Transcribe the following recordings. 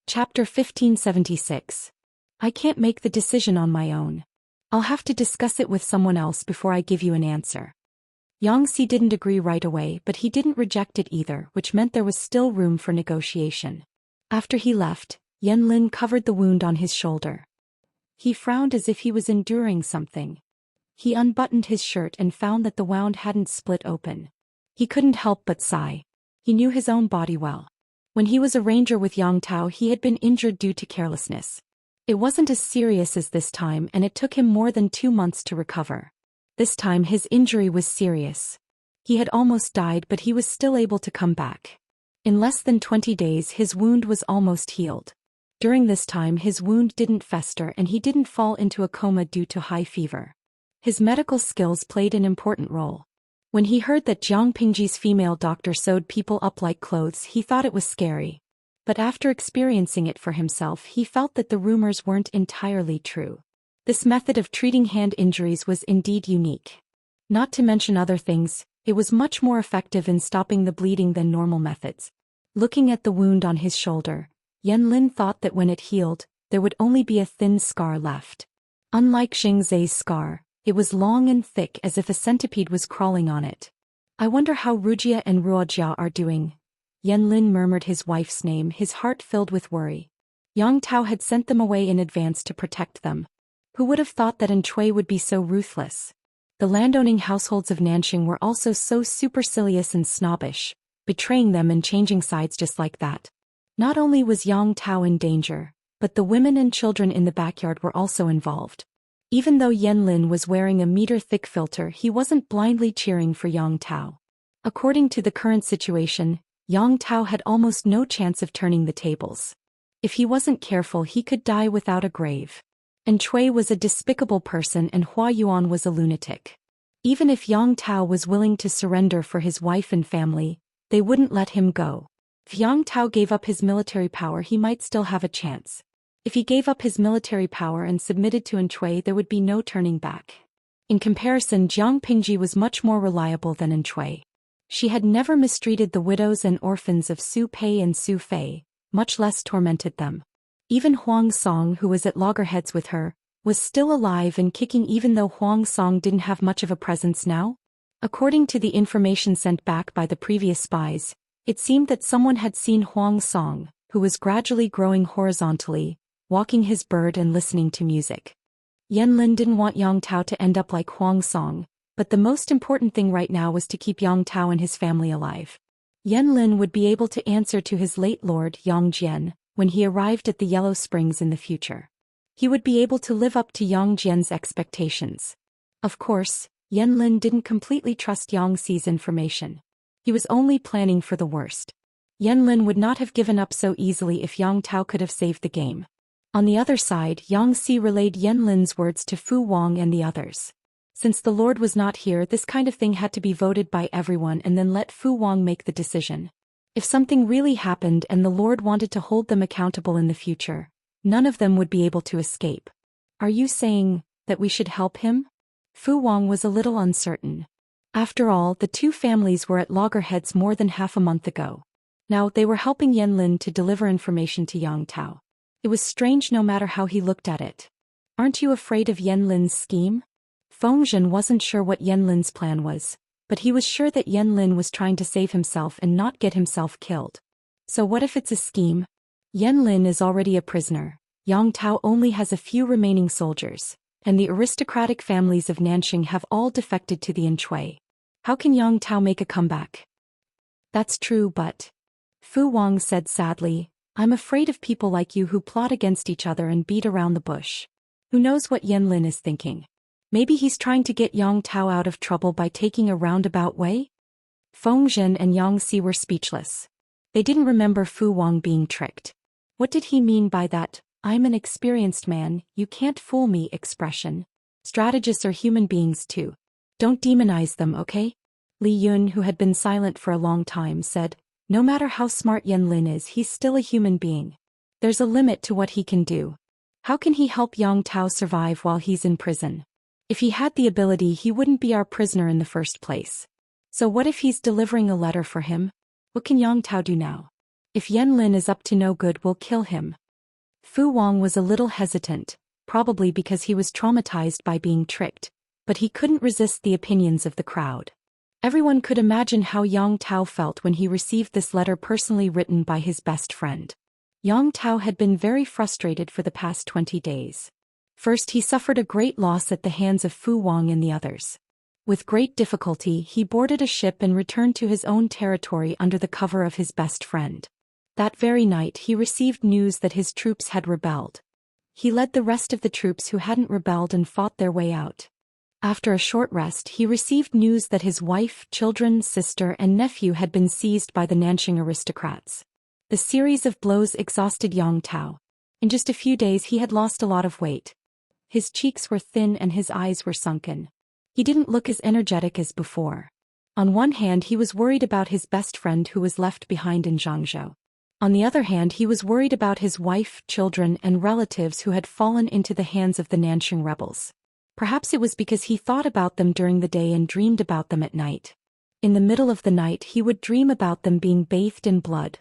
Chapter 1576. I can't make the decision on my own. I'll have to discuss it with someone else before I give you an answer. Xianxia didn't agree right away, but he didn't reject it either, which meant there was still room for negotiation. After he left, Yanlin covered the wound on his shoulder. He frowned as if he was enduring something. He unbuttoned his shirt and found that the wound hadn't split open. He couldn't help but sigh. He knew his own body well. When he was a ranger with Yang Tao, he had been injured due to carelessness. It wasn't as serious as this time, and it took him more than 2 months to recover. This time his injury was serious. He had almost died, but he was still able to come back. In less than 20 days his wound was almost healed. During this time his wound didn't fester and he didn't fall into a coma due to high fever. His medical skills played an important role. When he heard that Jiang Pingji's female doctor sewed people up like clothes, he thought it was scary. But after experiencing it for himself, he felt that the rumors weren't entirely true. This method of treating hand injuries was indeed unique. Not to mention other things, it was much more effective in stopping the bleeding than normal methods. Looking at the wound on his shoulder, Yanlin thought that when it healed, there would only be a thin scar left. Unlike Xingzai's scar, it was long and thick, as if a centipede was crawling on it. I wonder how Wuxia and Ruojia are doing. Yanlin murmured his wife's name, his heart filled with worry. Yang Tao had sent them away in advance to protect them. Who would have thought that Chui would be so ruthless? The landowning households of Nanxing were also so supercilious and snobbish, betraying them and changing sides just like that. Not only was Yang Tao in danger, but the women and children in the backyard were also involved. Even though Yanlin was wearing a meter-thick filter, he wasn't blindly cheering for Yang Tao. According to the current situation, Yang Tao had almost no chance of turning the tables. If he wasn't careful, he could die without a grave. Chui was a despicable person and Hua Yuan was a lunatic. Even if Yang Tao was willing to surrender for his wife and family, they wouldn't let him go. If Yang Tao gave up his military power, he might still have a chance. If he gave up his military power and submitted to Chui, there would be no turning back. In comparison, Jiang Pingji was much more reliable than Chui. She had never mistreated the widows and orphans of Su Pei and Su Fei, much less tormented them. Even Huang Song, who was at loggerheads with her, was still alive and kicking, even though Huang Song didn't have much of a presence now. According to the information sent back by the previous spies, it seemed that someone had seen Huang Song, who was gradually growing horizontally, walking his bird and listening to music. Yanlin didn't want Yang Tao to end up like Huang Song, but the most important thing right now was to keep Yang Tao and his family alive. Yanlin would be able to answer to his late lord Yang Jian when he arrived at the Yellow Springs in the future. He would be able to live up to Yang Jian's expectations. Of course, Yanlin didn't completely trust Yang Xi's information. He was only planning for the worst. Yanlin would not have given up so easily if Yang Tao could have saved the game. On the other side, Yang Xi relayed Yanlin's words to Fu Wang and the others. Since the Lord was not here, this kind of thing had to be voted by everyone and then let Fu Wang make the decision. If something really happened and the Lord wanted to hold them accountable in the future, none of them would be able to escape. Are you saying that we should help him? Fu Wang was a little uncertain. After all, the two families were at loggerheads more than half a month ago. Now they were helping Yanlin to deliver information to Yang Tao. It was strange no matter how he looked at it. Aren't you afraid of Yanlin's scheme? Fengzhen wasn't sure what Yanlin's plan was, but he was sure that Yanlin was trying to save himself and not get himself killed. So what if it's a scheme? Yanlin is already a prisoner. Yang Tao only has a few remaining soldiers, and the aristocratic families of Nanxing have all defected to the Chui. How can Yang Tao make a comeback? That's true, but... Fu Wang said sadly, I'm afraid of people like you who plot against each other and beat around the bush. Who knows what Yanlin is thinking? Maybe he's trying to get Yang Tao out of trouble by taking a roundabout way? Fengzhen and Yang Xi were speechless. They didn't remember Fu Wang being tricked. What did he mean by that, I'm an experienced man, you can't fool me expression? Strategists are human beings too. Don't demonize them, okay? Li Yun, who had been silent for a long time, said, no matter how smart Yanlin is, he's still a human being. There's a limit to what he can do. How can he help Yang Tao survive while he's in prison? If he had the ability, he wouldn't be our prisoner in the first place. So what if he's delivering a letter for him? What can Yang Tao do now? If Yan Lin is up to no good, we'll kill him. Fu Wang was a little hesitant, probably because he was traumatized by being tricked, but he couldn't resist the opinions of the crowd. Everyone could imagine how Yang Tao felt when he received this letter personally written by his best friend. Yang Tao had been very frustrated for the past 20 days. First, he suffered a great loss at the hands of Fu Wang and the others. With great difficulty, he boarded a ship and returned to his own territory under the cover of his best friend. That very night, he received news that his troops had rebelled. He led the rest of the troops who hadn't rebelled and fought their way out. After a short rest, he received news that his wife, children, sister, and nephew had been seized by the Nanxing aristocrats. The series of blows exhausted Yang Tao. In just a few days, he had lost a lot of weight. His cheeks were thin and his eyes were sunken. He didn't look as energetic as before. On one hand, he was worried about his best friend who was left behind in Zhangzhou. On the other hand, he was worried about his wife, children, and relatives who had fallen into the hands of the Nanxing rebels. Perhaps it was because he thought about them during the day and dreamed about them at night. In the middle of the night, he would dream about them being bathed in blood.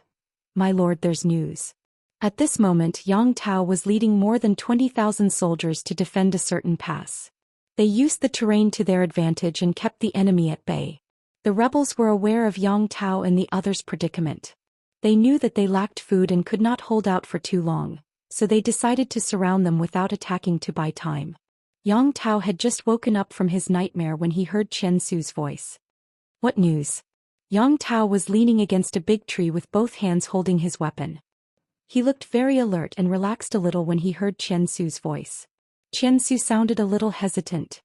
My lord, there's news. At this moment, Yang Tao was leading more than 20,000 soldiers to defend a certain pass. They used the terrain to their advantage and kept the enemy at bay. The rebels were aware of Yang Tao and the others' predicament. They knew that they lacked food and could not hold out for too long, so they decided to surround them without attacking to buy time. Yang Tao had just woken up from his nightmare when he heard Chen Su's voice. What news? Yang Tao was leaning against a big tree with both hands holding his weapon. He looked very alert and relaxed a little when he heard Chen Su's voice. Chen Su sounded a little hesitant.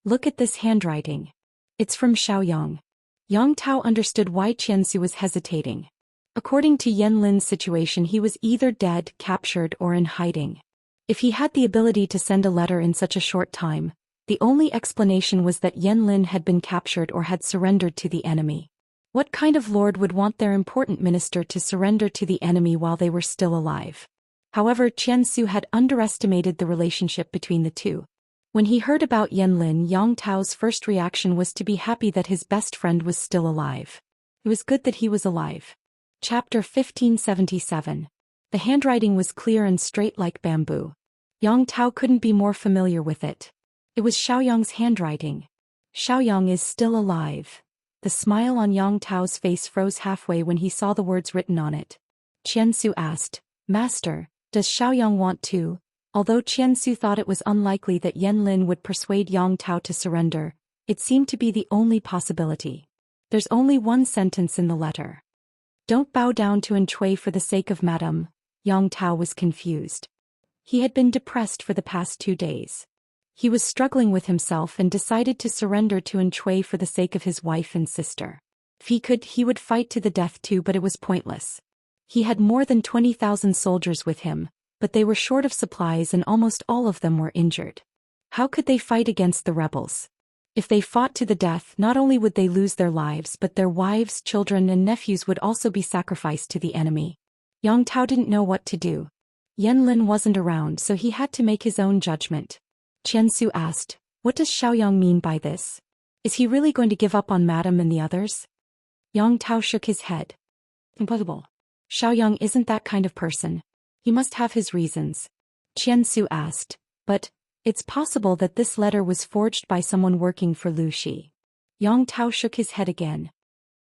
Look at this handwriting. It's from Xiaoyang. Yang Tao understood why Chen Su was hesitating. According to Yan Lin's situation, he was either dead, captured, or in hiding. If he had the ability to send a letter in such a short time, the only explanation was that Yan Lin had been captured or had surrendered to the enemy. What kind of lord would want their important minister to surrender to the enemy while they were still alive? However, Chen Su had underestimated the relationship between the two. When he heard about Yan Lin, Yang Tao's first reaction was to be happy that his best friend was still alive. It was good that he was alive. Chapter 1577. The handwriting was clear and straight like bamboo. Yang Tao couldn't be more familiar with it. It was Xiaoyang's handwriting. Xiaoyang is still alive. The smile on Yang Tao's face froze halfway when he saw the words written on it. Chen Su asked, Master, does Xiaoyang want to? Although Chen Su thought it was unlikely that Yan Lin would persuade Yang Tao to surrender, it seemed to be the only possibility. There's only one sentence in the letter. Don't bow down to Enchui for the sake of Madame. Yang Tao was confused. He had been depressed for the past 2 days. He was struggling with himself and decided to surrender to Enchui for the sake of his wife and sister. If he could, he would fight to the death too, but it was pointless. He had more than 20,000 soldiers with him, but they were short of supplies and almost all of them were injured. How could they fight against the rebels? If they fought to the death, not only would they lose their lives, but their wives, children, and nephews would also be sacrificed to the enemy. Yang Tao didn't know what to do. Yan Lin wasn't around, so he had to make his own judgment. Chen Su asked, What does Xiaoyang mean by this? Is he really going to give up on Madame and the others? Yang Tao shook his head. Impossible. Xiaoyang isn't that kind of person. He must have his reasons. Chen Su asked, But it's possible that this letter was forged by someone working for Lu Shi. Yang Tao shook his head again.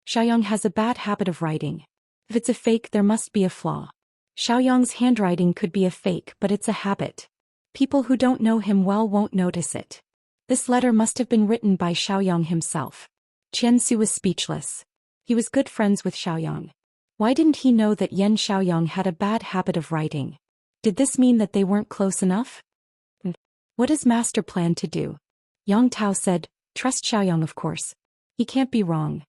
Xiaoyang has a bad habit of writing. If it's a fake, there must be a flaw. Xiaoyang's handwriting could be a fake, but it's a habit. People who don't know him well won't notice it. This letter must have been written by Xiaoyang himself. Chen Su was speechless. He was good friends with Xiaoyang. Why didn't he know that Yan Xiaoyang had a bad habit of writing? Did this mean that they weren't close enough? What does Master plan to do? Yang Tao said, Trust Xiaoyang, of course. He can't be wrong.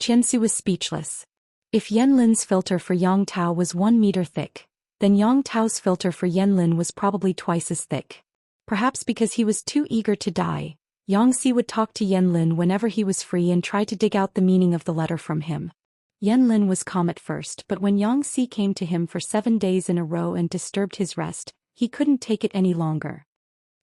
Chen Su was speechless. If Yan Lin's filter for Yang Tao was 1 meter thick, then Yang Tao's filter for Yan Lin was probably twice as thick. Perhaps because he was too eager to die, Xianxia would talk to Yan Lin whenever he was free and try to dig out the meaning of the letter from him. Yan Lin was calm at first, but when Xianxia came to him for 7 days in a row and disturbed his rest, he couldn't take it any longer.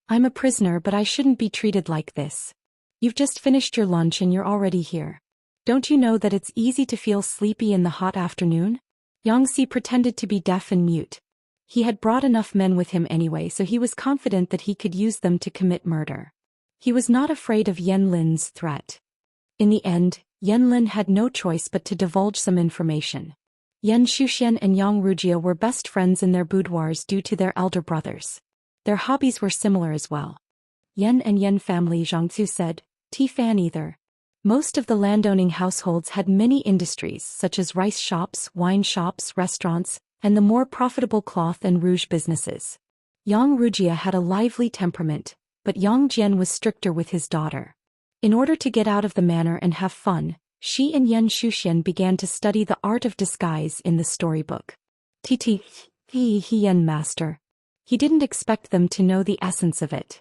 I'm a prisoner, but I shouldn't be treated like this. You've just finished your lunch and you're already here. Don't you know that it's easy to feel sleepy in the hot afternoon? Yangxi pretended to be deaf and mute. He had brought enough men with him anyway, so he was confident that he could use them to commit murder. He was not afraid of Yan Lin's threat. In the end, Yan Lin had no choice but to divulge some information. Zhou Xian and Wuxia were best friends in their boudoirs due to their elder brothers. Their hobbies were similar as well. Yan and Yan family, Zhangzu said, T-fan either. Most of the landowning households had many industries such as rice shops, wine shops, restaurants, and the more profitable cloth and rouge businesses. Wuxia had a lively temperament, but Yang Jian was stricter with his daughter. In order to get out of the manor and have fun, she and Zhou Xian began to study the art of disguise in the storybook. Yan master. He didn't expect them to know the essence of it.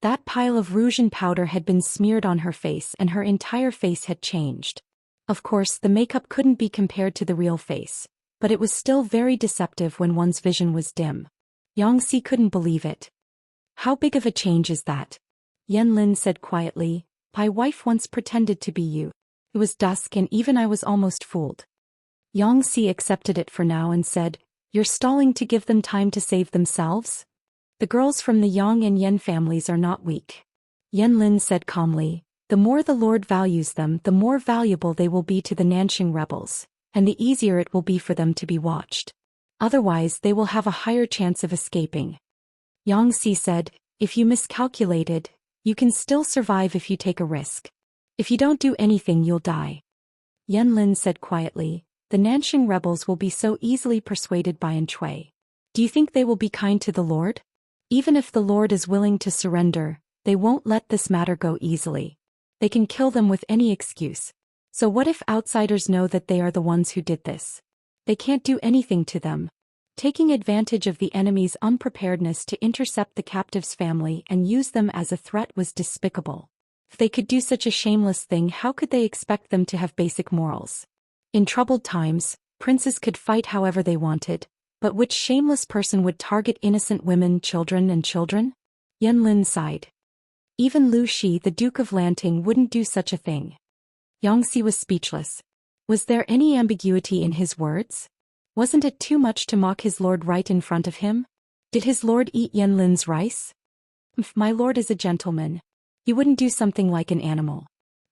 That pile of rouge and powder had been smeared on her face and her entire face had changed. Of course, the makeup couldn't be compared to the real face, but it was still very deceptive when one's vision was dim. Yangxi couldn't believe it. How big of a change is that? Yan Lin said quietly, my wife once pretended to be you. It was dusk and even I was almost fooled. Yangxi accepted it for now and said, you're stalling to give them time to save themselves? The girls from the Yang and Yan families are not weak. Yan Lin said calmly, the more the Lord values them, the more valuable they will be to the Nanxing rebels, and the easier it will be for them to be watched. Otherwise they will have a higher chance of escaping. Yangxi said, if you miscalculated, you can still survive if you take a risk. If you don't do anything, you'll die. Yan Lin said quietly, the Nanxing rebels will be so easily persuaded by Chui. Do you think they will be kind to the Lord? Even if the Lord is willing to surrender, they won't let this matter go easily. They can kill them with any excuse. So what if outsiders know that they are the ones who did this? They can't do anything to them. Taking advantage of the enemy's unpreparedness to intercept the captive's family and use them as a threat was despicable. If they could do such a shameless thing, how could they expect them to have basic morals? In troubled times, princes could fight however they wanted, but which shameless person would target innocent women, children? Yan Lin sighed. Even Lu Shi, the Duke of Lanting, wouldn't do such a thing. Yangxi was speechless. Was there any ambiguity in his words? Wasn't it too much to mock his lord right in front of him? Did his lord eat Yan Lin's rice? My lord is a gentleman. He wouldn't do something like an animal.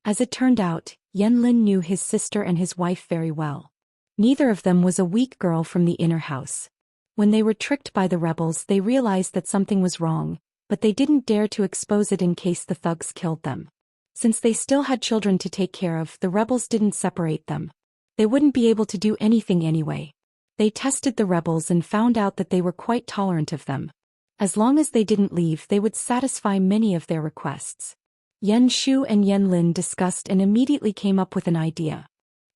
As it turned out, Yan Lin knew his sister and his wife very well. Neither of them was a weak girl from the inner house. When they were tricked by the rebels, they realized that something was wrong, but they didn't dare to expose it in case the thugs killed them. Since they still had children to take care of, the rebels didn't separate them. They wouldn't be able to do anything anyway. They tested the rebels and found out that they were quite tolerant of them. As long as they didn't leave, they would satisfy many of their requests. Yan Shu and Yan Lin discussed and immediately came up with an idea.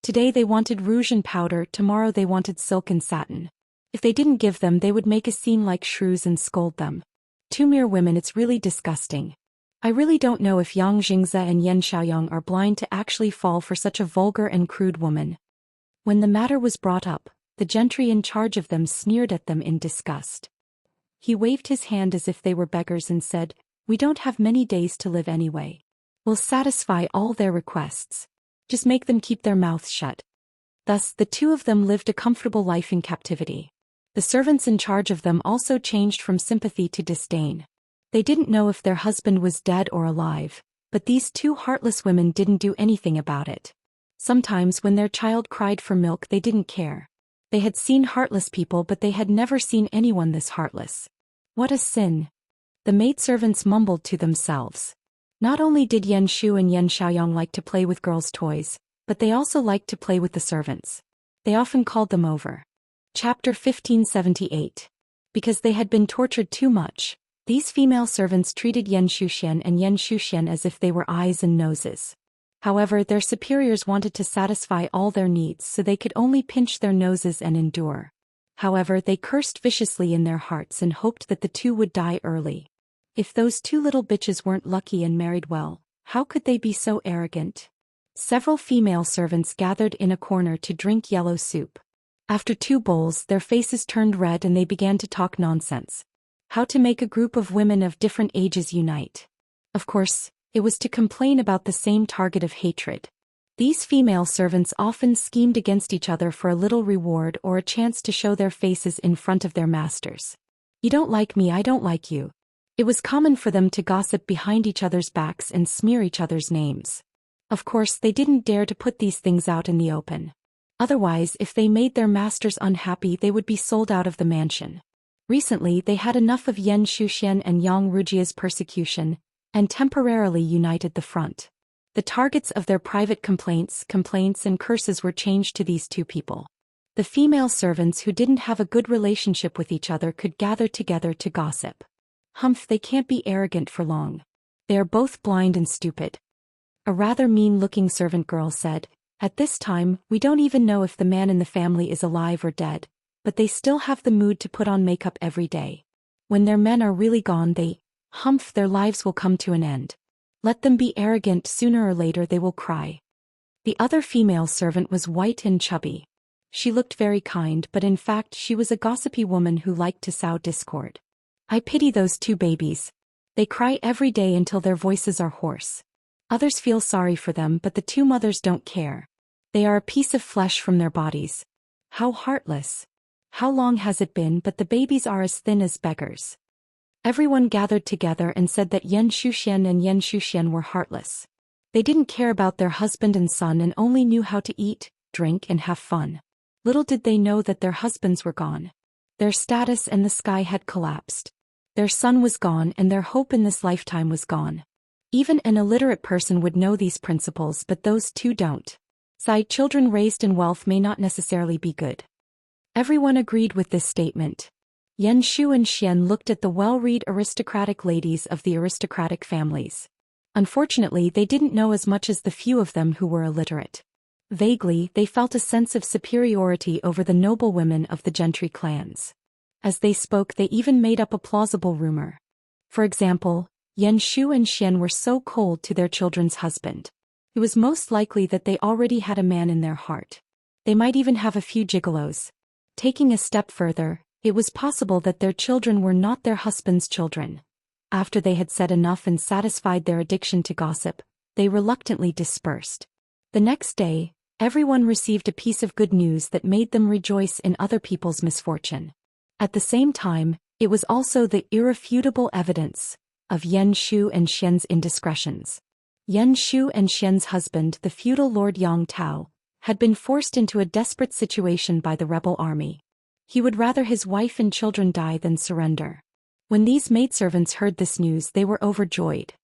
Today they wanted rouge and powder, tomorrow they wanted silk and satin. If they didn't give them, they would make a scene like shrews and scold them. Two mere women, it's really disgusting. I really don't know if Yang Jingze and Yan Xiaoyang are blind to actually fall for such a vulgar and crude woman. When the matter was brought up, the gentry in charge of them sneered at them in disgust. He waved his hand as if they were beggars and said, we don't have many days to live anyway. We'll satisfy all their requests. Just make them keep their mouths shut. Thus, the two of them lived a comfortable life in captivity. The servants in charge of them also changed from sympathy to disdain. They didn't know if their husband was dead or alive, but these two heartless women didn't do anything about it. Sometimes when their child cried for milk, they didn't care. They had seen heartless people, but they had never seen anyone this heartless. What a sin! The maidservants mumbled to themselves. Not only did Yan Shu and Yan Xiaoyang like to play with girls' toys, but they also liked to play with the servants. They often called them over. Chapter 1578. Because they had been tortured too much, these female servants treated Yan Xian and Yan Xian as if they were eyes and noses. However, their superiors wanted to satisfy all their needs, so they could only pinch their noses and endure. However, they cursed viciously in their hearts and hoped that the two would die early. If those two little bitches weren't lucky and married well, how could they be so arrogant? Several female servants gathered in a corner to drink yellow soup. After 2 bowls, their faces turned red and they began to talk nonsense. How to make a group of women of different ages unite. Of course, it was to complain about the same target of hatred. These female servants often schemed against each other for a little reward or a chance to show their faces in front of their masters. You don't like me, I don't like you. It was common for them to gossip behind each other's backs and smear each other's names. Of course, they didn't dare to put these things out in the open. Otherwise, if they made their masters unhappy, they would be sold out of the mansion. Recently, they had enough of Zhou Xian and Yang Rujia's persecution, and temporarily united the front. The targets of their private complaints and curses were changed to these two people. The female servants who didn't have a good relationship with each other could gather together to gossip. Humph, they can't be arrogant for long. They are both blind and stupid. A rather mean-looking servant girl said, "At this time, we don't even know if the man in the family is alive or dead, but they still have the mood to put on makeup every day. When their men are really gone, their lives will come to an end. Let them be arrogant, sooner or later they will cry." The other female servant was white and chubby. She looked very kind, but in fact she was a gossipy woman who liked to sow discord. "I pity those two babies. They cry every day until their voices are hoarse. Others feel sorry for them, but the two mothers don't care. They are a piece of flesh from their bodies. How heartless. How long has it been, but the babies are as thin as beggars." Everyone gathered together and said that Zhou Xian and Zhou Xian were heartless. They didn't care about their husband and son and only knew how to eat, drink and have fun. Little did they know that their husbands were gone. Their status and the sky had collapsed. Their son was gone and their hope in this lifetime was gone. Even an illiterate person would know these principles, but those two don't. Children raised in wealth may not necessarily be good. Everyone agreed with this statement. Zhou and Xian looked at the well-read aristocratic ladies of the aristocratic families. Unfortunately, they didn't know as much as the few of them who were illiterate. Vaguely, they felt a sense of superiority over the noble women of the gentry clans. As they spoke, they even made up a plausible rumor. For example, Zhou and Xian were so cold to their children's husband. It was most likely that they already had a man in their heart. They might even have a few gigolos. Taking a step further, it was possible that their children were not their husband's children. After they had said enough and satisfied their addiction to gossip, they reluctantly dispersed. The next day, everyone received a piece of good news that made them rejoice in other people's misfortune. At the same time, it was also the irrefutable evidence of Zhou and Xian's indiscretions. Zhou and Xian's husband, the feudal Lord Yang Tao, had been forced into a desperate situation by the rebel army. He would rather his wife and children die than surrender. When these maidservants heard this news, they were overjoyed.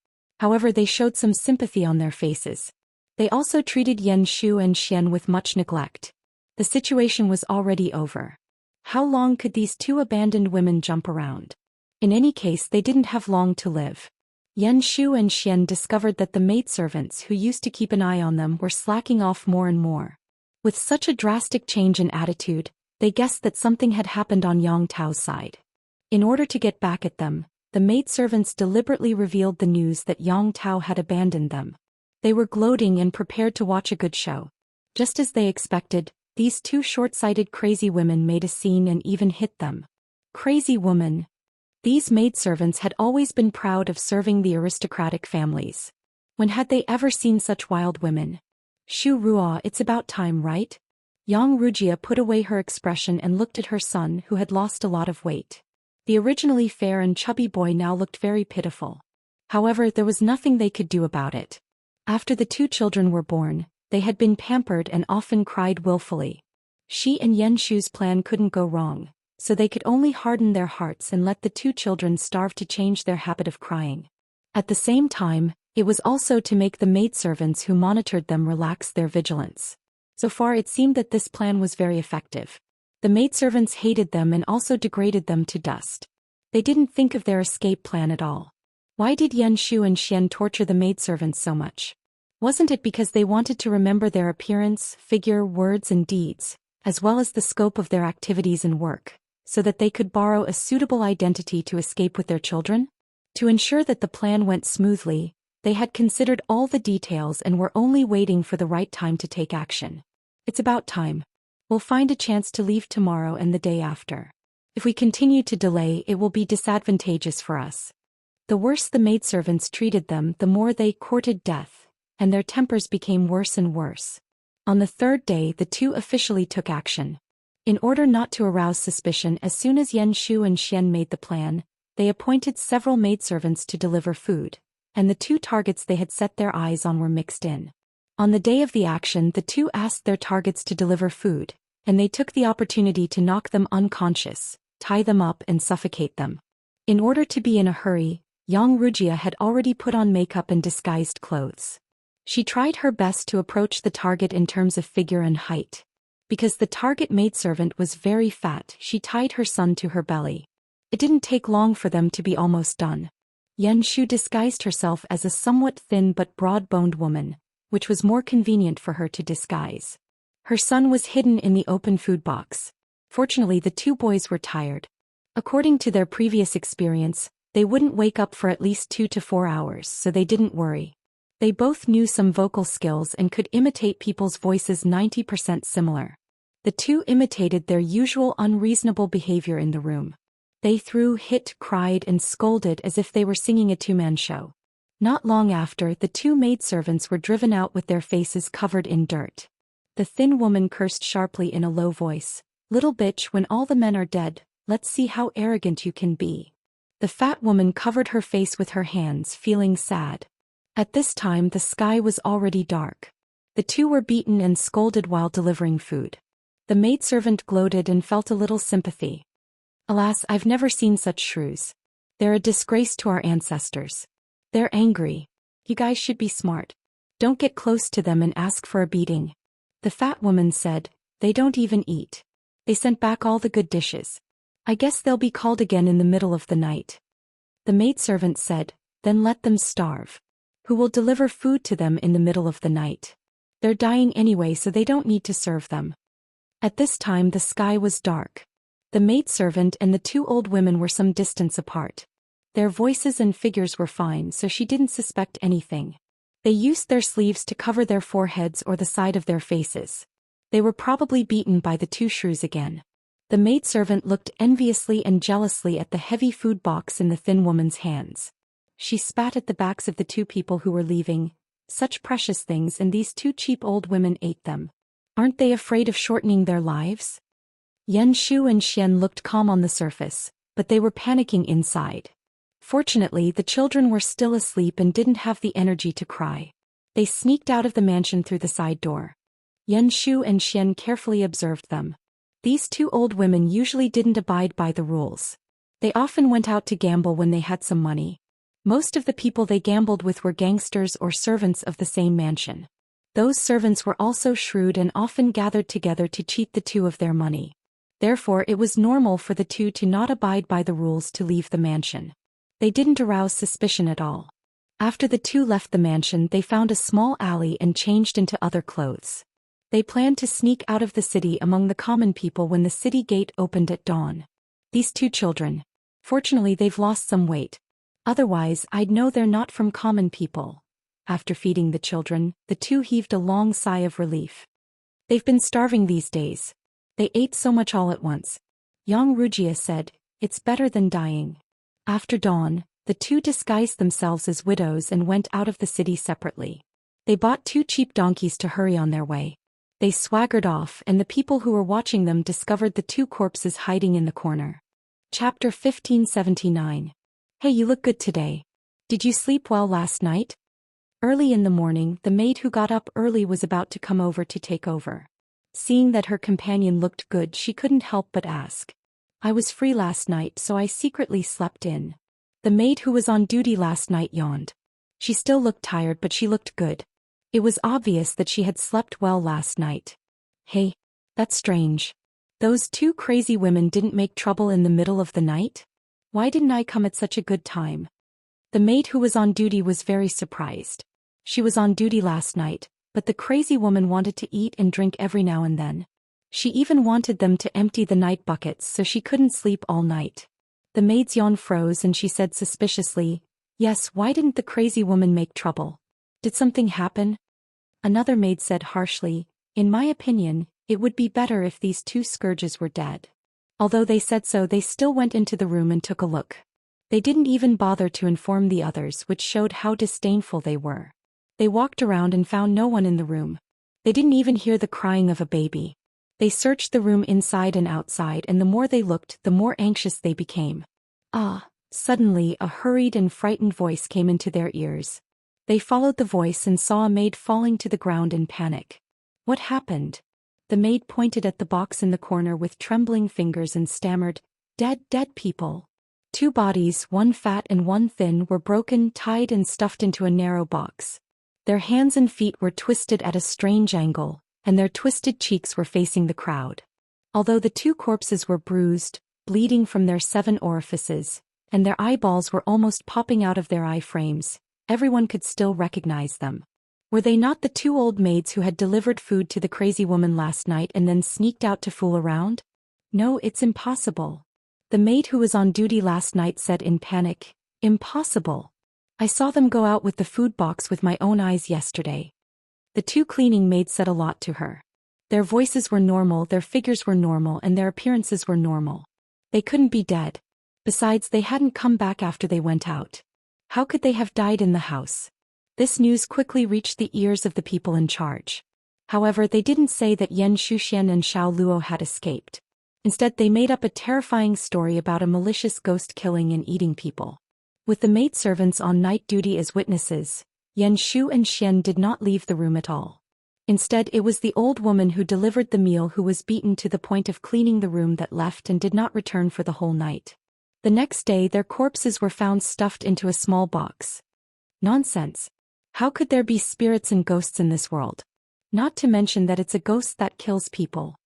However, they showed some sympathy on their faces. They also treated Zhou and Xian with much neglect. The situation was already over. How long could these two abandoned women jump around? In any case, they didn't have long to live. Zhou and Xian discovered that the maidservants who used to keep an eye on them were slacking off more and more. With such a drastic change in attitude, they guessed that something had happened on Yang Tao's side. In order to get back at them, the maidservants deliberately revealed the news that Yang Tao had abandoned them. They were gloating and prepared to watch a good show. Just as they expected, these two short-sighted crazy women made a scene and even hit them. Crazy woman. These maidservants had always been proud of serving the aristocratic families. When had they ever seen such wild women? Shu Ruo, it's about time, right? Yang Rujia put away her expression and looked at her son, who had lost a lot of weight. The originally fair and chubby boy now looked very pitiful. However, there was nothing they could do about it. After the two children were born, they had been pampered and often cried willfully. She and Zhou's plan couldn't go wrong, so they could only harden their hearts and let the two children starve to change their habit of crying. At the same time, it was also to make the maidservants who monitored them relax their vigilance. So far it seemed that this plan was very effective. The maidservants hated them and also degraded them to dust. They didn't think of their escape plan at all. Why did Zhou and Xian torture the maidservants so much? Wasn't it because they wanted to remember their appearance, figure, words and deeds, as well as the scope of their activities and work, so that they could borrow a suitable identity to escape with their children? To ensure that the plan went smoothly, they had considered all the details and were only waiting for the right time to take action. It's about time. We'll find a chance to leave tomorrow and the day after. If we continue to delay, it will be disadvantageous for us. The worse the maidservants treated them, the more they courted death, and their tempers became worse and worse. On the third day, the two officially took action. In order not to arouse suspicion, as soon as Zhou and Xian made the plan, they appointed several maidservants to deliver food, and the two targets they had set their eyes on were mixed in. On the day of the action, the two asked their targets to deliver food, and they took the opportunity to knock them unconscious, tie them up and suffocate them. In order to be in a hurry, Wuxia had already put on makeup and disguised clothes. She tried her best to approach the target in terms of figure and height. Because the target maidservant was very fat, she tied her son to her belly. It didn't take long for them to be almost done. Zhou disguised herself as a somewhat thin but broad-boned woman, which was more convenient for her to disguise. Her son was hidden in the open food box. Fortunately, the two boys were tired. According to their previous experience, they wouldn't wake up for at least 2 to 4 hours, so they didn't worry. They both knew some vocal skills and could imitate people's voices 90% similar. The two imitated their usual unreasonable behavior in the room. They threw, hit, cried, and scolded as if they were singing a two-man show. Not long after, the two maidservants were driven out with their faces covered in dirt. The thin woman cursed sharply in a low voice, "Little bitch, when all the men are dead, let's see how arrogant you can be." The fat woman covered her face with her hands, feeling sad. At this time, the sky was already dark. The two were beaten and scolded while delivering food. The maidservant gloated and felt a little sympathy. "Alas, I've never seen such shrews. They're a disgrace to our ancestors. They're angry. You guys should be smart. Don't get close to them and ask for a beating." The fat woman said, "They don't even eat. They sent back all the good dishes. I guess they'll be called again in the middle of the night." The maidservant said, "Then let them starve. Who will deliver food to them in the middle of the night? They're dying anyway, so they don't need to serve them." At this time the sky was dark. The maidservant and the two old women were some distance apart. Their voices and figures were fine, so she didn't suspect anything. They used their sleeves to cover their foreheads or the side of their faces. They were probably beaten by the two shrews again. The maidservant looked enviously and jealously at the heavy food box in the thin woman's hands. She spat at the backs of the two people who were leaving. Such precious things, and these two cheap old women ate them. Aren't they afraid of shortening their lives? Zhou and Xian looked calm on the surface, but they were panicking inside. Fortunately, the children were still asleep and didn't have the energy to cry. They sneaked out of the mansion through the side door. Zhou and Xian carefully observed them. These two old women usually didn't abide by the rules. They often went out to gamble when they had some money. Most of the people they gambled with were gangsters or servants of the same mansion. Those servants were also shrewd and often gathered together to cheat the two of their money. Therefore, it was normal for the two to not abide by the rules to leave the mansion. They didn't arouse suspicion at all. After the two left the mansion, they found a small alley and changed into other clothes. They planned to sneak out of the city among the common people when the city gate opened at dawn. These two children. Fortunately, they've lost some weight. Otherwise, I'd know they're not from common people. After feeding the children, the two heaved a long sigh of relief. They've been starving these days. They ate so much all at once. Wuxia said, "It's better than dying." After dawn, the two disguised themselves as widows and went out of the city separately. They bought 2 cheap donkeys to hurry on their way. They swaggered off, and the people who were watching them discovered the 2 corpses hiding in the corner. Chapter 1579. Hey, you look good today. Did you sleep well last night? Early in the morning, the maid who got up early was about to come over to take over. Seeing that her companion looked good, she couldn't help but ask. "I was free last night, so I secretly slept in." The maid who was on duty last night yawned. She still looked tired, but she looked good. It was obvious that she had slept well last night. "Hey, that's strange. Those 2 crazy women didn't make trouble in the middle of the night? Why didn't I come at such a good time?" The maid who was on duty was very surprised. She was on duty last night, but the crazy woman wanted to eat and drink every now and then. She even wanted them to empty the night buckets so she couldn't sleep all night. The maid's yawn froze and she said suspiciously, "Yes, why didn't the crazy woman make trouble? Did something happen?" Another maid said harshly, "In my opinion, it would be better if these 2 scourges were dead." Although they said so, they still went into the room and took a look. They didn't even bother to inform the others, which showed how disdainful they were. They walked around and found no one in the room. They didn't even hear the crying of a baby. They searched the room inside and outside, and the more they looked, the more anxious they became. Suddenly a hurried and frightened voice came into their ears. They followed the voice and saw a maid falling to the ground in panic. What happened? The maid pointed at the box in the corner with trembling fingers and stammered, Dead people. 2 bodies, one fat and one thin, were broken, tied and stuffed into a narrow box. Their hands and feet were twisted at a strange angle, and their twisted cheeks were facing the crowd. Although the 2 corpses were bruised, bleeding from their 7 orifices, and their eyeballs were almost popping out of their eye frames, everyone could still recognize them. Were they not the 2 old maids who had delivered food to the crazy woman last night and then sneaked out to fool around? No, it's impossible. The maid who was on duty last night said in panic, Impossible. I saw them go out with the food box with my own eyes yesterday. The 2 cleaning maids said a lot to her. Their voices were normal, their figures were normal, and their appearances were normal. They couldn't be dead. Besides, they hadn't come back after they went out. How could they have died in the house? This news quickly reached the ears of the people in charge. However, they didn't say that Zhou Xian and Xiao Luo had escaped. Instead, they made up a terrifying story about a malicious ghost killing and eating people. With the maidservants on night duty as witnesses, Shu and Xian did not leave the room at all. Instead, it was the old woman who delivered the meal who was beaten to the point of cleaning the room that left and did not return for the whole night. The next day, their corpses were found stuffed into a small box. Nonsense. How could there be spirits and ghosts in this world? Not to mention that it's a ghost that kills people.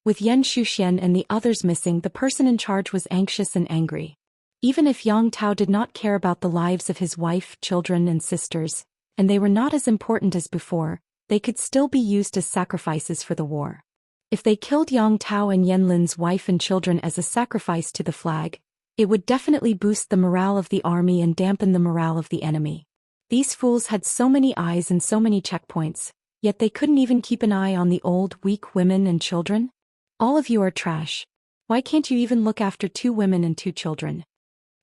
With Zhou Xian and the others missing, the person in charge was anxious and angry. Even if Yang Tao did not care about the lives of his wife, children and sisters, and they were not as important as before, they could still be used as sacrifices for the war. If they killed Yang Tao and Yanlin's wife and children as a sacrifice to the flag, it would definitely boost the morale of the army and dampen the morale of the enemy. These fools had so many eyes and so many checkpoints, yet they couldn't even keep an eye on the old, weak women and children? All of you are trash. Why can't you even look after 2 women and 2 children?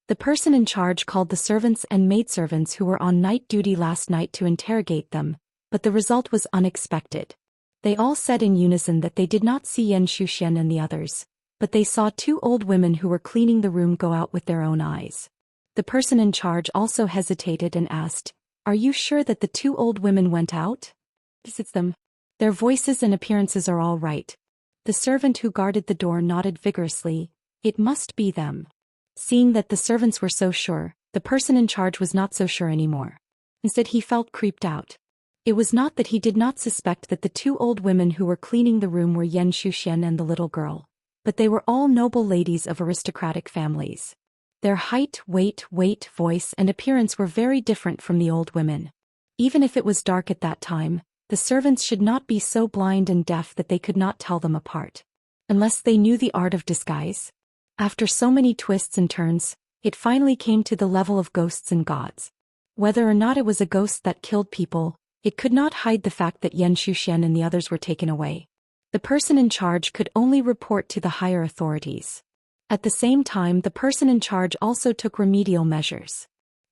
The person in charge called the servants and maidservants who were on night duty last night to interrogate them, but the result was unexpected. They all said in unison that they did not see Zhou Xian and the others, but they saw 2 old women who were cleaning the room go out with their own eyes. The person in charge also hesitated and asked, Are you sure that the 2 old women went out? It's them. Their voices and appearances are all right. The servant who guarded the door nodded vigorously. It must be them. Seeing that the servants were so sure, the person in charge was not so sure anymore. Instead, he felt creeped out. It was not that he did not suspect that the 2 old women who were cleaning the room were Zhou Xian and the little girl, but they were all noble ladies of aristocratic families. Their height, weight, voice, and appearance were very different from the old women. Even if it was dark at that time, the servants should not be so blind and deaf that they could not tell them apart. Unless they knew the art of disguise. After so many twists and turns, it finally came to the level of ghosts and gods. Whether or not it was a ghost that killed people, it could not hide the fact that Zhou Xian and the others were taken away. The person in charge could only report to the higher authorities. At the same time, the person in charge also took remedial measures.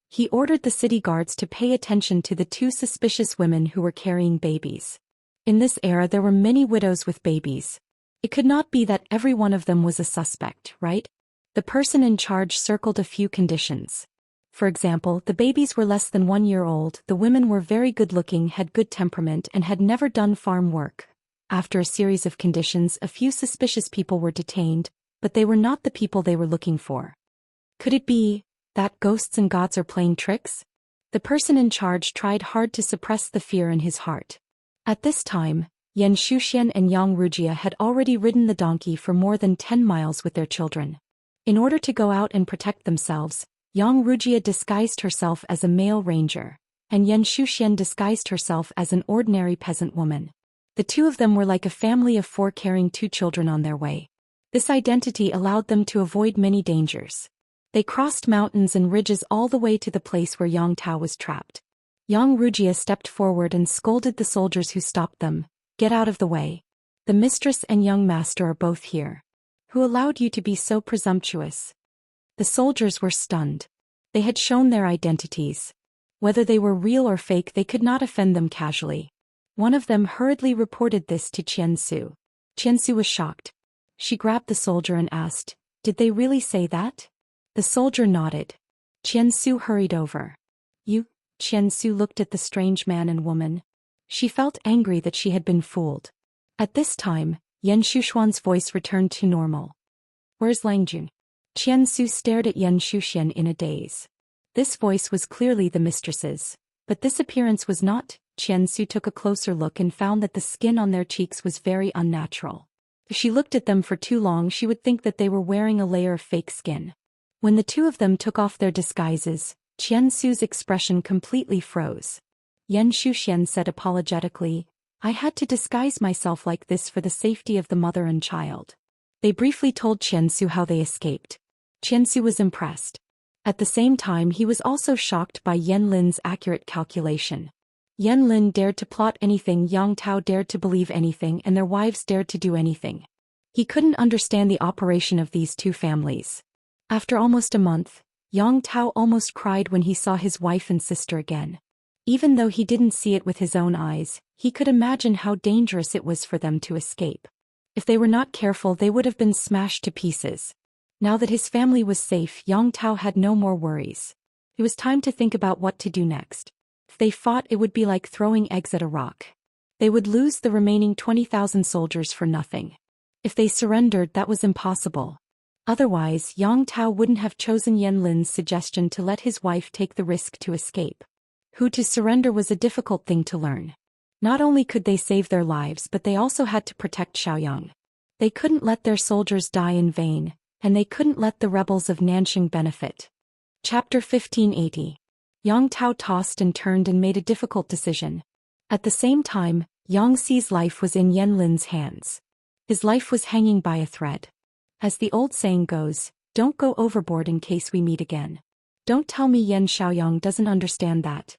He ordered the city guards to pay attention to the 2 suspicious women who were carrying babies. In this era, there were many widows with babies. It could not be that every one of them was a suspect, right? The person in charge circled a few conditions. For example, the babies were less than 1 year old, the women were very good-looking, had good temperament, and had never done farm work. After a series of conditions, a few suspicious people were detained, but they were not the people they were looking for. Could it be that ghosts and gods are playing tricks? The person in charge tried hard to suppress the fear in his heart. At this time, Zhou Xian and Wuxia had already ridden the donkey for more than 10 miles with their children. In order to go out and protect themselves, Wuxia disguised herself as a male ranger, and Zhou Xian disguised herself as an ordinary peasant woman. The 2 of them were like a family of 4 carrying 2 children on their way. This identity allowed them to avoid many dangers. They crossed mountains and ridges all the way to the place where Yang Tao was trapped. Wuxia stepped forward and scolded the soldiers who stopped them. Get out of the way. The mistress and young master are both here. Who allowed you to be so presumptuous? The soldiers were stunned. They had shown their identities. Whether they were real or fake, they could not offend them casually. One of them hurriedly reported this to Qianxia. Qianxia was shocked. She grabbed the soldier and asked, "Did they really say that?" The soldier nodded. Qianxia hurried over. "You?" Qianxia looked at the strange man and woman. She felt angry that she had been fooled. At this time, Yan Shushuan's voice returned to normal. "Where's Langjun?" Qianxia stared at Yan Shushuan in a daze. This voice was clearly the mistress's, but this appearance was not. Qianxia took a closer look and found that the skin on their cheeks was very unnatural. If she looked at them for too long, she would think that they were wearing a layer of fake skin. When the two of them took off their disguises, Qianxia's expression completely froze. Yan Shushuan said apologetically, "I had to disguise myself like this for the safety of the mother and child." They briefly told Qianxia how they escaped. Qianxia was impressed. At the same time, he was also shocked by Yan Lin's accurate calculation. Yan Lin dared to plot anything, Yang Tao dared to believe anything, and their wives dared to do anything. He couldn't understand the operation of these two families. After almost a month, Yang Tao almost cried when he saw his wife and sister again. Even though he didn't see it with his own eyes, he could imagine how dangerous it was for them to escape. If they were not careful, they would have been smashed to pieces. Now that his family was safe, Yang Tao had no more worries. It was time to think about what to do next. If they fought, it would be like throwing eggs at a rock. They would lose the remaining 20,000 soldiers for nothing. If they surrendered, that was impossible. Otherwise, Yang Tao wouldn't have chosen Yan Lin's suggestion to let his wife take the risk to escape. Who to surrender was a difficult thing to learn. Not only could they save their lives, but they also had to protect Xiaoyang. They couldn't let their soldiers die in vain, and they couldn't let the rebels of Nanxing benefit. Chapter 1580. Yang Tao tossed and turned and made a difficult decision. At the same time, Yang Xi's life was in Yan Lin's hands. His life was hanging by a thread. As the old saying goes, don't go overboard in case we meet again. Don't tell me Yan Xiaoyang doesn't understand that.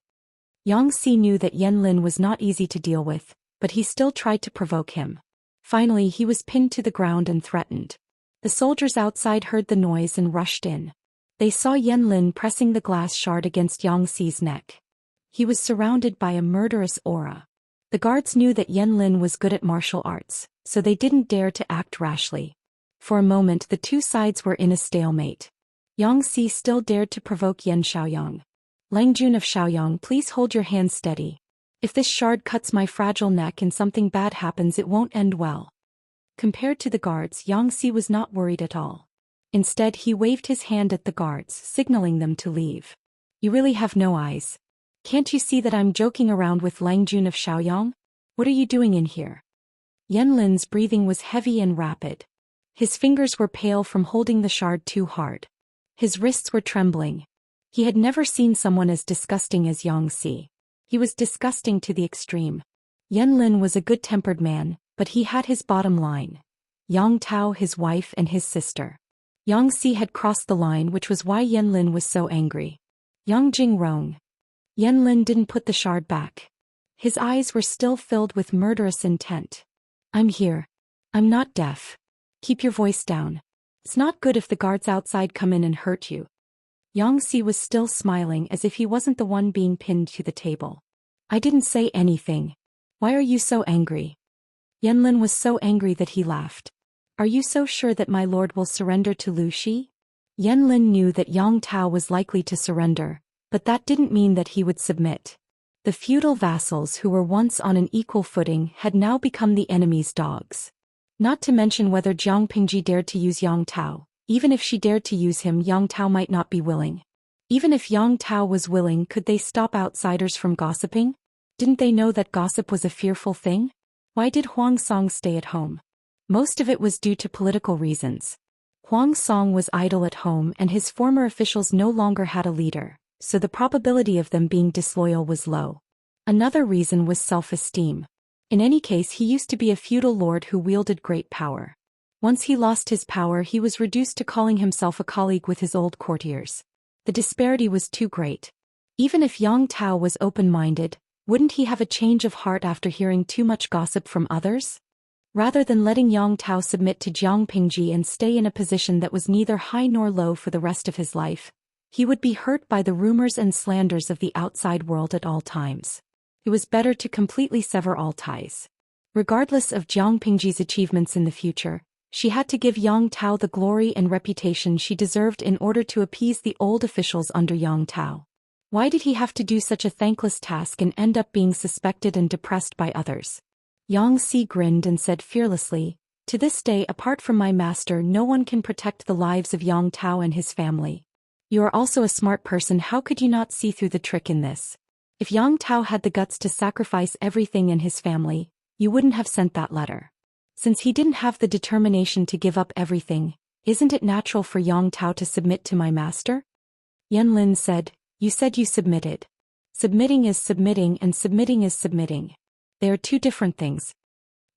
Yang Xi knew that Yan Lin was not easy to deal with, but he still tried to provoke him. Finally, he was pinned to the ground and threatened. The soldiers outside heard the noise and rushed in. They saw Yan Lin pressing the glass shard against Yang Xi's neck. He was surrounded by a murderous aura. The guards knew that Yan Lin was good at martial arts, so they didn't dare to act rashly. For a moment, the two sides were in a stalemate. Yang Xi still dared to provoke Yan Xiaoyang. "Langjun of Xiaoyang, please hold your hand steady. If this shard cuts my fragile neck and something bad happens, it won't end well." Compared to the guards, Yang Xi was not worried at all. Instead, he waved his hand at the guards, signaling them to leave. "You really have no eyes. Can't you see that I'm joking around with Langjun of Xiaoyang? What are you doing in here?" Yan Lin's breathing was heavy and rapid. His fingers were pale from holding the shard too hard. His wrists were trembling. He had never seen someone as disgusting as Yang Xi. He was disgusting to the extreme. Yan Lin was a good-tempered man, but he had his bottom line. Yang Tao, his wife, and his sister. Yang Xi had crossed the line, which was why Yan Lin was so angry. Yang Jing Rong. Yan Lin didn't put the shard back. His eyes were still filled with murderous intent. "I'm here. I'm not deaf. Keep your voice down. It's not good if the guards outside come in and hurt you." Yang Xi was still smiling as if he wasn't the one being pinned to the table. "I didn't say anything. Why are you so angry?" Yan Lin was so angry that he laughed. "Are you so sure that my lord will surrender to Lu Shi?" Yan Lin knew that Yang Tao was likely to surrender, but that didn't mean that he would submit. The feudal vassals who were once on an equal footing had now become the enemy's dogs. Not to mention whether Jiang Pingji dared to use Yang Tao. Even if she dared to use him, Yang Tao might not be willing. Even if Yang Tao was willing, could they stop outsiders from gossiping? Didn't they know that gossip was a fearful thing? Why did Huang Song stay at home? Most of it was due to political reasons. Huang Song was idle at home and his former officials no longer had a leader, so the probability of them being disloyal was low. Another reason was self-esteem. In any case, he used to be a feudal lord who wielded great power. Once he lost his power, he was reduced to calling himself a colleague with his old courtiers. The disparity was too great. Even if Yang Tao was open-minded, wouldn't he have a change of heart after hearing too much gossip from others? Rather than letting Yang Tao submit to Jiang Pingji and stay in a position that was neither high nor low for the rest of his life, He would be hurt by the rumors and slanders of the outside world at all times. It was better to completely sever all ties. Regardless of Jiang Pingji's achievements in the future, she had to give Yang Tao the glory and reputation she deserved in order to appease the old officials under Yang Tao. Why did he have to do such a thankless task and end up being suspected and depressed by others? Yang Si grinned and said fearlessly, "To this day, apart from my master, no one can protect the lives of Yang Tao and his family. You are also a smart person, how could you not see through the trick in this? If Yang Tao had the guts to sacrifice everything in his family, you wouldn't have sent that letter. Since he didn't have the determination to give up everything, isn't it natural for Yang Tao to submit to my master?" Yan Lin said, "You said you submitted. Submitting is submitting and submitting is submitting. They are two different things."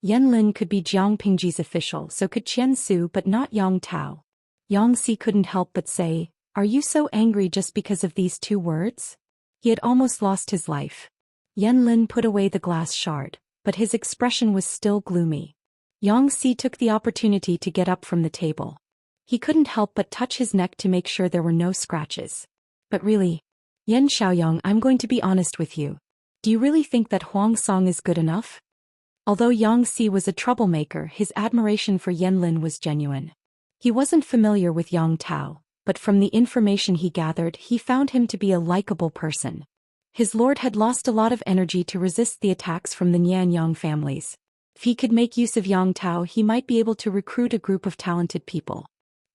Yan Lin could be Jiang Pingji's official, so could Qian Su, but not Yang Tao. Yang Si couldn't help but say, "Are you so angry just because of these two words?" He had almost lost his life. Yan Lin put away the glass shard, but his expression was still gloomy. Yang Si took the opportunity to get up from the table. He couldn't help but touch his neck to make sure there were no scratches. "But really, Yan Xiaoyang, I'm going to be honest with you. Do you really think that Huang Song is good enough?" Although Yang Si was a troublemaker, his admiration for Yan Lin was genuine. He wasn't familiar with Yang Tao, but from the information he gathered, he found him to be a likable person. His lord had lost a lot of energy to resist the attacks from the Nianyang families. If he could make use of Yang Tao, he might be able to recruit a group of talented people.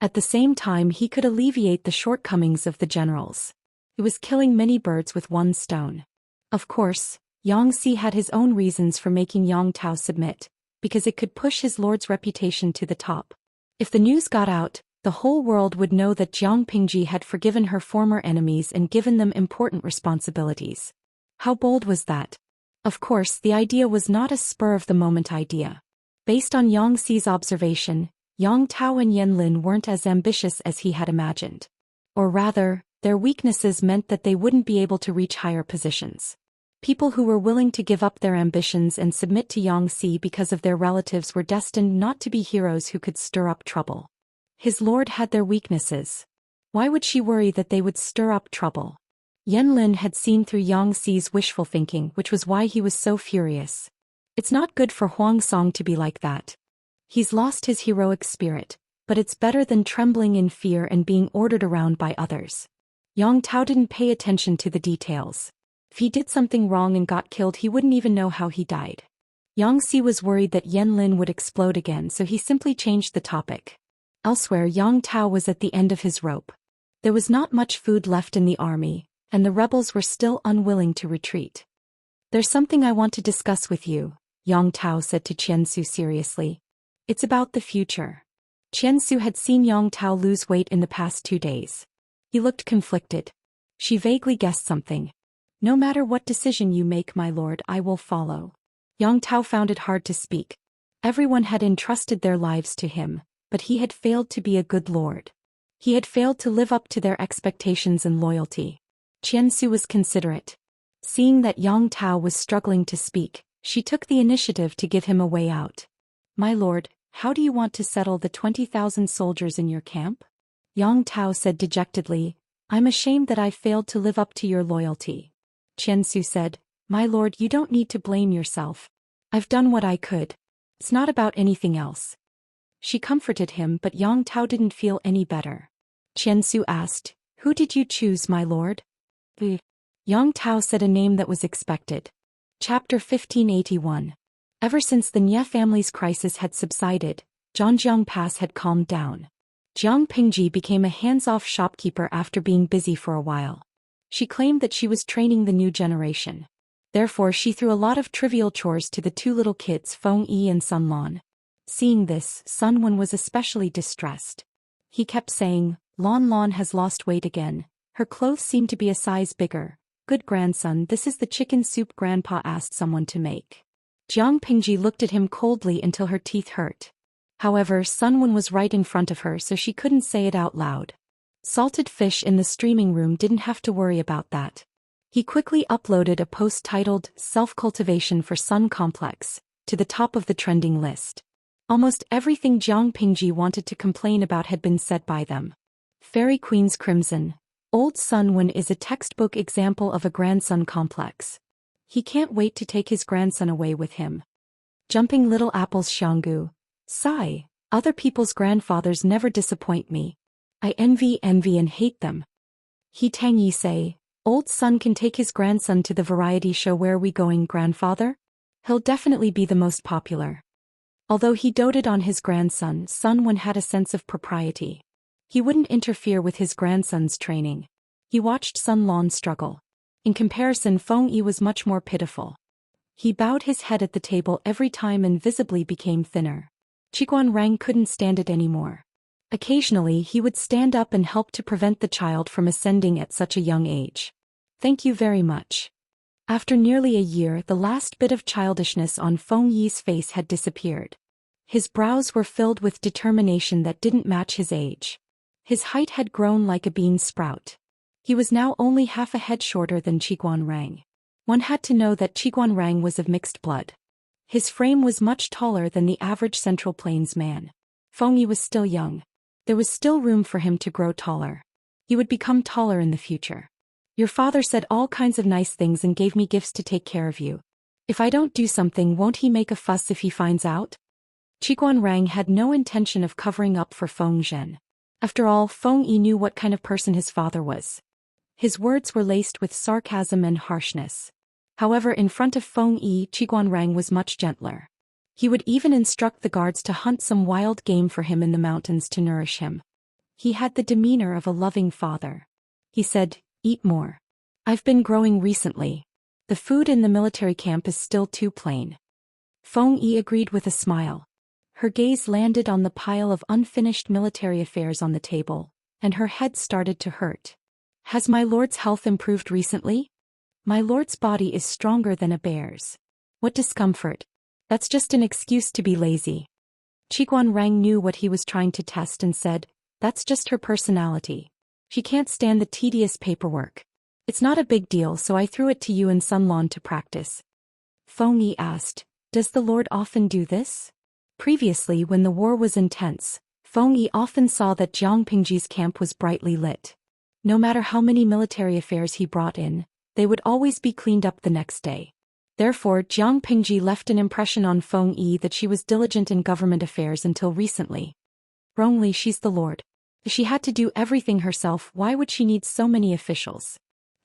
At the same time, he could alleviate the shortcomings of the generals. It was killing many birds with one stone. Of course, Yang Si had his own reasons for making Yang Tao submit, because it could push his lord's reputation to the top. If the news got out, the whole world would know that Jiang Pingji had forgiven her former enemies and given them important responsibilities. How bold was that? Of course, the idea was not a spur-of-the-moment idea. Based on Yang Si's observation, Yang Tao and Yan Lin weren't as ambitious as he had imagined. Or rather, their weaknesses meant that they wouldn't be able to reach higher positions. People who were willing to give up their ambitions and submit to Yang Si because of their relatives were destined not to be heroes who could stir up trouble. His lord had their weaknesses. Why would she worry that they would stir up trouble? Yan Lin had seen through Yang Si's wishful thinking, which was why he was so furious. It's not good for Huang Song to be like that. He's lost his heroic spirit, but it's better than trembling in fear and being ordered around by others. Yang Tao didn't pay attention to the details. If he did something wrong and got killed, he wouldn't even know how he died. Yang Si was worried that Yan Lin would explode again, so he simply changed the topic. Elsewhere, Yang Tao was at the end of his rope. There was not much food left in the army, and the rebels were still unwilling to retreat. "There's something I want to discuss with you," Yang Tao said to Qian Su seriously. "It's about the future." Qian Su had seen Yang Tao lose weight in the past 2 days. He looked conflicted. She vaguely guessed something. "No matter what decision you make, my lord, I will follow." Yang Tao found it hard to speak. Everyone had entrusted their lives to him, but he had failed to be a good lord. He had failed to live up to their expectations and loyalty. Qian Su was considerate. Seeing that Yang Tao was struggling to speak, she took the initiative to give him a way out. "My lord, how do you want to settle the 20,000 soldiers in your camp?" Yang Tao said dejectedly, "I'm ashamed that I failed to live up to your loyalty." Qian Su said, "My lord, you don't need to blame yourself. I've done what I could. It's not about anything else." She comforted him, but Yang Tao didn't feel any better. Qian Su asked, "Who did you choose, my lord?" Yang Tao said a name that was expected. Chapter 1581. Ever since the Nye family's crisis had subsided, Zhangjiang Pass had calmed down. Jiang Pingji became a hands-off shopkeeper after being busy for a while. She claimed that she was training the new generation. Therefore, she threw a lot of trivial chores to the two little kids, Feng Yi and Sun Lan. Seeing this, Sun Wen was especially distressed. He kept saying, "Lan Lan has lost weight again. Her clothes seem to be a size bigger. Good grandson, this is the chicken soup grandpa asked someone to make." Jiang Pingji looked at him coldly until her teeth hurt. However, Sun Wen was right in front of her, so she couldn't say it out loud. Salted fish in the streaming room didn't have to worry about that. He quickly uploaded a post titled "Self-Cultivation for Sun Complex" to the top of the trending list. Almost everything Jiang Pingji wanted to complain about had been said by them. Fairy Queen's Crimson, Old Sun Wen is a textbook example of a grandson complex. He can't wait to take his grandson away with him. Jumping little apples Xianggu. Sigh, other people's grandfathers never disappoint me. I envy and hate them. He Tangyi say, Old Sun can take his grandson to the variety show. Where are we going, grandfather? He'll definitely be the most popular. Although he doted on his grandson, Sun Wen had a sense of propriety. He wouldn't interfere with his grandson's training. He watched Sun Lan struggle. In comparison, Feng Yi was much more pitiful. He bowed his head at the table every time and visibly became thinner. Qiguan Rang couldn't stand it anymore. Occasionally he would stand up and help to prevent the child from ascending at such a young age. Thank you very much. After nearly a year, the last bit of childishness on Feng Yi's face had disappeared. His brows were filled with determination that didn't match his age. His height had grown like a bean sprout. He was now only half a head shorter than Qiguan Rang. One had to know that Qiguan Rang was of mixed blood. His frame was much taller than the average Central Plains man. Feng Yi was still young. There was still room for him to grow taller. He would become taller in the future. Your father said all kinds of nice things and gave me gifts to take care of you. If I don't do something, won't he make a fuss if he finds out? Qiguan Rang had no intention of covering up for Feng Zhen. After all, Feng Yi knew what kind of person his father was. His words were laced with sarcasm and harshness. However, in front of Feng Yi, Qiguan Rang was much gentler. He would even instruct the guards to hunt some wild game for him in the mountains to nourish him. He had the demeanor of a loving father. He said, Eat more. I've been growing recently. The food in the military camp is still too plain. Feng Yi agreed with a smile. Her gaze landed on the pile of unfinished military affairs on the table, and her head started to hurt. Has my lord's health improved recently? My lord's body is stronger than a bear's. What discomfort. That's just an excuse to be lazy. Qiguan Rang knew what he was trying to test and said, That's just her personality. She can't stand the tedious paperwork. It's not a big deal, so I threw it to you and Sun Lan to practice. Feng Yi asked, Does the lord often do this? Previously, when the war was intense, Feng Yi often saw that Jiang Pingji's camp was brightly lit. No matter how many military affairs he brought in, they would always be cleaned up the next day. Therefore, Jiang Pingji left an impression on Feng Yi that she was diligent in government affairs until recently. Wrongly, she's the lord. If she had to do everything herself, why would she need so many officials?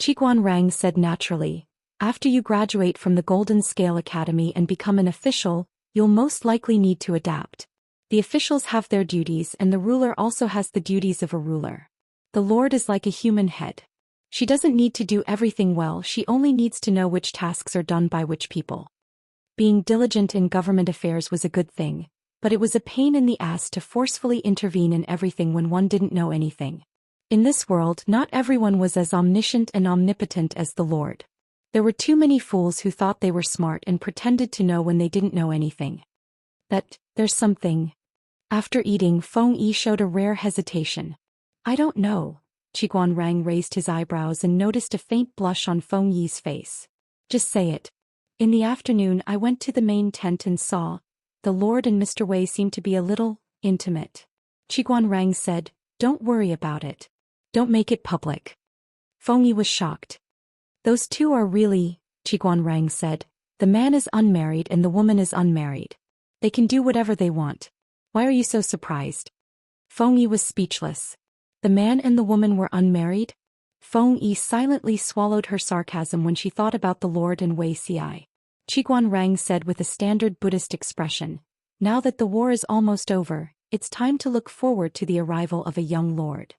Qiguan Rang said naturally, After you graduate from the Golden Scale Academy and become an official, you'll most likely need to adapt. The officials have their duties and the ruler also has the duties of a ruler. The lord is like a human head. She doesn't need to do everything well, she only needs to know which tasks are done by which people. Being diligent in government affairs was a good thing, but it was a pain in the ass to forcefully intervene in everything when one didn't know anything. In this world, not everyone was as omniscient and omnipotent as the Lord. There were too many fools who thought they were smart and pretended to know when they didn't know anything. There's something. After eating, Feng Yi showed a rare hesitation. I don't know. Qiguan Rang raised his eyebrows and noticed a faint blush on Feng Yi's face. Just say it. In the afternoon I went to the main tent and saw, the Lord and Mr. Wei seemed to be a little intimate. Qiguan Rang said, Don't worry about it. Don't make it public. Feng Yi was shocked. Those two are really, Qiguan Rang said, the man is unmarried and the woman is unmarried. They can do whatever they want. Why are you so surprised? Feng Yi was speechless. The man and the woman were unmarried? Feng Yi silently swallowed her sarcasm when she thought about the Lord and Wei Xiai. Qiguan Rang said with a standard Buddhist expression, Now that the war is almost over, it's time to look forward to the arrival of a young lord.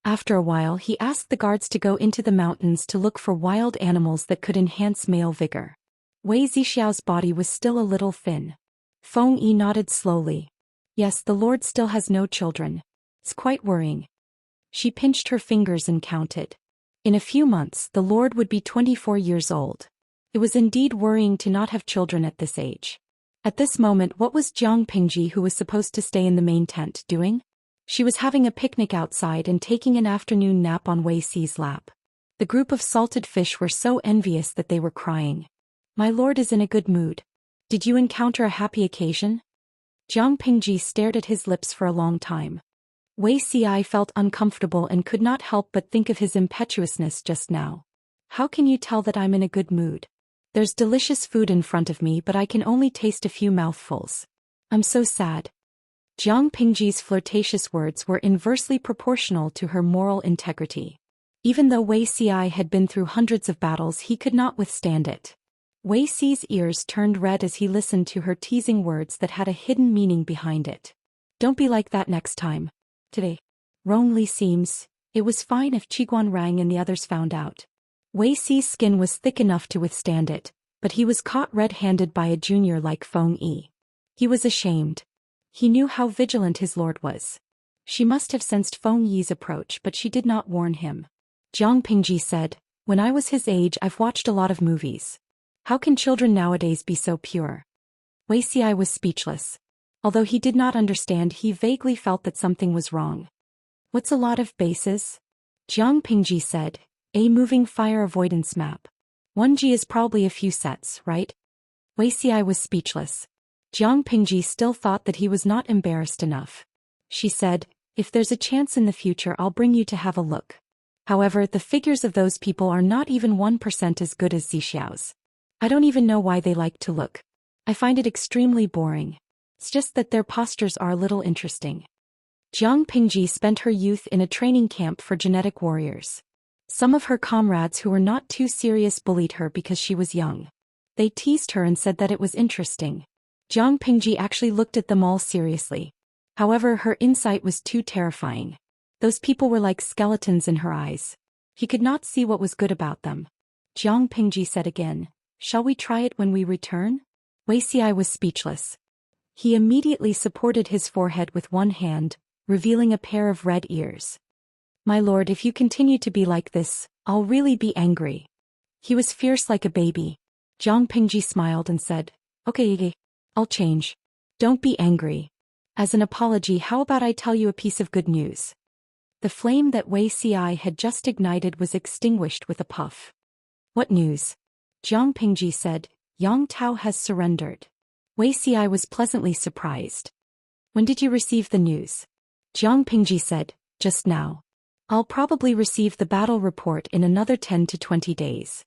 After a while he asked the guards to go into the mountains to look for wild animals that could enhance male vigor. Wei Zixiao's body was still a little thin. Feng Yi nodded slowly. Yes, the lord still has no children. It's quite worrying. She pinched her fingers and counted. In a few months, the lord would be 24 years old. It was indeed worrying to not have children at this age. At this moment, what was Jiang Pingji, who was supposed to stay in the main tent, doing? She was having a picnic outside and taking an afternoon nap on Wei Xi's lap. The group of salted fish were so envious that they were crying. My lord is in a good mood. Did you encounter a happy occasion? Jiang Pingji stared at his lips for a long time. Wei Xi felt uncomfortable and could not help but think of his impetuousness just now. How can you tell that I'm in a good mood? There's delicious food in front of me but I can only taste a few mouthfuls. I'm so sad. Jiang Pingji's flirtatious words were inversely proportional to her moral integrity. Even though Wei Xi had been through hundreds of battles, he could not withstand it. Wei Xi's ears turned red as he listened to her teasing words that had a hidden meaning behind it. Don't be like that next time. Today. Wrongly seems, it was fine if Qiguan rang and the others found out. Wei Xi's skin was thick enough to withstand it, but he was caught red-handed by a junior like Feng Yi. He was ashamed. He knew how vigilant his lord was. She must have sensed Feng Yi's approach but she did not warn him. Jiang Pingji said, when I was his age I've watched a lot of movies. How can children nowadays be so pure? Wei Xi was speechless. Although he did not understand, he vaguely felt that something was wrong. What's a lot of bases? Jiang Pingji said, a moving fire avoidance map. 1G is probably a few sets, right? Wei Xi was speechless. Jiang Pingji still thought that he was not embarrassed enough. She said, if there's a chance in the future I'll bring you to have a look. However, the figures of those people are not even 1% as good as Zixiao's. I don't even know why they like to look. I find it extremely boring. It's just that their postures are a little interesting. Jiang Pingji spent her youth in a training camp for genetic warriors. Some of her comrades who were not too serious bullied her because she was young. They teased her and said that it was interesting. Jiang Pingji actually looked at them all seriously. However, her insight was too terrifying. Those people were like skeletons in her eyes. He could not see what was good about them. Jiang Pingji said again, shall we try it when we return? Wei Xi was speechless. He immediately supported his forehead with one hand, revealing a pair of red ears. My lord, if you continue to be like this, I'll really be angry. He was fierce like a baby. Jiang Pingji smiled and said, okay, I'll change. Don't be angry. As an apology, how about I tell you a piece of good news? The flame that Wei Xi had just ignited was extinguished with a puff. What news? Jiang Pingji said, Yang Tao has surrendered. Wei Xi was pleasantly surprised. When did you receive the news? Jiang Pingji said, just now. I'll probably receive the battle report in another 10 to 20 days.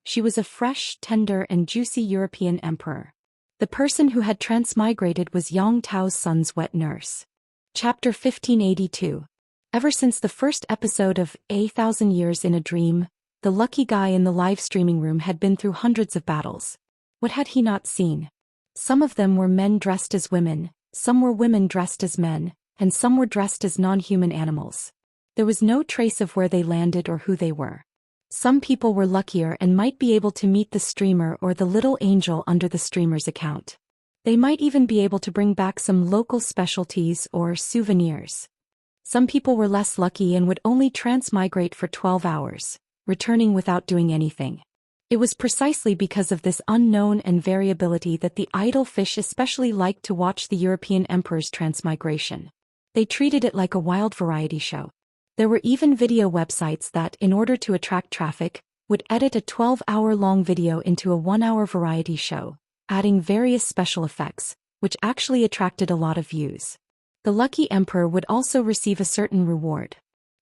She was a fresh, tender and juicy European emperor. The person who had transmigrated was Yang Tao's son's wet nurse. Chapter 1582. Ever since the first episode of A Thousand Years in a Dream, the lucky guy in the live streaming room had been through hundreds of battles. What had he not seen? Some of them were men dressed as women, some were women dressed as men, and some were dressed as non-human animals. There was no trace of where they landed or who they were. Some people were luckier and might be able to meet the streamer or the little angel under the streamer's account. They might even be able to bring back some local specialties or souvenirs. Some people were less lucky and would only transmigrate for 12 hours, returning without doing anything. It was precisely because of this unknown and variability that the idle fish especially liked to watch the European emperor's transmigration. They treated it like a wild variety show. There were even video websites that, in order to attract traffic, would edit a 12-hour-long video into a 1-hour variety show, adding various special effects, which actually attracted a lot of views. The lucky emperor would also receive a certain reward.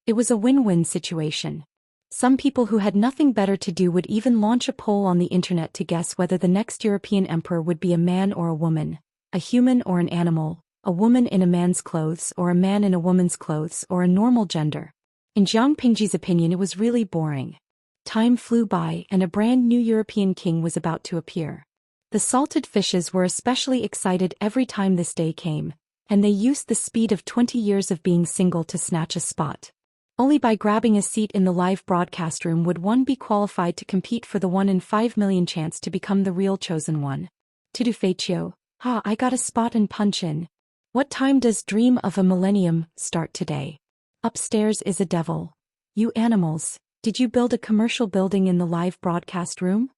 It was a win-win situation. Some people who had nothing better to do would even launch a poll on the internet to guess whether the next European emperor would be a man or a woman, a human or an animal, a woman in a man's clothes or a man in a woman's clothes or a normal gender. In Jiang Pingji's opinion, it was really boring. Time flew by and a brand new European king was about to appear. The salted fishes were especially excited every time this day came, and they used the speed of 20 years of being single to snatch a spot. Only by grabbing a seat in the live broadcast room would one be qualified to compete for the 1 in 5 million chance to become the real chosen one. Tudu Feichio, I got a spot and punch in. What time does Dream of a Millennium start today? Upstairs is a devil. You animals, did you build a commercial building in the live broadcast room?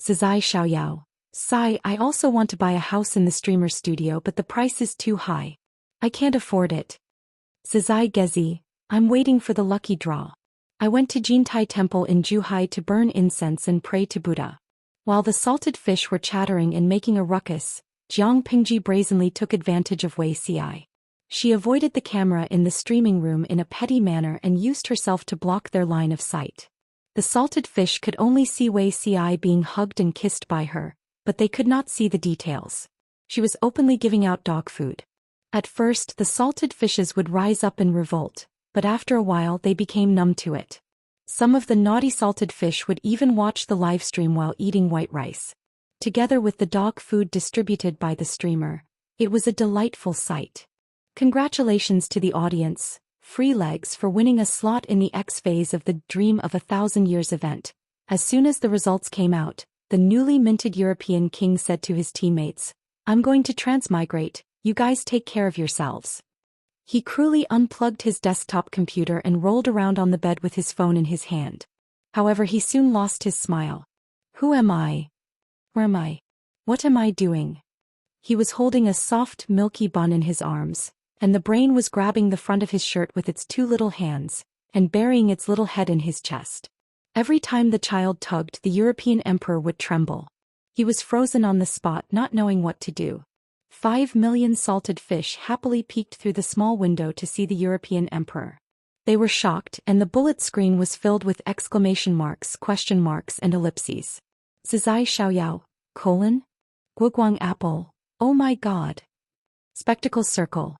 Zizai Xiaoyao. Sai, I also want to buy a house in the streamer studio but the price is too high. I can't afford it. Zizai Gezi. I'm waiting for the lucky draw. I went to Jintai Temple in Zhuhai to burn incense and pray to Buddha. While the salted fish were chattering and making a ruckus, Jiang Pingji brazenly took advantage of Wei Xi. She avoided the camera in the streaming room in a petty manner and used herself to block their line of sight. The salted fish could only see Wei Ci being hugged and kissed by her, but they could not see the details. She was openly giving out dog food. At first, the salted fishes would rise up in revolt, but after a while they became numb to it. Some of the naughty salted fish would even watch the live stream while eating white rice. Together with the dog food distributed by the streamer, it was a delightful sight. Congratulations to the audience, Free Legs, for winning a slot in the X phase of the Dream of a Thousand Years event. As soon as the results came out, the newly minted European king said to his teammates, "I'm going to transmigrate, you guys take care of yourselves." He cruelly unplugged his desktop computer and rolled around on the bed with his phone in his hand. However, he soon lost his smile. Who am I? Where am I? What am I doing? He was holding a soft, milky bun in his arms, and the brain was grabbing the front of his shirt with its two little hands, and burying its little head in his chest. Every time the child tugged, the European emperor would tremble. He was frozen on the spot, not knowing what to do. 5 million salted fish happily peeked through the small window to see the European emperor. They were shocked, and the bullet screen was filled with exclamation marks, question marks, and ellipses. Zizai Xiaoyao, colon? Guoguang apple, oh my god. Spectacle circle.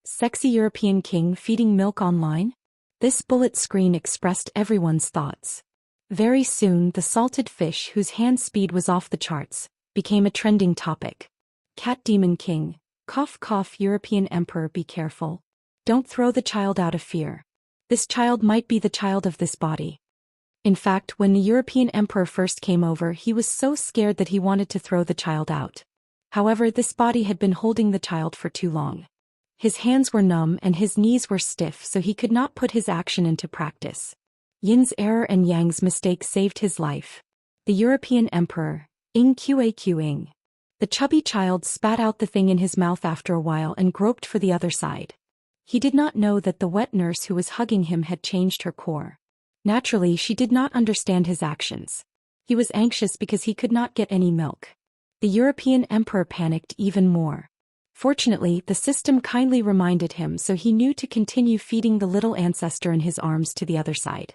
Sexy European king feeding milk online? This bullet screen expressed everyone's thoughts. Very soon, the salted fish, whose hand speed was off the charts, became a trending topic. Cat Demon King, cough cough, European Emperor, be careful. Don't throw the child out of fear. This child might be the child of this body. In fact, when the European Emperor first came over, he was so scared that he wanted to throw the child out. However, this body had been holding the child for too long. His hands were numb and his knees were stiff, so he could not put his action into practice. Yin's error and Yang's mistake saved his life. The European Emperor, Ing Qa. The chubby child spat out the thing in his mouth after a while and groped for the other side. He did not know that the wet nurse who was hugging him had changed her core. Naturally, she did not understand his actions. He was anxious because he could not get any milk. The European Emperor panicked even more. Fortunately, the system kindly reminded him, so he knew to continue feeding the little ancestor in his arms to the other side.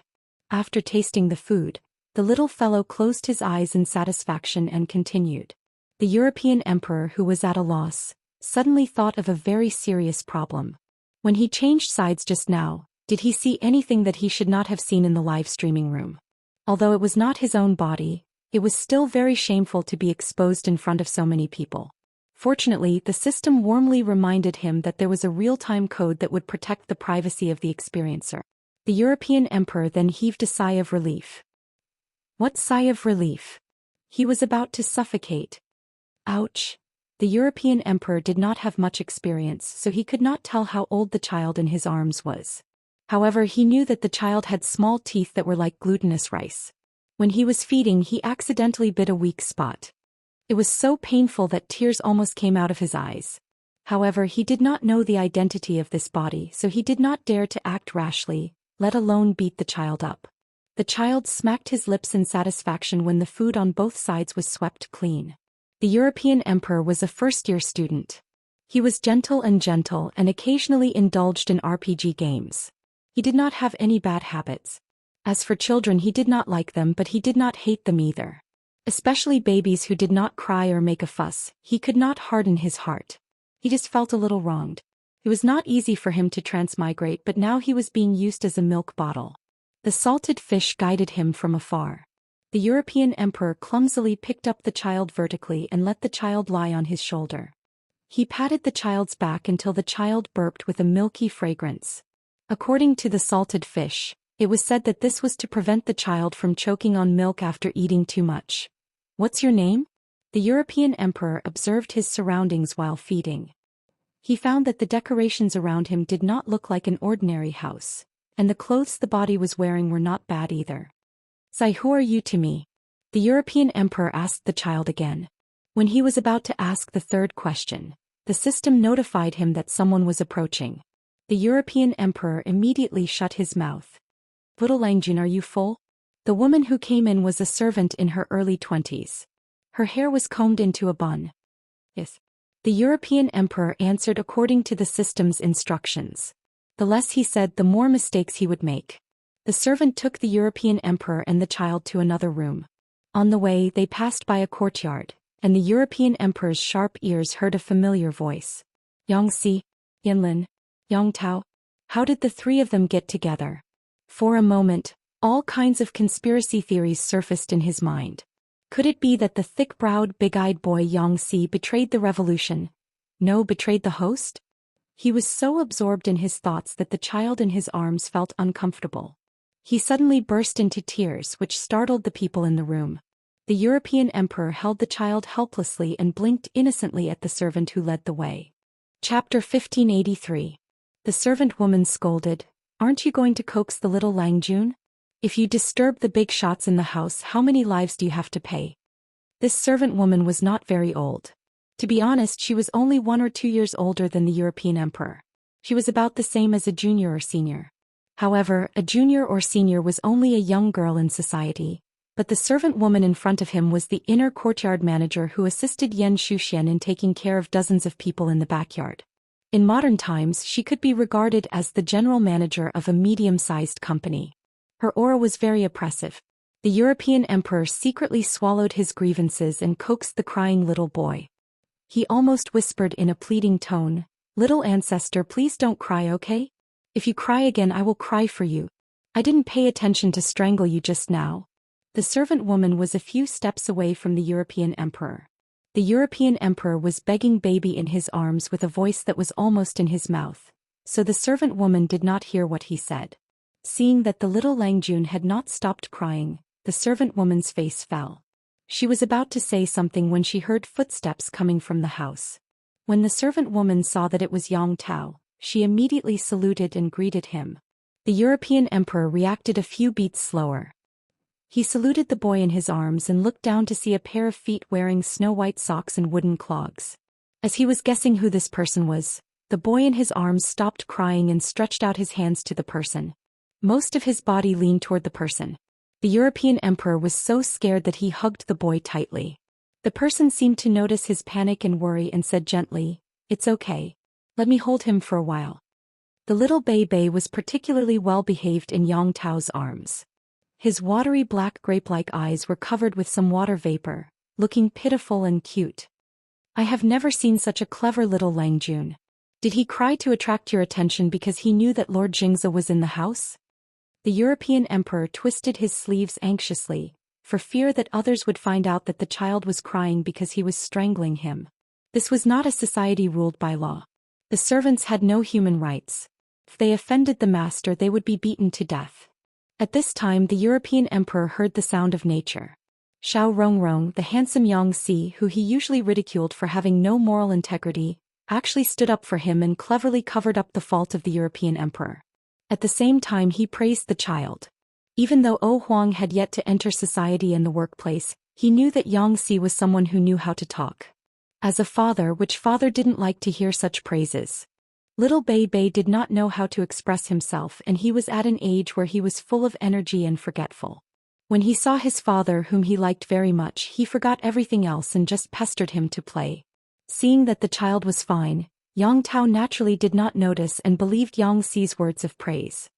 After tasting the food, the little fellow closed his eyes in satisfaction and continued. The European Emperor, who was at a loss, suddenly thought of a very serious problem. When he changed sides just now, did he see anything that he should not have seen in the live streaming room? Although it was not his own body, it was still very shameful to be exposed in front of so many people. Fortunately, the system warmly reminded him that there was a real-time code that would protect the privacy of the experiencer. The European Emperor then heaved a sigh of relief. What sigh of relief? He was about to suffocate. Ouch. The European Emperor did not have much experience, so he could not tell how old the child in his arms was. However, he knew that the child had small teeth that were like glutinous rice. When he was feeding, he accidentally bit a weak spot. It was so painful that tears almost came out of his eyes. However, he did not know the identity of this body, so he did not dare to act rashly, let alone beat the child up. The child smacked his lips in satisfaction when the food on both sides was swept clean. The European Emperor was a first-year student. He was gentle and occasionally indulged in RPG games. He did not have any bad habits. As for children, he did not like them, but he did not hate them either. Especially babies who did not cry or make a fuss, he could not harden his heart. He just felt a little wronged. It was not easy for him to transmigrate, but now he was being used as a milk bottle. The salted fish guided him from afar. The European Emperor clumsily picked up the child vertically and let the child lie on his shoulder. He patted the child's back until the child burped with a milky fragrance. According to the salted fish, it was said that this was to prevent the child from choking on milk after eating too much. What's your name? The European Emperor observed his surroundings while feeding. He found that the decorations around him did not look like an ordinary house, and the clothes the body was wearing were not bad either. "Sai, who are you to me?" the European Emperor asked the child again. When he was about to ask the third question, the system notified him that someone was approaching. The European Emperor immediately shut his mouth. "Little Langjun, are you full?" The woman who came in was a servant in her early 20s. Her hair was combed into a bun. "Yes." The European emperor answered according to the system's instructions. The less he said, the more mistakes he would make. The servant took the European emperor and the child to another room. On the way, they passed by a courtyard, and the European emperor's sharp ears heard a familiar voice. Xianxia, Yanlin, Yongtao. How did the three of them get together? For a moment, all kinds of conspiracy theories surfaced in his mind. Could it be that the thick-browed, big-eyed boy Xianxia betrayed the revolution? No, betrayed the host? He was so absorbed in his thoughts that the child in his arms felt uncomfortable. He suddenly burst into tears, which startled the people in the room. The European emperor held the child helplessly and blinked innocently at the servant who led the way. Chapter 1583. The servant woman scolded, "Aren't you going to coax the little Langjun? If you disturb the big shots in the house, how many lives do you have to pay?" This servant woman was not very old. To be honest, she was only 1 or 2 years older than the European emperor. She was about the same as a junior or senior. However, a junior or senior was only a young girl in society, but the servant woman in front of him was the inner courtyard manager who assisted Zhou Xian in taking care of dozens of people in the backyard. In modern times, she could be regarded as the general manager of a medium-sized company. Her aura was very oppressive. The European emperor secretly swallowed his grievances and coaxed the crying little boy. He almost whispered in a pleading tone, "Little ancestor, please don't cry, okay? If you cry again, I will cry for you. I didn't pay attention to strangle you just now." The servant woman was a few steps away from the European emperor. The European emperor was begging baby in his arms with a voice that was almost in his mouth, so the servant woman did not hear what he said. Seeing that the little Langjun had not stopped crying, the servant woman's face fell. She was about to say something when she heard footsteps coming from the house. When the servant woman saw that it was Yongtao, she immediately saluted and greeted him. The European emperor reacted a few beats slower. He saluted the boy in his arms and looked down to see a pair of feet wearing snow-white socks and wooden clogs. As he was guessing who this person was, the boy in his arms stopped crying and stretched out his hands to the person. Most of his body leaned toward the person. The European emperor was so scared that he hugged the boy tightly. The person seemed to notice his panic and worry and said gently, "It's okay. Let me hold him for a while." The little Bei was particularly well behaved in Yongtao's arms. His watery black grape-like eyes were covered with some water vapor, looking pitiful and cute. "I have never seen such a clever little Langjun. Did he cry to attract your attention because he knew that Lord Jingzi was in the house?" The European emperor twisted his sleeves anxiously, for fear that others would find out that the child was crying because he was strangling him. This was not a society ruled by law. The servants had no human rights. If they offended the master, they would be beaten to death. At this time, the European emperor heard the sound of nature. Xiao Rongrong, the handsome Yangxi, who he usually ridiculed for having no moral integrity, actually stood up for him and cleverly covered up the fault of the European emperor. At the same time, he praised the child. Even though Huang had yet to enter society and the workplace, he knew that Yangxi was someone who knew how to talk. As a father, which father didn't like to hear such praises? Little Bei did not know how to express himself, and he was at an age where he was full of energy and forgetful. When he saw his father, whom he liked very much, he forgot everything else and just pestered him to play. Seeing that the child was fine, Yongtao naturally did not notice and believed Yangxi's words of praise.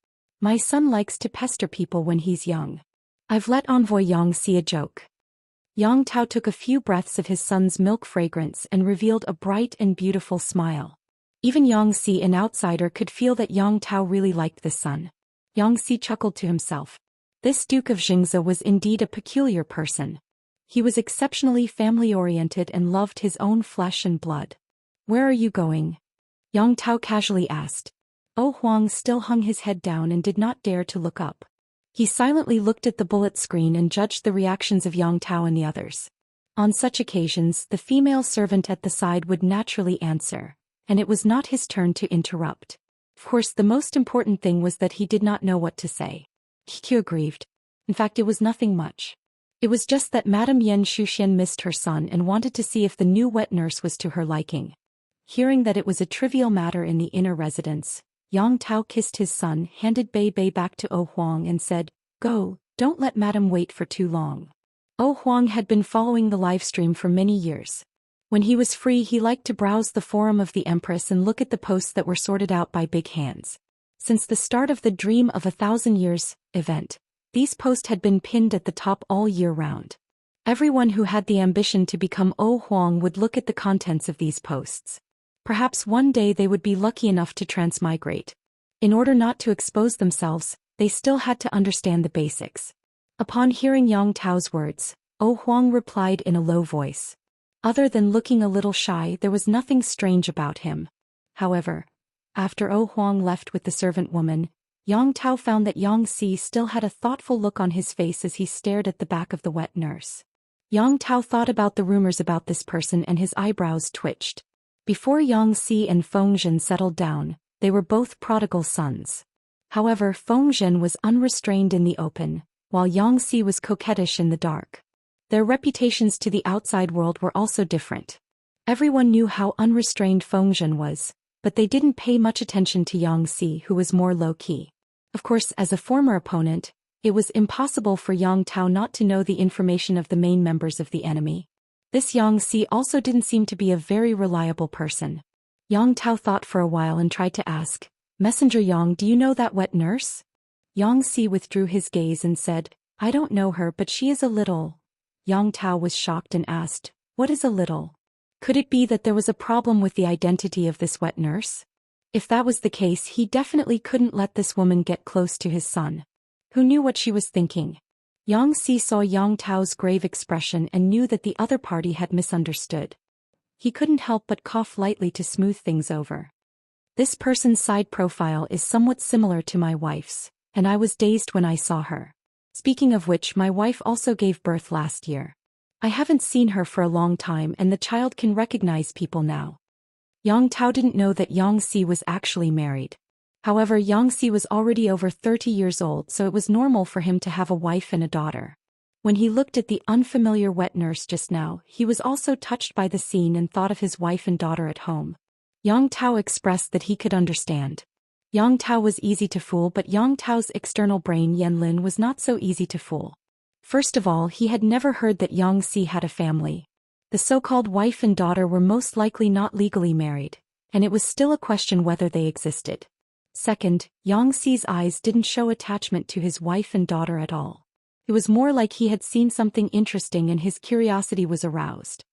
"My son likes to pester people when he's young. I've let envoy Yangxi a joke." Yongtao took a few breaths of his son's milk fragrance and revealed a bright and beautiful smile. Even Yangxi, an outsider, could feel that Yongtao really liked this son. Yangxi chuckled to himself. This Duke of Xianxia was indeed a peculiar person. He was exceptionally family-oriented and loved his own flesh and blood. "Where are you going?" Yongtao casually asked. Huang still hung his head down and did not dare to look up. He silently looked at the bullet screen and judged the reactions of Yongtao and the others. On such occasions, the female servant at the side would naturally answer, and it was not his turn to interrupt. Of course, the most important thing was that he did not know what to say. He grieved. In fact, it was nothing much. It was just that Madame Zhou Xian missed her son and wanted to see if the new wet nurse was to her liking. Hearing that it was a trivial matter in the inner residence, Yongtao kissed his son, handed Bei back to Huang and said, "Go, don't let Madame wait for too long." Huang had been following the live stream for many years. When he was free, he liked to browse the forum of the Empress and look at the posts that were sorted out by big hands. Since the start of the Dream of 1,000 Years event, these posts had been pinned at the top all year round. Everyone who had the ambition to become O Huang would look at the contents of these posts. Perhaps one day they would be lucky enough to transmigrate. In order not to expose themselves, they still had to understand the basics. Upon hearing Yang Tao's words, O Huang replied in a low voice. Other than looking a little shy, there was nothing strange about him. However, after O Huang left with the servant woman, Yang Tao found that Yang Si still had a thoughtful look on his face as he stared at the back of the wet nurse. Yang Tao thought about the rumors about this person and his eyebrows twitched. Before Yang Si and Feng Zhen settled down, they were both prodigal sons. However, Feng Zhen was unrestrained in the open, while Yang Si was coquettish in the dark. Their reputations to the outside world were also different. Everyone knew how unrestrained Feng Zhen was, but they didn't pay much attention to Yang Si, who was more low-key. Of course, as a former opponent, it was impossible for Yang Tao not to know the information of the main members of the enemy. This Yang Si also didn't seem to be a very reliable person. Yang Tao thought for a while and tried to ask, Messenger Yang, do you know that wet nurse? Yang Si withdrew his gaze and said, I don't know her, but she is a little. Yang Tao was shocked and asked, what is a little? Could it be that there was a problem with the identity of this wet nurse? If that was the case, he definitely couldn't let this woman get close to his son. Who knew what she was thinking? Yang Si saw Yang Tao's grave expression and knew that the other party had misunderstood. He couldn't help but cough lightly to smooth things over. This person's side profile is somewhat similar to my wife's, and I was dazed when I saw her. Speaking of which, my wife also gave birth last year. I haven't seen her for a long time and the child can recognize people now. Yang Tao didn't know that Yang Si was actually married. However, Yang Si was already over 30 years old, so it was normal for him to have a wife and a daughter. When he looked at the unfamiliar wet nurse just now, he was also touched by the scene and thought of his wife and daughter at home. Yang Tao expressed that he could understand. Yang Tao was easy to fool, but Yang Tao's external brain Yanlin was not so easy to fool. First of all, he had never heard that Yang Si had a family. The so-called wife and daughter were most likely not legally married, and it was still a question whether they existed. Second, Yang Si's eyes didn't show attachment to his wife and daughter at all. It was more like he had seen something interesting and his curiosity was aroused.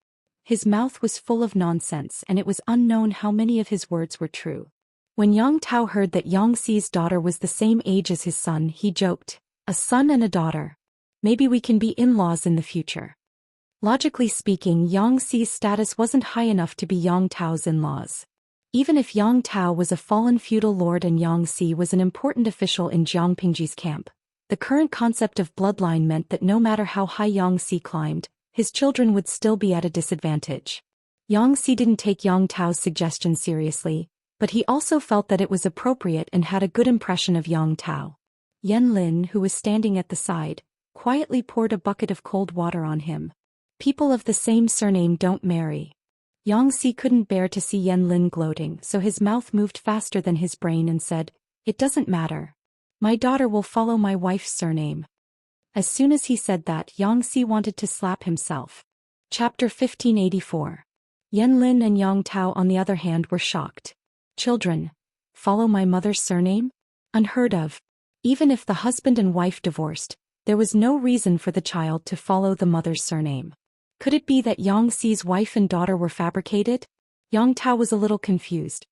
His mouth was full of nonsense and it was unknown how many of his words were true. When Yang Tao heard that Yang Si's daughter was the same age as his son, he joked, a son and a daughter. Maybe we can be in-laws in the future. Logically speaking, Yang Si's status wasn't high enough to be Yang Tao's in-laws. Even if Yang Tao was a fallen feudal lord and Yang Si was an important official in Jiang Pingji's camp, the current concept of bloodline meant that no matter how high Yang Si climbed, his children would still be at a disadvantage. Yang Si didn't take Yang Tao's suggestion seriously, but he also felt that it was appropriate and had a good impression of Yang Tao. Yan Lin, who was standing at the side, quietly poured a bucket of cold water on him. People of the same surname don't marry. Yang Si couldn't bear to see Yan Lin gloating, so his mouth moved faster than his brain and said, it doesn't matter. My daughter will follow my wife's surname. As soon as he said that, Yang Si wanted to slap himself. Chapter 1584. Yan Lin and Yang Tao on the other hand were shocked. Children, follow my mother's surname? Unheard of. Even if the husband and wife divorced, there was no reason for the child to follow the mother's surname. Could it be that Yang Si's wife and daughter were fabricated? Yang Tao was a little confused.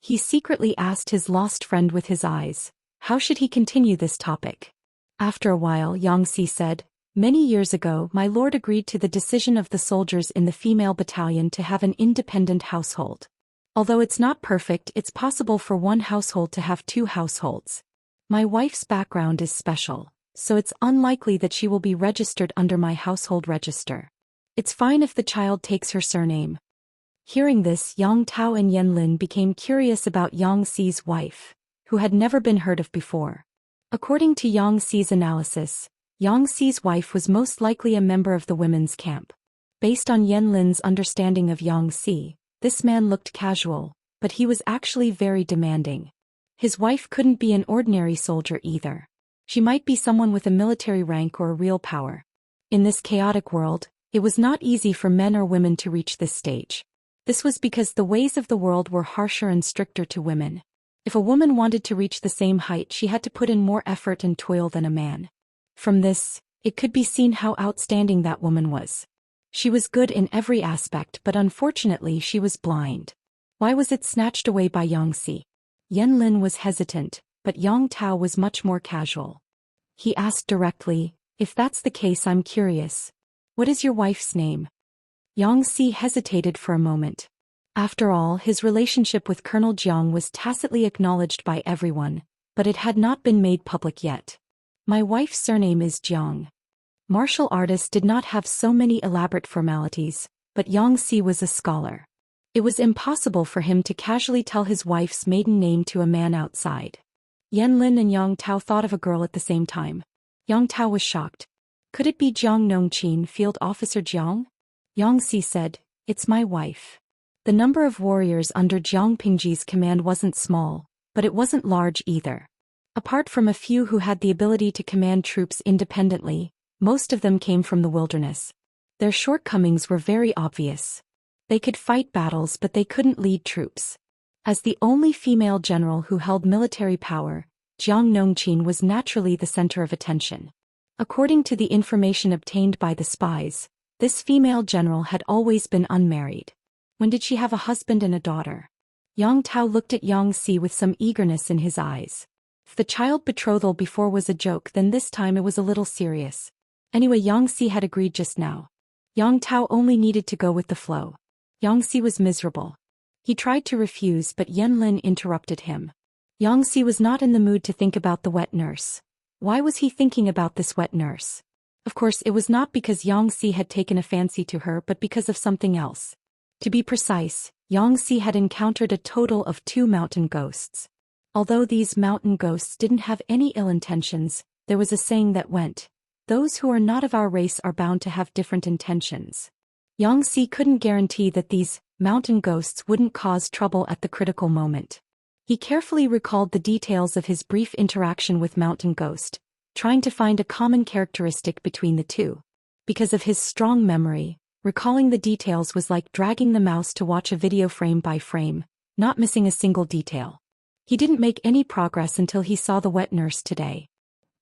He secretly asked his lost friend with his eyes, how should he continue this topic? After a while, Yang Si said, many years ago, my lord agreed to the decision of the soldiers in the female battalion to have an independent household. Although it's not perfect, it's possible for one household to have two households. My wife's background is special, so it's unlikely that she will be registered under my household register. It's fine if the child takes her surname. Hearing this, Yang Tao and Yan Lin became curious about Yang Si's wife, who had never been heard of before. According to Yang Si's analysis, Yang Si's wife was most likely a member of the women's camp. Based on Yan Lin's understanding of Yang Si, this man looked casual, but he was actually very demanding. His wife couldn't be an ordinary soldier either. She might be someone with a military rank or a real power. In this chaotic world, It was not easy for men or women to reach this stage. This was because the ways of the world were harsher and stricter to women. If a woman wanted to reach the same height, she had to put in more effort and toil than a man. From this, it could be seen how outstanding that woman was. She was good in every aspect, but unfortunately she was blind. Why was it snatched away by Xianxia? Yan Lin was hesitant, but Yang Tao was much more casual. He asked directly, "If that's the case, I'm curious. What is your wife's name?" Xianxia hesitated for a moment. After all, his relationship with Colonel Jiang was tacitly acknowledged by everyone, but it had not been made public yet. "My wife's surname is Jiang." Martial artists did not have so many elaborate formalities, but Xianxia was a scholar. It was impossible for him to casually tell his wife's maiden name to a man outside. Yan Lin and Yang Tao thought of a girl at the same time. Yang Tao was shocked. Could it be Jiang Nongqin, Field Officer Jiang? Xianxia said, "It's my wife." The number of warriors under Jiang Pingji's command wasn't small, but it wasn't large either. Apart from a few who had the ability to command troops independently, most of them came from the wilderness. Their shortcomings were very obvious. They could fight battles, but they couldn't lead troops. As the only female general who held military power, Jiang Nongqin was naturally the center of attention. According to the information obtained by the spies, this female general had always been unmarried. When did she have a husband and a daughter? Yang Tao looked at Xianxia with some eagerness in his eyes. If the child betrothal before was a joke, then this time it was a little serious. Anyway, Xianxia had agreed just now. Yang Tao only needed to go with the flow. Xianxia was miserable. He tried to refuse, but Yan Lin interrupted him. Xianxia was not in the mood to think about the wet nurse. Why was he thinking about this wet nurse? Of course, it was not because Xianxia had taken a fancy to her, but because of something else. To be precise, Xianxia had encountered a total of 2 mountain ghosts. Although these mountain ghosts didn't have any ill intentions, there was a saying that went, "Those who are not of our race are bound to have different intentions." Xianxia couldn't guarantee that these mountain ghosts wouldn't cause trouble at the critical moment. He carefully recalled the details of his brief interaction with Mountain Ghost, trying to find a common characteristic between the two. Because of his strong memory, recalling the details was like dragging the mouse to watch a video frame by frame, not missing a single detail. He didn't make any progress until he saw the wet nurse today.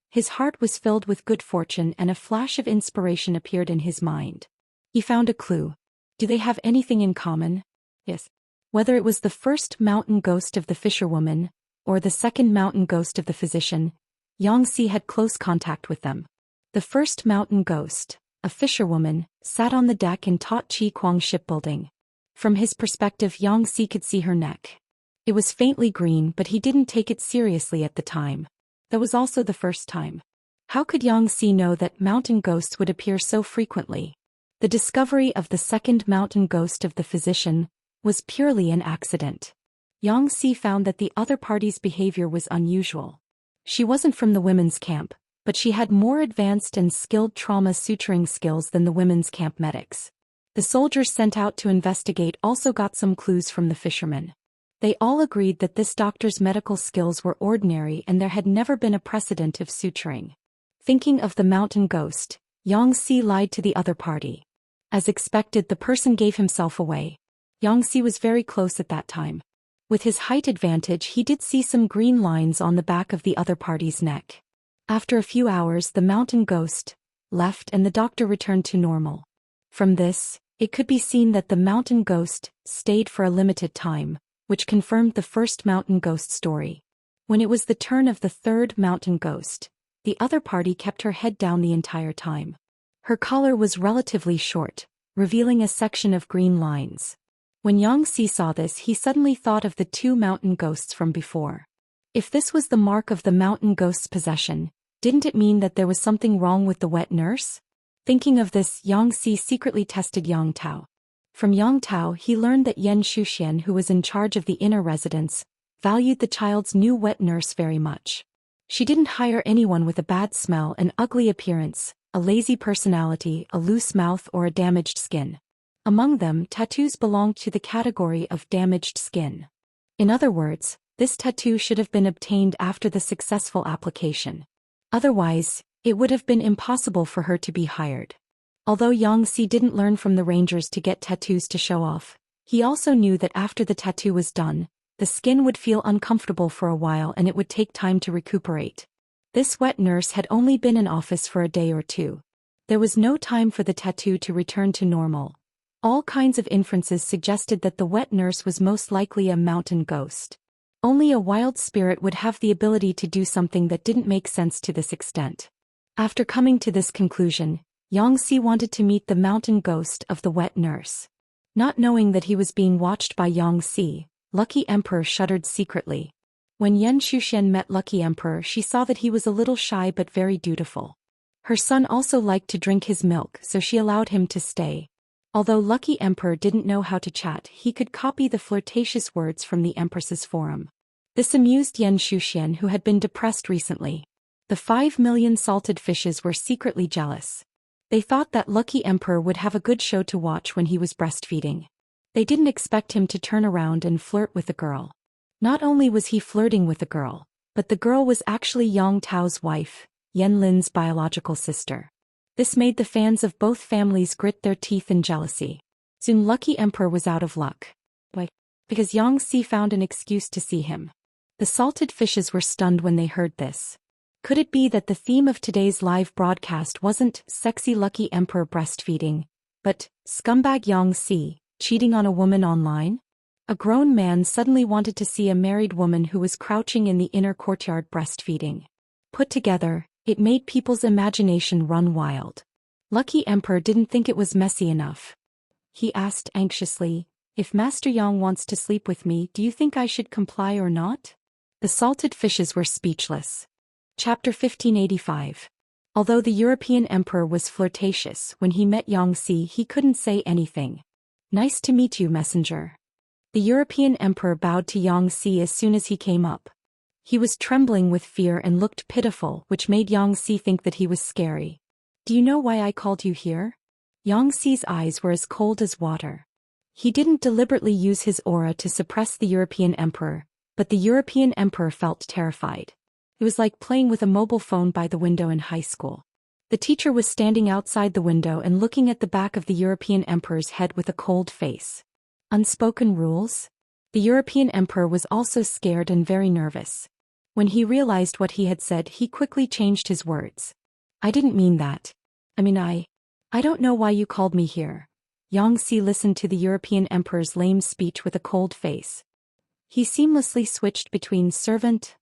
His heart was filled with good fortune and a flash of inspiration appeared in his mind. He found a clue. Do they have anything in common? Yes. Whether it was the first mountain ghost of the fisherwoman, or the second mountain ghost of the physician, Xianxia had close contact with them. The first mountain ghost, a fisherwoman, sat on the deck in Tot Chi Kwang shipbuilding. From his perspective, Xianxia could see her neck. It was faintly green, but he didn't take it seriously at the time. That was also the first time. How could Xianxia know that mountain ghosts would appear so frequently? The discovery of the second mountain ghost of the physician was purely an accident. Xianxia found that the other party's behavior was unusual. She wasn't from the women's camp, but she had more advanced and skilled trauma suturing skills than the women's camp medics. The soldiers sent out to investigate also got some clues from the fishermen. They all agreed that this doctor's medical skills were ordinary and there had never been a precedent of suturing. Thinking of the mountain ghost, Xianxia lied to the other party. As expected, the person gave himself away. Xianxia was very close at that time. With his height advantage, he did see some green lines on the back of the other party's neck. After a few hours, the mountain ghost left and the doctor returned to normal. From this, it could be seen that the mountain ghost stayed for a limited time, which confirmed the first mountain ghost story. When it was the turn of the third mountain ghost, the other party kept her head down the entire time. Her collar was relatively short, revealing a section of green lines. When Xianxia saw this, he suddenly thought of the 2 mountain ghosts from before. If this was the mark of the mountain ghost's possession, didn't it mean that there was something wrong with the wet nurse? Thinking of this, Xianxia secretly tested Yang Tao. From Yang Tao, he learned that Zhou Xian, who was in charge of the inner residence, valued the child's new wet nurse very much. She didn't hire anyone with a bad smell, an ugly appearance, a lazy personality, a loose mouth, or a damaged skin. Among them, tattoos belonged to the category of damaged skin. In other words, this tattoo should have been obtained after the successful application. Otherwise, it would have been impossible for her to be hired. Although Yangxi didn't learn from the rangers to get tattoos to show off, he also knew that after the tattoo was done, the skin would feel uncomfortable for a while and it would take time to recuperate. This wet nurse had only been in office for a day or two. There was no time for the tattoo to return to normal. All kinds of inferences suggested that the wet nurse was most likely a mountain ghost. Only a wild spirit would have the ability to do something that didn't make sense to this extent. After coming to this conclusion, Yangxi wanted to meet the mountain ghost of the wet nurse. Not knowing that he was being watched by Yangxi, Lucky Emperor shuddered secretly. When Zhou Xian met Lucky Emperor, she saw that he was a little shy but very dutiful. Her son also liked to drink his milk, so she allowed him to stay. Although Lucky Emperor didn't know how to chat, he could copy the flirtatious words from the Empress's forum. This amused Zhou Xian, who had been depressed recently. The 5 million salted fishes were secretly jealous. They thought that Lucky Emperor would have a good show to watch when he was breastfeeding. They didn't expect him to turn around and flirt with the girl. Not only was he flirting with the girl, but the girl was actually Yang Tao's wife, Yan Lin's biological sister. This made the fans of both families grit their teeth in jealousy. Soon Lucky Emperor was out of luck. Why? Because Yangxi found an excuse to see him. The salted fishes were stunned when they heard this. Could it be that the theme of today's live broadcast wasn't sexy Lucky Emperor breastfeeding, but scumbag Yangxi cheating on a woman online? A grown man suddenly wanted to see a married woman who was crouching in the inner courtyard breastfeeding. Put together, it made people's imagination run wild. Lucky Emperor didn't think it was messy enough. He asked anxiously, "If Master Yang wants to sleep with me, do you think I should comply or not?" The salted fishes were speechless. Chapter 1585. Although the European emperor was flirtatious, when he met Yangxi he couldn't say anything. "Nice to meet you, messenger." The European emperor bowed to Yangxi as soon as he came up. He was trembling with fear and looked pitiful, which made Yangxi think that he was scary. "Do you know why I called you here?" Yangxi's eyes were as cold as water. He didn't deliberately use his aura to suppress the European emperor, but the European emperor felt terrified. It was like playing with a mobile phone by the window in high school. The teacher was standing outside the window and looking at the back of the European emperor's head with a cold face. Unspoken rules? The European emperor was also scared and very nervous. When he realized what he had said, he quickly changed his words. "I didn't mean that. I don't know why you called me here." Yangxi listened to the European emperor's lame speech with a cold face. He seamlessly switched between servant,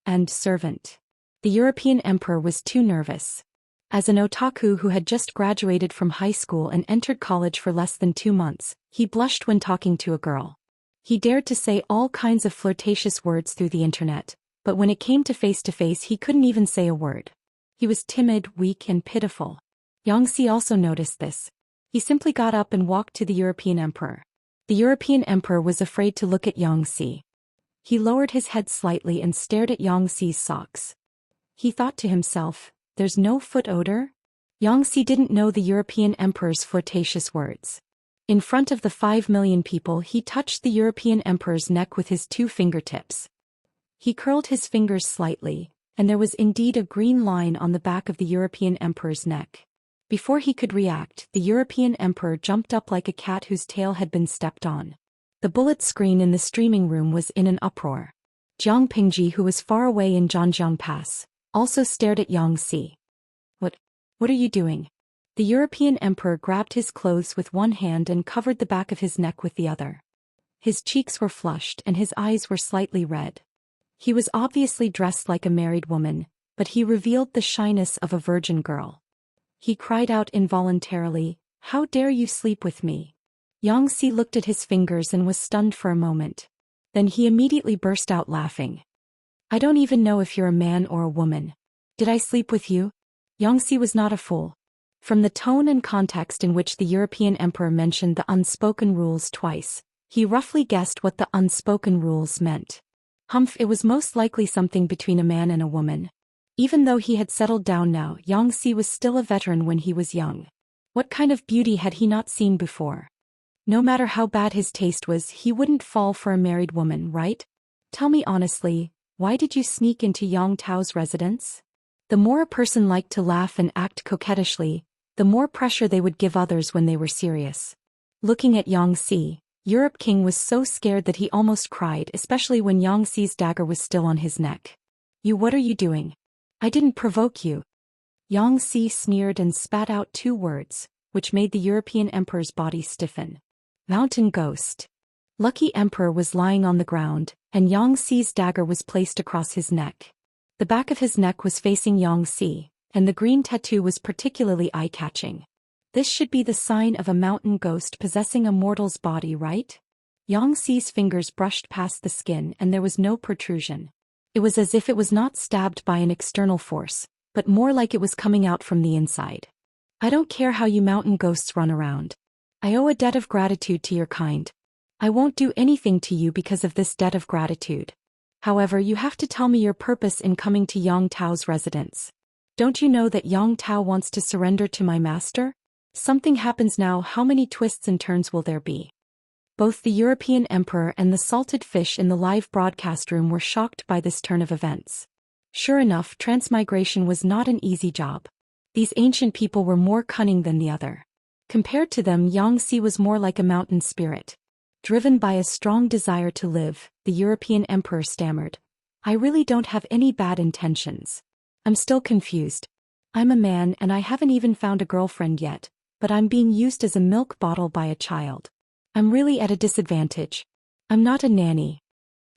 and servant. The European emperor was too nervous. As an otaku who had just graduated from high school and entered college for less than 2 months, he blushed when talking to a girl. He dared to say all kinds of flirtatious words through the internet, but when it came to face he couldn't even say a word. He was timid, weak and pitiful. Yangxi also noticed this. He simply got up and walked to the European emperor. The European emperor was afraid to look at Yangxi. He lowered his head slightly and stared at Yangxi's socks. He thought to himself, "There's no foot odor?" Yangxi didn't know the European emperor's flirtatious words. In front of the 5 million people, he touched the European emperor's neck with his 2 fingertips. He curled his fingers slightly, and there was indeed a green line on the back of the European emperor's neck. Before he could react, the European emperor jumped up like a cat whose tail had been stepped on. The bullet screen in the streaming room was in an uproar. Jiang Pingji, who was far away in Zhanjiang Pass, also stared at Yangxi. What are you doing?" The European emperor grabbed his clothes with one hand and covered the back of his neck with the other. His cheeks were flushed and his eyes were slightly red. He was obviously dressed like a married woman, but he revealed the shyness of a virgin girl. He cried out involuntarily, "How dare you sleep with me?" Yangxi looked at his fingers and was stunned for a moment. Then he immediately burst out laughing. "I don't even know if you're a man or a woman. Did I sleep with you?" Yangxi was not a fool. From the tone and context in which the European emperor mentioned the unspoken rules twice, he roughly guessed what the unspoken rules meant. It was most likely something between a man and a woman. Even though he had settled down now, Yangxi was still a veteran when he was young. What kind of beauty had he not seen before? No matter how bad his taste was, he wouldn't fall for a married woman, right? "Tell me honestly, why did you sneak into Yang Tao's residence?" The more a person liked to laugh and act coquettishly, the more pressure they would give others when they were serious. Looking at Xianxia, Europe King was so scared that he almost cried, especially when Xianxia's dagger was still on his neck. What are you doing? I didn't provoke you. Xianxia sneered and spat out 2 words, which made the European emperor's body stiffen. Mountain ghost. Lucky Emperor was lying on the ground, and Xianxia's dagger was placed across his neck. The back of his neck was facing Xianxia, and the green tattoo was particularly eye-catching. This should be the sign of a mountain ghost possessing a mortal's body, right? Xianxia's fingers brushed past the skin and there was no protrusion. It was as if it was not stabbed by an external force, but more like it was coming out from the inside. I don't care how you mountain ghosts run around. I owe a debt of gratitude to your kind. I won't do anything to you because of this debt of gratitude. However, you have to tell me your purpose in coming to Yang Tao's residence. Don't you know that Yang Tao wants to surrender to my master? Something happens now. How many twists and turns will there be? Both the European emperor and the salted fish in the live broadcast room were shocked by this turn of events. Sure enough, transmigration was not an easy job. These ancient people were more cunning than the other. Compared to them, Xianxia was more like a mountain spirit. Driven by a strong desire to live, the European emperor stammered, I really don't have any bad intentions. I'm still confused. I'm a man and I haven't even found a girlfriend yet, but I'm being used as a milk bottle by a child. I'm really at a disadvantage. I'm not a nanny.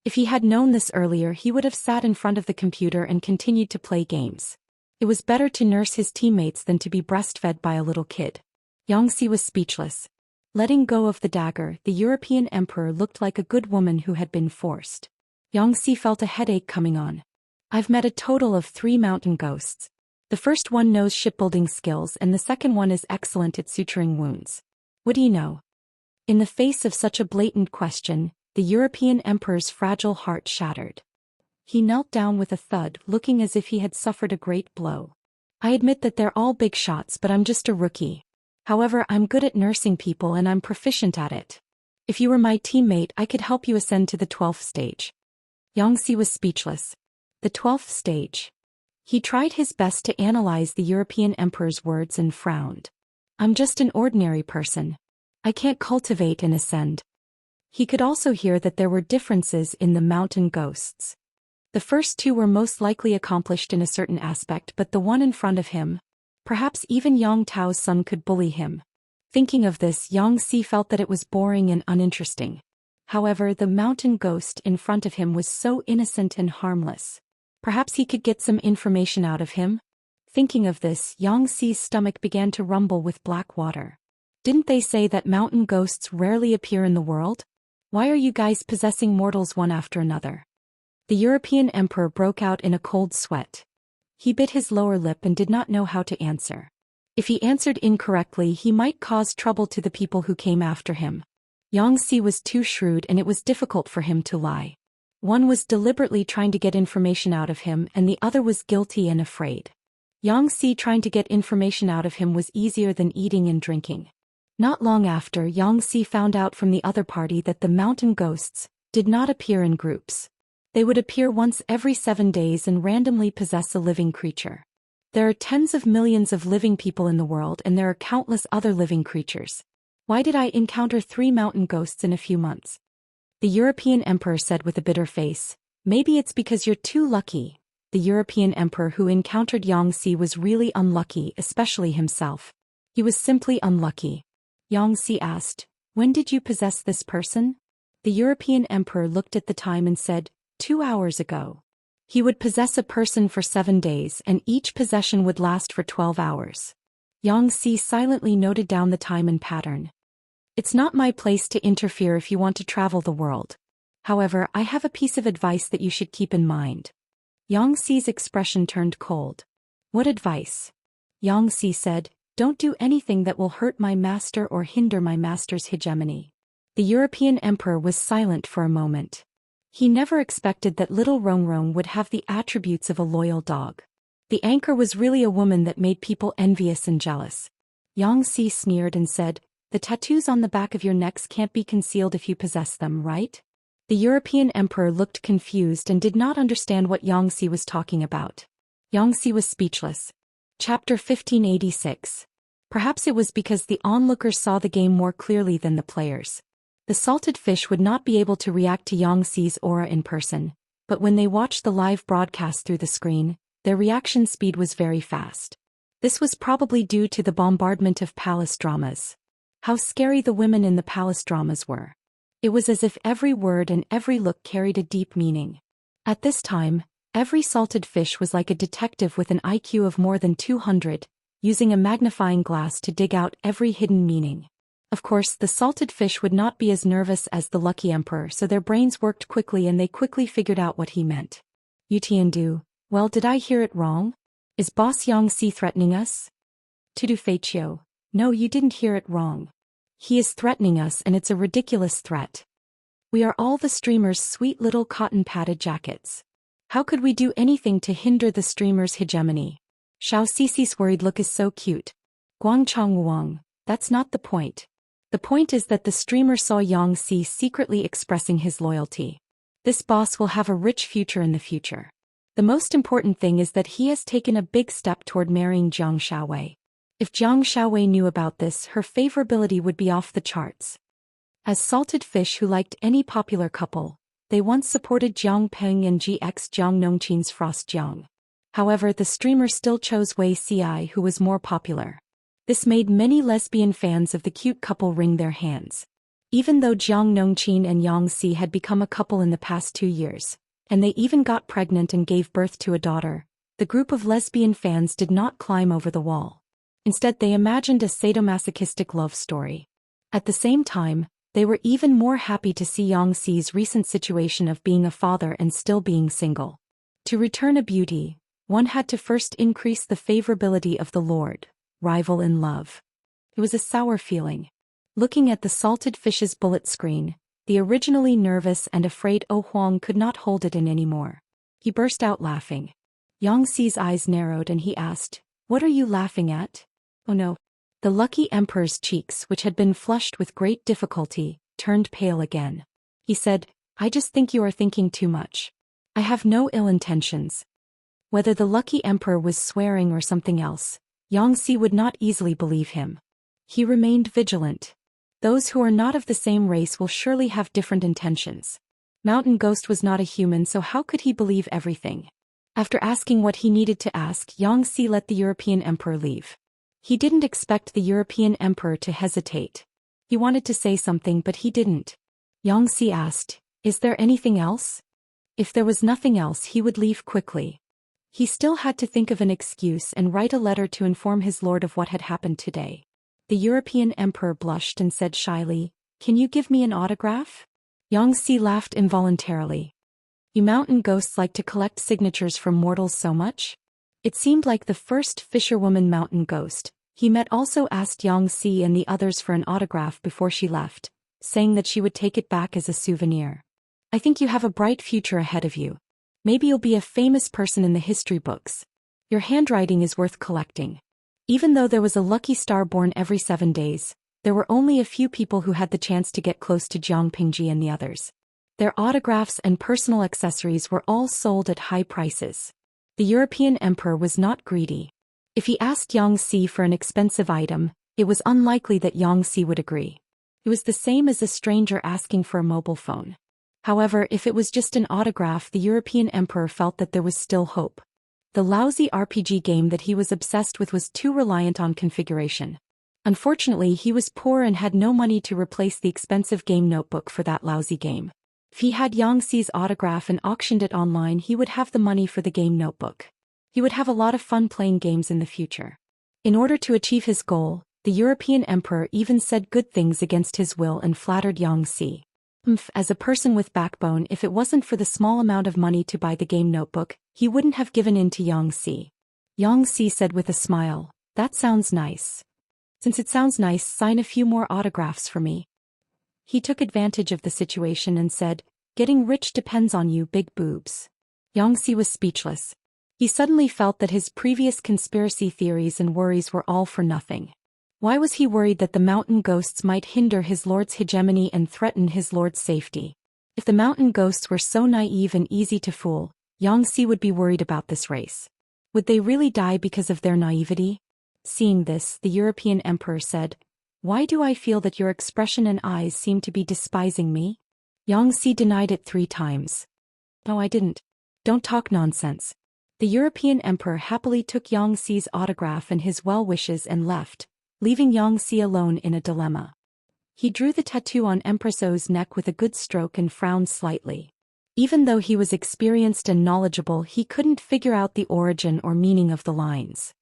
If he had known this earlier, he would have sat in front of the computer and continued to play games. It was better to nurse his teammates than to be breastfed by a little kid. Xianxia was speechless. Letting go of the dagger, the European emperor looked like a good woman who had been forced. Xianxia felt a headache coming on. I've met a total of 3 mountain ghosts. The first one knows shipbuilding skills and the second one is excellent at suturing wounds. What do you know? In the face of such a blatant question, the European emperor's fragile heart shattered. He knelt down with a thud, looking as if he had suffered a great blow. I admit that they're all big shots, but I'm just a rookie. However, I'm good at nursing people and I'm proficient at it. If you were my teammate, I could help you ascend to the 12th stage. Xianxia was speechless. The 12th stage. He tried his best to analyze the European emperor's words and frowned. I'm just an ordinary person. I can't cultivate and ascend. He could also hear that there were differences in the mountain ghosts. The first 2 were most likely accomplished in a certain aspect, but the one in front of him, perhaps even Yang Tao's son, could bully him. Thinking of this, Xianxia felt that it was boring and uninteresting. However, the mountain ghost in front of him was so innocent and harmless. Perhaps he could get some information out of him? Thinking of this, Xianxia's stomach began to rumble with black water. Didn't they say that mountain ghosts rarely appear in the world? Why are you guys possessing mortals one after another? The European emperor broke out in a cold sweat. He bit his lower lip and did not know how to answer. If he answered incorrectly, he might cause trouble to the people who came after him. Xianxia was too shrewd and it was difficult for him to lie. One was deliberately trying to get information out of him and the other was guilty and afraid. Xianxia trying to get information out of him was easier than eating and drinking. Not long after, Xianxia found out from the other party that the mountain ghosts did not appear in groups. They would appear once every 7 days and randomly possess a living creature. There are tens of millions of living people in the world and there are countless other living creatures. Why did I encounter 3 mountain ghosts in a few months? The European emperor said with a bitter face, maybe it's because you're too lucky. The European emperor who encountered Xianxia was really unlucky, especially himself. He was simply unlucky. Xianxia asked, when did you possess this person? The European emperor looked at the time and said, 2 hours ago. He would possess a person for 7 days and each possession would last for 12 hours. Xianxia silently noted down the time and pattern. It's not my place to interfere if you want to travel the world. However, I have a piece of advice that you should keep in mind. Xianxia's expression turned cold. What advice? Xianxia said, don't do anything that will hurt my master or hinder my master's hegemony. The European emperor was silent for a moment. He never expected that little Rongrong would have the attributes of a loyal dog. The anchor was really a woman that made people envious and jealous. Xianxia sneered and said, the tattoos on the back of your necks can't be concealed if you possess them, right? The European emperor looked confused and did not understand what Xianxia was talking about. Xianxia was speechless. Chapter 1586. Perhaps it was because the onlookers saw the game more clearly than the players. The salted fish would not be able to react to Xiaxi's aura in person, but when they watched the live broadcast through the screen, their reaction speed was very fast. This was probably due to the bombardment of palace dramas. How scary the women in the palace dramas were. It was as if every word and every look carried a deep meaning. At this time, every salted fish was like a detective with an IQ of more than 200, using a magnifying glass to dig out every hidden meaning. Of course, the salted fish would not be as nervous as the lucky emperor, so their brains worked quickly and they quickly figured out what he meant. Yutiandu, well, did I hear it wrong? Is Boss Xianxia threatening us? Tudu Feiqiu, no, you didn't hear it wrong. He is threatening us and it's a ridiculous threat. We are all the streamer's sweet little cotton-padded jackets. How could we do anything to hinder the streamer's hegemony? Xiao Cici's worried look is so cute. Guangchang Wang, that's not the point. The point is that the streamer saw Xianxia secretly expressing his loyalty. This boss will have a rich future in the future. The most important thing is that he has taken a big step toward marrying Jiang Shaowei. If Jiang Shaowei knew about this, her favorability would be off the charts. As salted fish who liked any popular couple, they once supported Jiang Peng and GX Jiang Nongqin's Frost Jiang. However, the streamer still chose Wei Ci, who was more popular. This made many lesbian fans of the cute couple wring their hands. Even though Jiang Nongqin and Xianxia had become a couple in the past 2 years, and they even got pregnant and gave birth to a daughter, the group of lesbian fans did not climb over the wall. Instead, they imagined a sadomasochistic love story. At the same time, they were even more happy to see Xiaxi's recent situation of being a father and still being single. To return a beauty, one had to first increase the favorability of the lord, rival in love. It was a sour feeling. Looking at the salted fish's bullet screen, the originally nervous and afraid Oh Huang could not hold it in anymore. He burst out laughing. Xiaxi's eyes narrowed and he asked, "What are you laughing at?" Oh no. The lucky emperor's cheeks, which had been flushed with great difficulty, turned pale again. He said, "I just think you are thinking too much. I have no ill intentions." Whether the lucky emperor was swearing or something else, Xianxia would not easily believe him. He remained vigilant. Those who are not of the same race will surely have different intentions. Mountain Ghost was not a human, so how could he believe everything? After asking what he needed to ask, Xianxia let the European emperor leave. He didn't expect the European emperor to hesitate. He wanted to say something but he didn't. Xianxia asked, "Is there anything else?" If there was nothing else, he would leave quickly. He still had to think of an excuse and write a letter to inform his lord of what had happened today. The European emperor blushed and said shyly, "Can you give me an autograph?" Xianxia laughed involuntarily. "You mountain ghosts like to collect signatures from mortals so much?" It seemed like the first fisherwoman mountain ghost he met also asked Xianxia and the others for an autograph before she left, saying that she would take it back as a souvenir. "I think you have a bright future ahead of you. Maybe you'll be a famous person in the history books. Your handwriting is worth collecting." Even though there was a lucky star born every 7 days, there were only a few people who had the chance to get close to Jiang Pingji and the others. Their autographs and personal accessories were all sold at high prices. The European emperor was not greedy. If he asked Xianxia for an expensive item, it was unlikely that Xianxia would agree. It was the same as a stranger asking for a mobile phone. However, if it was just an autograph, the European emperor felt that there was still hope. The lousy RPG game that he was obsessed with was too reliant on configuration. Unfortunately, he was poor and had no money to replace the expensive game notebook for that lousy game. If he had Xiaxi's autograph and auctioned it online, he would have the money for the game notebook. He would have a lot of fun playing games in the future. In order to achieve his goal, the European emperor even said good things against his will and flattered Xianxia. As a person with backbone, if it wasn't for the small amount of money to buy the game notebook, he wouldn't have given in to Xianxia. Xianxia said with a smile, "That sounds nice. Since it sounds nice, sign a few more autographs for me." He took advantage of the situation and said, "Getting rich depends on you, big boobs." Xianxia was speechless. He suddenly felt that his previous conspiracy theories and worries were all for nothing. Why was he worried that the mountain ghosts might hinder his lord's hegemony and threaten his lord's safety? If the mountain ghosts were so naive and easy to fool, Xianxia would be worried about this race. Would they really die because of their naivety? Seeing this, the European emperor said, "Why do I feel that your expression and eyes seem to be despising me?" Xianxia denied it 3 times. "No, I didn't. Don't talk nonsense." The European emperor happily took Xianxia's autograph and his well wishes and left, leaving Xianxia alone in a dilemma. He drew the tattoo on Empress Zhou's neck with a good stroke and frowned slightly. Even though he was experienced and knowledgeable, he couldn't figure out the origin or meaning of the lines.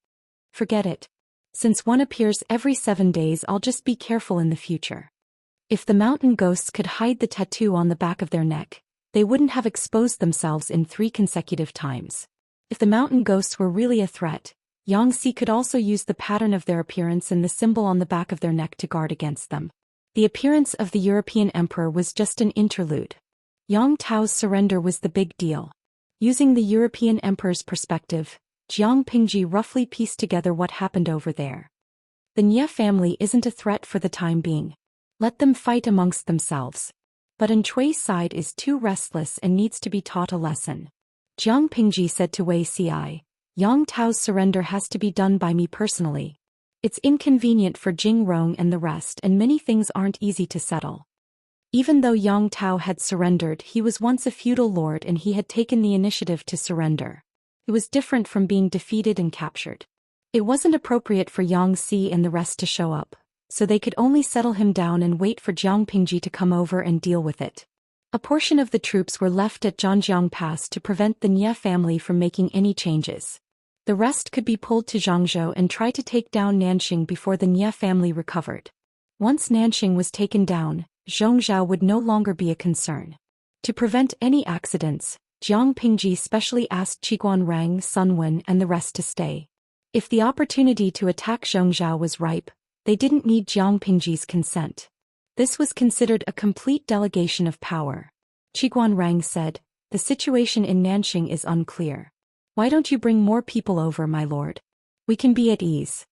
"Forget it. Since one appears every 7 days, I'll just be careful in the future." If the mountain ghosts could hide the tattoo on the back of their neck, they wouldn't have exposed themselves in 3 consecutive times. If the mountain ghosts were really a threat, Xianxia could also use the pattern of their appearance and the symbol on the back of their neck to guard against them. The appearance of the European emperor was just an interlude. Yang Tao's surrender was the big deal. Using the European emperor's perspective, Jiang Pingji roughly pieced together what happened over there. The Nie family isn't a threat for the time being. Let them fight amongst themselves. But An Chui's side is too restless and needs to be taught a lesson. Jiang Pingji said to Wei Ci, "Yang Tao's surrender has to be done by me personally. It's inconvenient for Jing Rong and the rest, and many things aren't easy to settle." Even though Yang Tao had surrendered, he was once a feudal lord and he had taken the initiative to surrender. It was different from being defeated and captured. It wasn't appropriate for Yang Si and the rest to show up, so they could only settle him down and wait for Jiang Pingji to come over and deal with it. A portion of the troops were left at Zhanjiang Pass to prevent the Nie family from making any changes. The rest could be pulled to Zhangzhou and try to take down Nanxing before the Nie family recovered. Once Nanxing was taken down, Zhongzhou would no longer be a concern. To prevent any accidents, Jiang Pingji specially asked Qiguan Rang, Sun Wen and the rest to stay. If the opportunity to attack Zhongzhou was ripe, they didn't need Jiang Pingji's consent. This was considered a complete delegation of power. Qiguan Rang said, "The situation in Nanxing is unclear. Why don't you bring more people over, my lord? We can be at ease."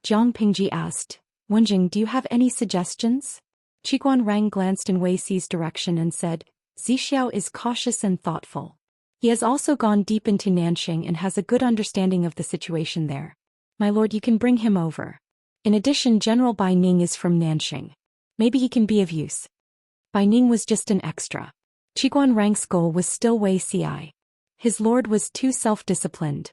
Jiang Pingji asked, "Wenjing, do you have any suggestions?" Qiguan Rang glanced in Wei Ci's direction and said, "Zixiao is cautious and thoughtful. He has also gone deep into Nanxing and has a good understanding of the situation there. My lord, you can bring him over. In addition, General Bai Ning is from Nanxing. Maybe he can be of use." Bai Ning was just an extra. Qiguan Rang's goal was still Wei Ci. His lord was too self-disciplined.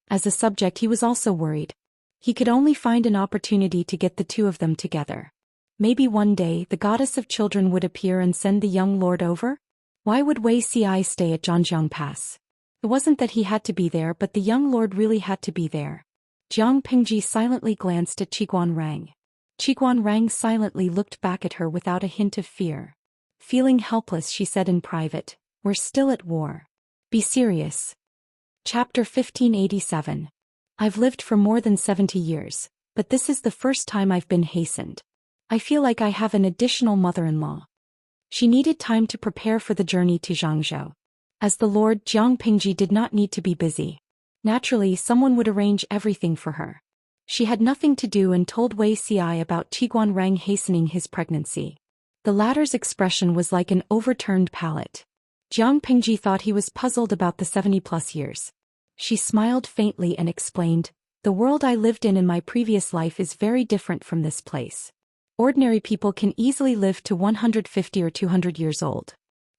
As a subject, he was also worried. He could only find an opportunity to get the 2 of them together. Maybe one day the goddess of children would appear and send the young lord over? Why would Wei Ci stay at Zhanjiang Pass? It wasn't that he had to be there, but the young lord really had to be there. Jiang Pingji silently glanced at Qiguan Rang. Qiguan Rang silently looked back at her without a hint of fear. Feeling helpless, she said in private, "We're still at war. Be serious." Chapter 1587. I've lived for more than 70 years, but this is the first time I've been hastened. I feel like I have an additional mother-in-law. She needed time to prepare for the journey to Zhangzhou. As the Lord, Jiang Pingji did not need to be busy. Naturally, someone would arrange everything for her. She had nothing to do and told Wei Ci about Qiguan Rang hastening his pregnancy. The latter's expression was like an overturned pallet. Jiang Pingji thought he was puzzled about the 70-plus years. She smiled faintly and explained, "The world I lived in my previous life is very different from this place. Ordinary people can easily live to 150 or 200 years old.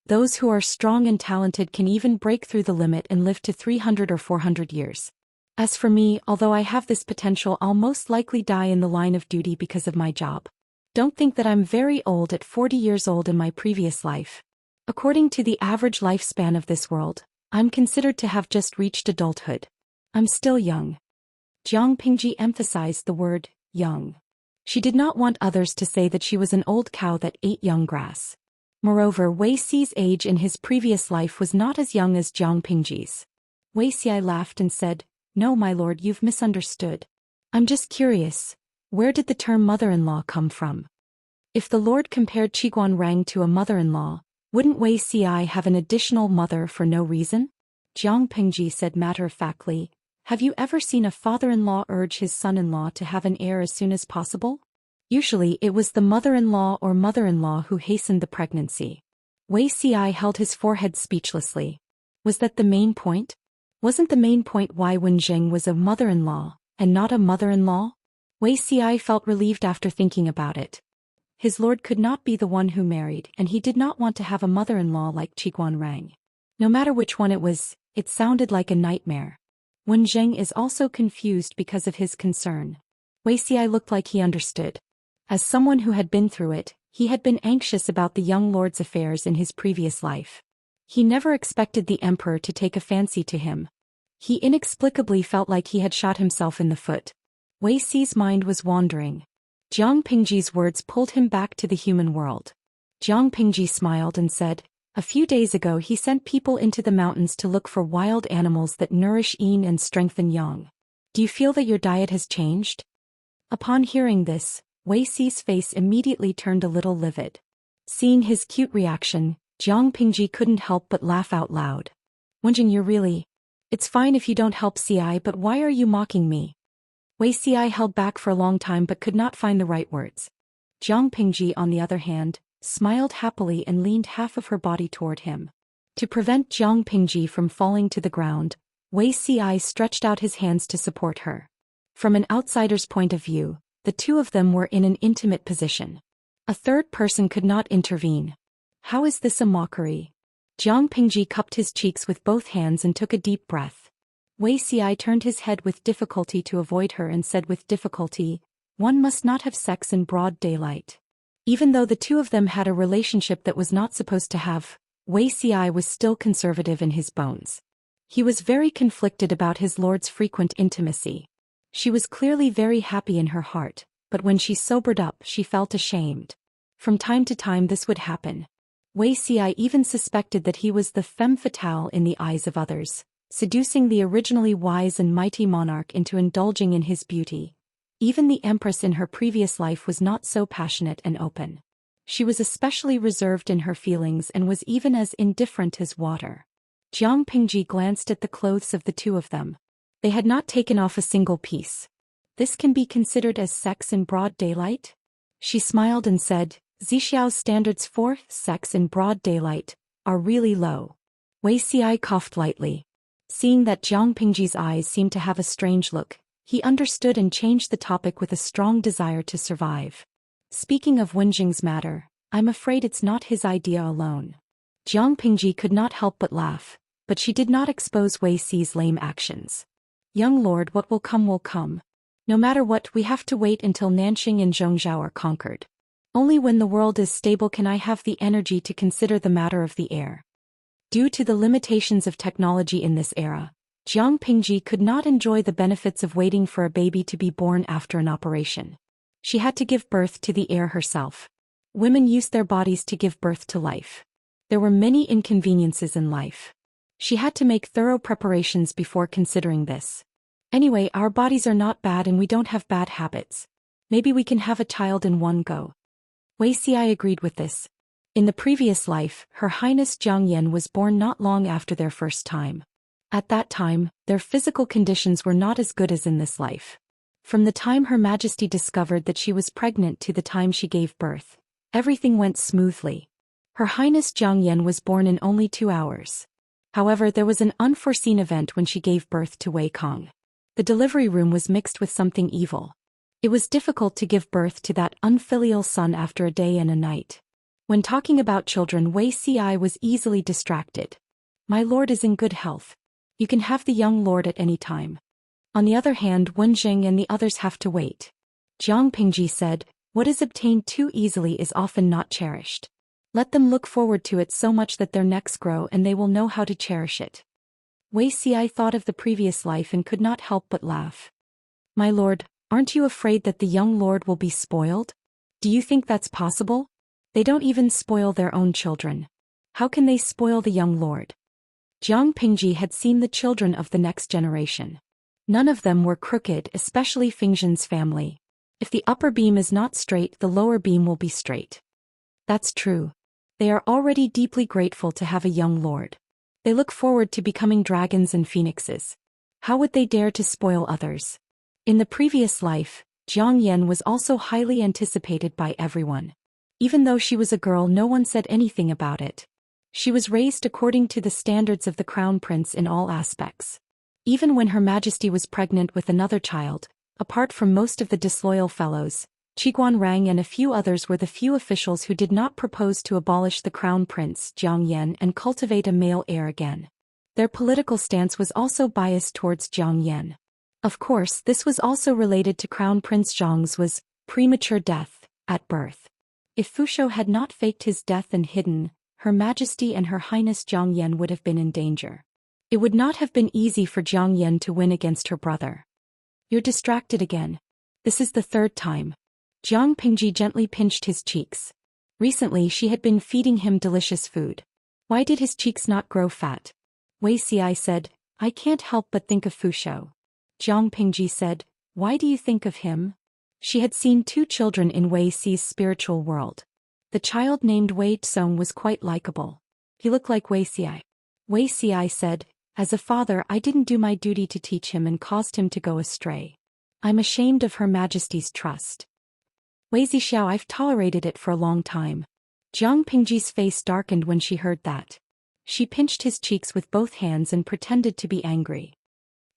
Those who are strong and talented can even break through the limit and live to 300 or 400 years. As for me, although I have this potential, I'll most likely die in the line of duty because of my job. Don't think that I'm very old at 40 years old in my previous life. According to the average lifespan of this world, I'm considered to have just reached adulthood. I'm still young." Jiang Pingji emphasized the word, young. She did not want others to say that she was an old cow that ate young grass. Moreover, Wei Ci's age in his previous life was not as young as Jiang Pingji's. Wei Ci laughed and said, "No, my lord, you've misunderstood. I'm just curious, where did the term mother-in-law come from?" If the lord compared Qiguan Rang to a mother-in-law, wouldn't Wei Ci have an additional mother for no reason? Jiang Pingji said matter-of-factly, "Have you ever seen a father-in-law urge his son-in-law to have an heir as soon as possible? Usually it was the mother-in-law or mother-in-law who hastened the pregnancy." Wei Ci held his forehead speechlessly. Was that the main point? Wasn't the main point why Wenjing was a mother-in-law, and not a mother-in-law? Wei Xiai felt relieved after thinking about it. His lord could not be the one who married, and he did not want to have a mother-in-law like Qiguan Rang. No matter which one it was, it sounded like a nightmare. Wen Zheng is also confused because of his concern. Wei Xiai looked like he understood. As someone who had been through it, he had been anxious about the young lord's affairs in his previous life. He never expected the emperor to take a fancy to him. He inexplicably felt like he had shot himself in the foot. Wei Xi's mind was wandering. Jiang Pingji's words pulled him back to the human world. Jiang Pingji smiled and said, "A few days ago he sent people into the mountains to look for wild animals that nourish yin and strengthen yang. Do you feel that your diet has changed?" Upon hearing this, Wei Xi's face immediately turned a little livid. Seeing his cute reaction, Jiang Pingji couldn't help but laugh out loud. "Wenjing, you're really... It's fine if you don't help Ci, but why are you mocking me?" Wei Ci held back for a long time but could not find the right words. Jiang Pingji, on the other hand, smiled happily and leaned half of her body toward him. To prevent Jiang Pingji from falling to the ground, Wei Ci stretched out his hands to support her. From an outsider's point of view, the two of them were in an intimate position. A third person could not intervene. How is this a mockery? Jiang Pingji cupped his cheeks with both hands and took a deep breath. Wei Ci turned his head with difficulty to avoid her and said with difficulty, "One must not have sex in broad daylight." Even though the two of them had a relationship that was not supposed to have, Wei Ci was still conservative in his bones. He was very conflicted about his lord's frequent intimacy. She was clearly very happy in her heart, but when she sobered up she felt ashamed. From time to time this would happen. Wei Ci even suspected that he was the femme fatale in the eyes of others, seducing the originally wise and mighty monarch into indulging in his beauty. Even the Empress in her previous life was not so passionate and open. She was especially reserved in her feelings and was even as indifferent as water. Jiang Pingji glanced at the clothes of the two of them. They had not taken off a single piece. This can be considered as sex in broad daylight? She smiled and said, "Zixiao's standards for sex in broad daylight are really low." Wei Ci coughed lightly. Seeing that Jiang Pingji's eyes seemed to have a strange look, he understood and changed the topic with a strong desire to survive. "Speaking of Wenjing's matter, I'm afraid it's not his idea alone." Jiang Pingji could not help but laugh, but she did not expose Wei Ci's lame actions. "Young lord, what will come will come. No matter what, we have to wait until Nanxing and Zhongzhou are conquered. Only when the world is stable can I have the energy to consider the matter of the heir." Due to the limitations of technology in this era, Jiang Pingji could not enjoy the benefits of waiting for a baby to be born after an operation. She had to give birth to the heir herself. Women use their bodies to give birth to life. There were many inconveniences in life. She had to make thorough preparations before considering this. "Anyway, our bodies are not bad and we don't have bad habits. Maybe we can have a child in one go." Wei Ci agreed with this. In the previous life, Her Highness Jiang Yan was born not long after their first time. At that time, their physical conditions were not as good as in this life. From the time Her Majesty discovered that she was pregnant to the time she gave birth, everything went smoothly. Her Highness Jiang Yan was born in only 2 hours. However, there was an unforeseen event when she gave birth to Wei Kong. The delivery room was mixed with something evil. It was difficult to give birth to that unfilial son after a day and a night. When talking about children, Wei Ci was easily distracted. "My lord is in good health. You can have the young lord at any time. On the other hand, Wenjing and the others have to wait." Jiang Pingji said, "What is obtained too easily is often not cherished. Let them look forward to it so much that their necks grow and they will know how to cherish it." Wei Ci thought of the previous life and could not help but laugh. "My lord, aren't you afraid that the young lord will be spoiled? Do you think that's possible? They don't even spoil their own children. How can they spoil the young lord?" Jiang Pingji had seen the children of the next generation. None of them were crooked, especially Fingzhen's family. If the upper beam is not straight, the lower beam will be straight. That's true. They are already deeply grateful to have a young lord. They look forward to becoming dragons and phoenixes. How would they dare to spoil others? In the previous life, Jiang Yan was also highly anticipated by everyone. Even though she was a girl, no one said anything about it. She was raised according to the standards of the crown prince in all aspects. Even when Her Majesty was pregnant with another child, Apart from most of the disloyal fellows, Qiguan Rang and a few others were the few officials who did not propose to abolish the crown prince Jiang Yan and cultivate a male heir again. Their political stance was also biased towards Jiang Yan. Of course, this was also related to Crown Prince Zhang's premature death at birth. If Fushou had not faked his death and hidden, Her Majesty and Her Highness Jiang Yan would have been in danger. It would not have been easy for Jiang Yan to win against her brother. You're distracted again. This is the third time. Jiang Pingji gently pinched his cheeks. Recently she had been feeding him delicious food. Why did his cheeks not grow fat? Wei Xi said, I can't help but think of Fushou. Jiang Pingji said, why do you think of him? She had seen two children in Wei Xi's spiritual world. The child named Wei Tsong was quite likable. He looked like Wei Xi. Wei Xi said, as a father I didn't do my duty to teach him and caused him to go astray. I'm ashamed of Her Majesty's trust. Wei Xiao, I've tolerated it for a long time. Jiang Pingji's face darkened when she heard that. She pinched his cheeks with both hands and pretended to be angry.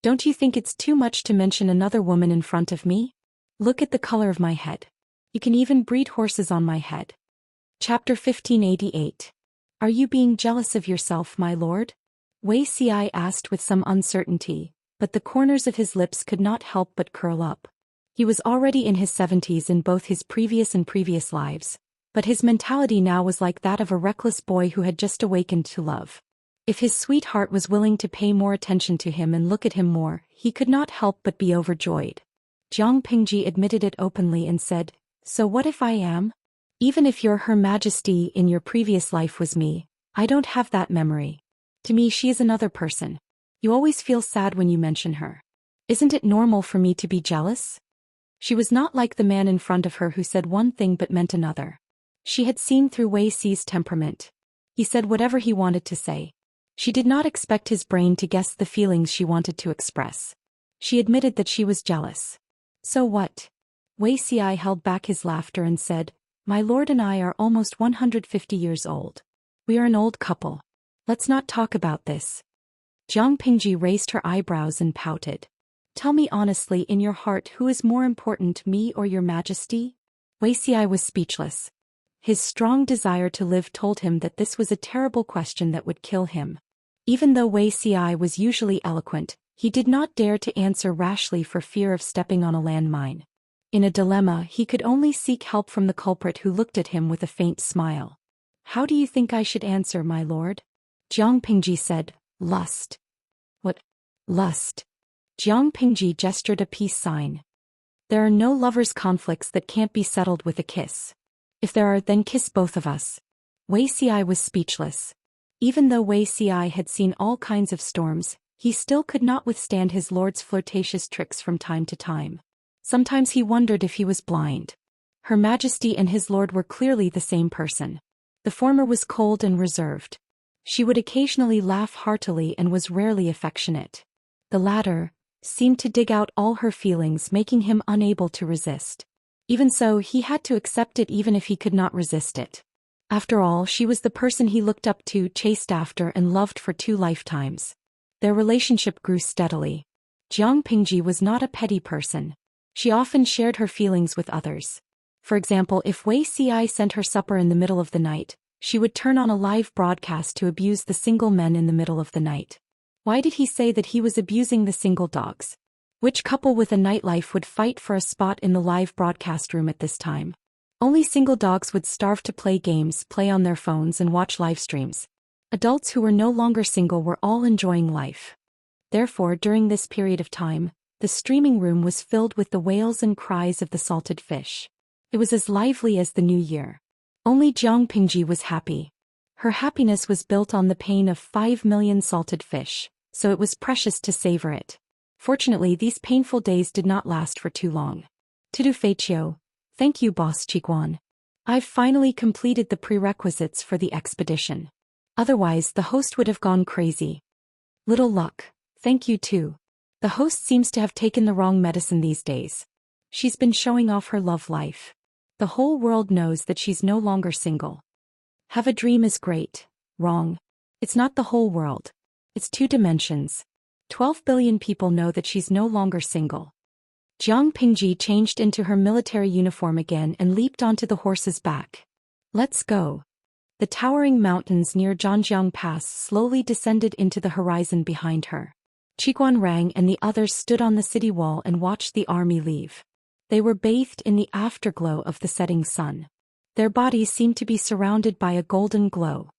Don't you think it's too much to mention another woman in front of me? Look at the color of my head. You can even breed horses on my head. Chapter 1588. Are you being jealous of yourself, my lord? Wei Xi asked with some uncertainty, but the corners of his lips could not help but curl up. He was already in his 70s in both his previous and previous lives, but his mentality now was like that of a reckless boy who had just awakened to love. If his sweetheart was willing to pay more attention to him and look at him more, he could not help but be overjoyed. Jiang Pingji admitted it openly and said, so what if I am? Even if your Her Majesty in your previous life was me, I don't have that memory. To me she is another person. You always feel sad when you mention her. Isn't it normal for me to be jealous? She was not like the man in front of her who said one thing but meant another. She had seen through Wei Xi's temperament. He said whatever he wanted to say. She did not expect his brain to guess the feelings she wanted to express. She admitted that she was jealous. So what? Wei Xi held back his laughter and said, my lord and I are almost 150 years old. We are an old couple. Let's not talk about this. Jiang Pingji raised her eyebrows and pouted. Tell me honestly in your heart who is more important, me or your Majesty? Wei Xi was speechless. His strong desire to live told him that this was a terrible question that would kill him. Even though Wei Xi was usually eloquent, he did not dare to answer rashly for fear of stepping on a landmine. In a dilemma, he could only seek help from the culprit who looked at him with a faint smile. How do you think I should answer, my lord? Jiang Pingji said, lust. What? Lust. Jiang Pingji gestured a peace sign. There are no lovers' conflicts that can't be settled with a kiss. If there are, then kiss both of us. Wei Xi was speechless. Even though Wei Xi had seen all kinds of storms, he still could not withstand his lord's flirtatious tricks from time to time. Sometimes he wondered if he was blind. Her Majesty and his lord were clearly the same person. The former was cold and reserved. She would occasionally laugh heartily and was rarely affectionate. The latter seemed to dig out all her feelings, making him unable to resist. Even so, he had to accept it even if he could not resist it. After all, she was the person he looked up to, chased after and loved for 2 lifetimes. Their relationship grew steadily. Jiang Pingji was not a petty person. She often shared her feelings with others. For example, if Wei Xi sent her supper in the middle of the night, she would turn on a live broadcast to abuse the single men in the middle of the night. Why did he say that he was abusing the single dogs? Which couple with a nightlife would fight for a spot in the live broadcast room at this time? Only single dogs would starve to play games, play on their phones and watch live streams. Adults who were no longer single were all enjoying life. Therefore, during this period of time, the streaming room was filled with the wails and cries of the salted fish. It was as lively as the new year. Only Jiang Pingji was happy. Her happiness was built on the pain of 5 million salted fish, so it was precious to savor it. Fortunately, these painful days did not last for too long. Tudu Feiqiu, thank you, Boss Qiguan. I've finally completed the prerequisites for the expedition. Otherwise, the host would have gone crazy. Little luck. Thank you too. The host seems to have taken the wrong medicine these days. She's been showing off her love life. The whole world knows that she's no longer single. Have a dream is great. Wrong. It's not the whole world. It's 2 dimensions. 12 billion people know that she's no longer single. Jiang Pingji changed into her military uniform again and leaped onto the horse's back. Let's go. The towering mountains near Zhangjiang Pass slowly descended into the horizon behind her. Qiguan Rang and the others stood on the city wall and watched the army leave. They were bathed in the afterglow of the setting sun. Their bodies seemed to be surrounded by a golden glow.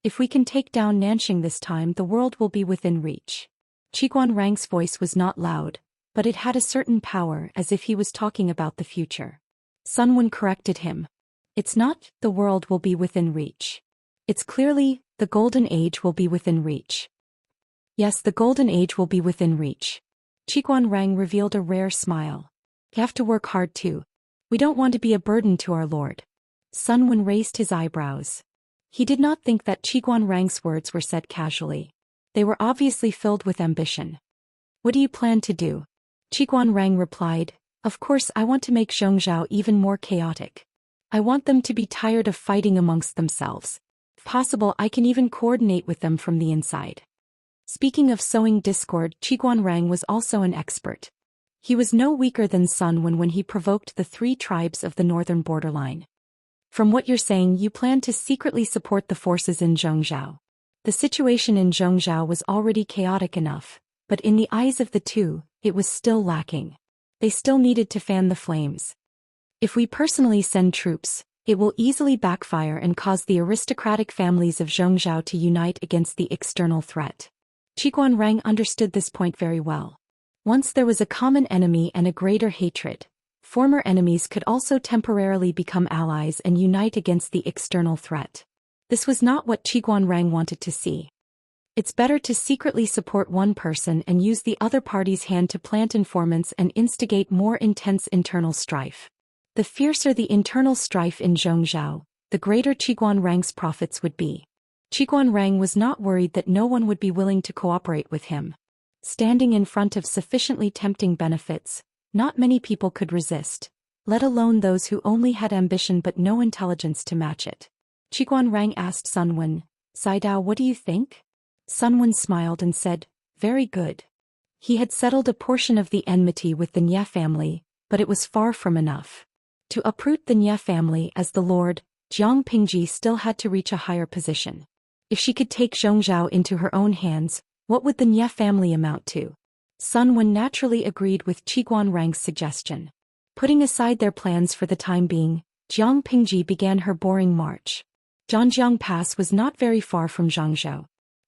If we can take down Nanxing this time, the world will be within reach. Qiguan Rang's voice was not loud, but it had a certain power, as if he was talking about the future. Sun Wen corrected him. It's not, the world will be within reach. It's clearly, the golden age will be within reach. Yes, the golden age will be within reach. Qiguan Rang revealed a rare smile. You have to work hard too. We don't want to be a burden to our lord. Sun Wen raised his eyebrows. He did not think that Qiguan Rang's words were said casually. They were obviously filled with ambition. What do you plan to do? Qiguan Rang replied, of course I want to make Zhongzhou even more chaotic. I want them to be tired of fighting amongst themselves. If possible, I can even coordinate with them from the inside. Speaking of sowing discord, Qiguan Rang was also an expert. He was no weaker than Sun Wen when he provoked the 3 tribes of the northern borderline. From what you're saying, you plan to secretly support the forces in Zhongzhou. The situation in Zhongzhou was already chaotic enough, but in the eyes of the two, it was still lacking. They still needed to fan the flames. If we personally send troops, it will easily backfire and cause the aristocratic families of Zhongzhou to unite against the external threat. Qiguan Rang understood this point very well. Once there was a common enemy and a greater hatred, former enemies could also temporarily become allies and unite against the external threat. This was not what Qiguan Rang wanted to see. It's better to secretly support one person and use the other party's hand to plant informants and instigate more intense internal strife. The fiercer the internal strife in Zhongzhou, the greater Qiguan Rang's profits would be. Qiguan Rang was not worried that no one would be willing to cooperate with him. Standing in front of sufficiently tempting benefits, not many people could resist, let alone those who only had ambition but no intelligence to match it. Qiguan Rang asked Sun Wen, Saidao, what do you think? Sun Wen smiled and said, very good. He had settled a portion of the enmity with the Nye family, but it was far from enough. To uproot the Nye family as the lord, Jiang Pingji still had to reach a higher position. If she could take Zhongzhou into her own hands, what would the Nye family amount to? Sun Wen naturally agreed with Qiguan Rang's suggestion. Putting aside their plans for the time being, Jiang Pingji began her boring march. Zhangjiang Pass was not very far from Zhangzhou.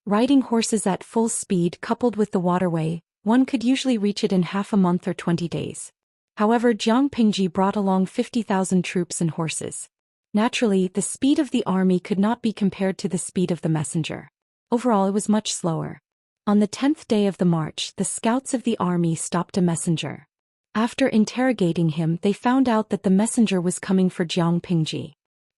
Riding horses at full speed coupled with the waterway, one could usually reach it in half a month or 20 days. However, Jiang Pingji brought along 50,000 troops and horses. Naturally, the speed of the army could not be compared to the speed of the messenger. Overall, it was much slower. On the 10th day of the march, the scouts of the army stopped a messenger. After interrogating him, they found out that the messenger was coming for Jiang Pingji.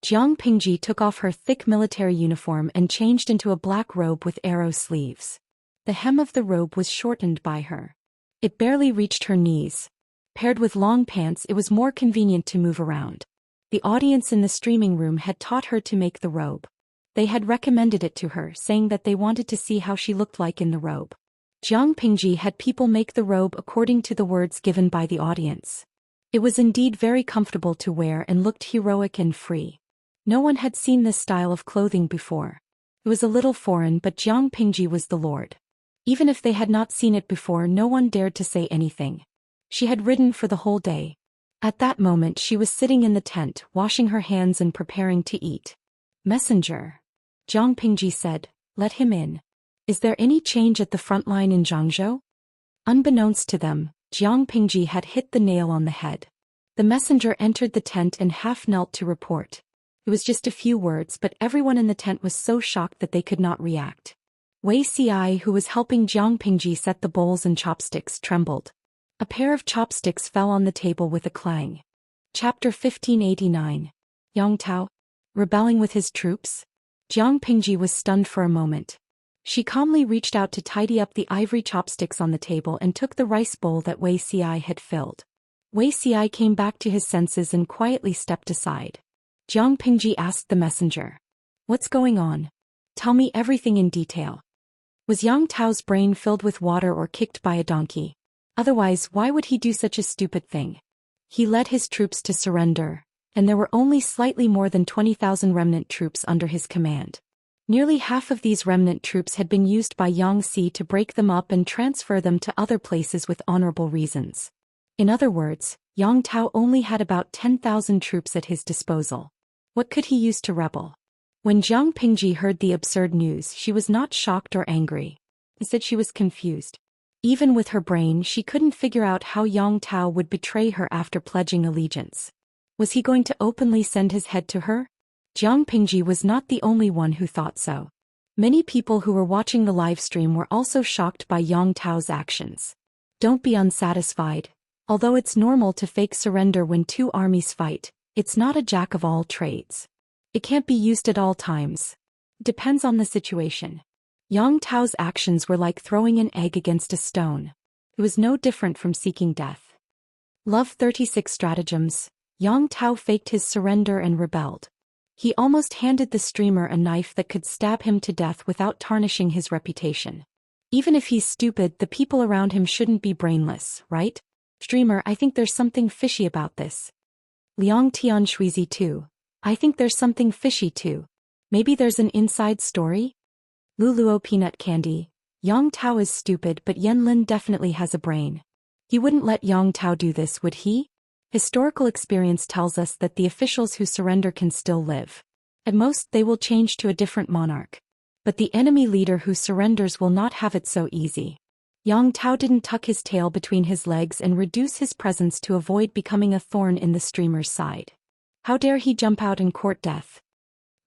Jiang Pingji took off her thick military uniform and changed into a black robe with arrow sleeves. The hem of the robe was shortened by her. It barely reached her knees. Paired with long pants, it was more convenient to move around. The audience in the streaming room had taught her to make the robe. They had recommended it to her, saying that they wanted to see how she looked like in the robe. Jiang Pingji had people make the robe according to the words given by the audience. It was indeed very comfortable to wear and looked heroic and free. No one had seen this style of clothing before. It was a little foreign, but Jiang Pingji was the lord. Even if they had not seen it before, no one dared to say anything. She had ridden for the whole day. At that moment she was sitting in the tent, washing her hands and preparing to eat. Messenger. Jiang Pingji said, let him in. Is there any change at the front line in Zhangzhou? Unbeknownst to them, Jiang Pingji had hit the nail on the head. The messenger entered the tent and half knelt to report. It was just a few words, but everyone in the tent was so shocked that they could not react. Wei Ci, who was helping Jiang Pingji set the bowls and chopsticks, trembled. A pair of chopsticks fell on the table with a clang. Chapter 1589. Yang Tao? Rebelling with his troops? Jiang Pingji was stunned for a moment. She calmly reached out to tidy up the ivory chopsticks on the table and took the rice bowl that Wei Ci had filled. Wei Ci came back to his senses and quietly stepped aside. Jiang Pingji asked the messenger. What's going on? Tell me everything in detail. Was Yang Tao's brain filled with water or kicked by a donkey? Otherwise, why would he do such a stupid thing? He led his troops to surrender, and there were only slightly more than 20,000 remnant troops under his command. Nearly half of these remnant troops had been used by Xianxia to break them up and transfer them to other places with honorable reasons. In other words, Yang Tao only had about 10,000 troops at his disposal. What could he use to rebel? When Jiang Pingji heard the absurd news, she was not shocked or angry. Instead, she was confused. Even with her brain, she couldn't figure out how Yang Tao would betray her after pledging allegiance. Was he going to openly send his head to her? Jiang Pingji was not the only one who thought so. Many people who were watching the live stream were also shocked by Yang Tao's actions. Don't be unsatisfied. Although it's normal to fake surrender when two armies fight, it's not a jack of all trades. It can't be used at all times. Depends on the situation. Yang Tao's actions were like throwing an egg against a stone. It was no different from seeking death. Love 36 stratagems. Yang Tao faked his surrender and rebelled. He almost handed the streamer a knife that could stab him to death without tarnishing his reputation. Even if he's stupid, the people around him shouldn't be brainless, right? Streamer, I think there's something fishy about this. Liang Tian Shuizi too. I think there's something fishy too. Maybe there's an inside story? Luluo Peanut Candy. Yang Tao is stupid, but Yanlin definitely has a brain. He wouldn't let Yang Tao do this, would he? Historical experience tells us that the officials who surrender can still live. At most, they will change to a different monarch. But the enemy leader who surrenders will not have it so easy. Yang Tao didn't tuck his tail between his legs and reduce his presence to avoid becoming a thorn in the streamer's side. How dare he jump out and court death?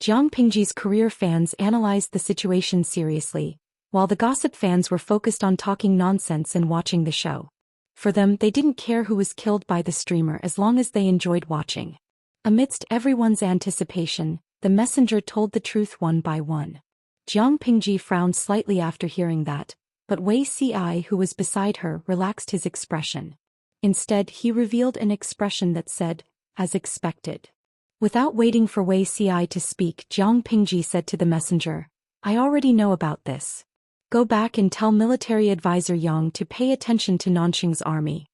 Jiang Pingji's career fans analyzed the situation seriously, while the gossip fans were focused on talking nonsense and watching the show. For them, they didn't care who was killed by the streamer as long as they enjoyed watching. Amidst everyone's anticipation, the messenger told the truth one by one. Jiang Pingji frowned slightly after hearing that, but Wei Ci, who was beside her, relaxed his expression. Instead, he revealed an expression that said, as expected. Without waiting for Wei Ci to speak, Jiang Pingji said to the messenger, I already know about this. Go back and tell military advisor Yang to pay attention to Nanxing's army.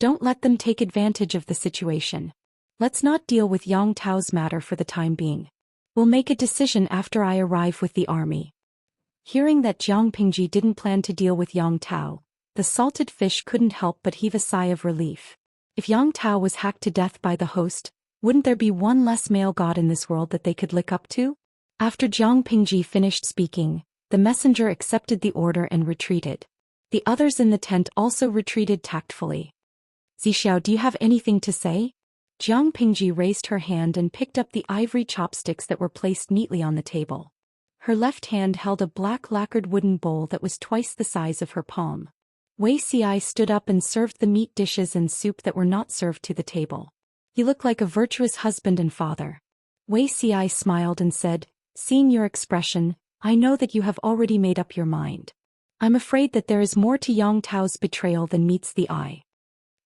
Don't let them take advantage of the situation. Let's not deal with Yang Tao's matter for the time being. We'll make a decision after I arrive with the army. Hearing that Jiang Pingji didn't plan to deal with Yang Tao, the salted fish couldn't help but heave a sigh of relief. If Yang Tao was hacked to death by the host, wouldn't there be one less male god in this world that they could lick up to? After Jiang Pingji finished speaking, the messenger accepted the order and retreated. The others in the tent also retreated tactfully. Zixiao, do you have anything to say? Jiang Pingji raised her hand and picked up the ivory chopsticks that were placed neatly on the table. Her left hand held a black lacquered wooden bowl that was twice the size of her palm. Wei Ci stood up and served the meat dishes and soup that were not served to the table. He looked like a virtuous husband and father. Wei Ci smiled and said, seeing your expression, I know that you have already made up your mind. I'm afraid that there is more to Yang Tao's betrayal than meets the eye.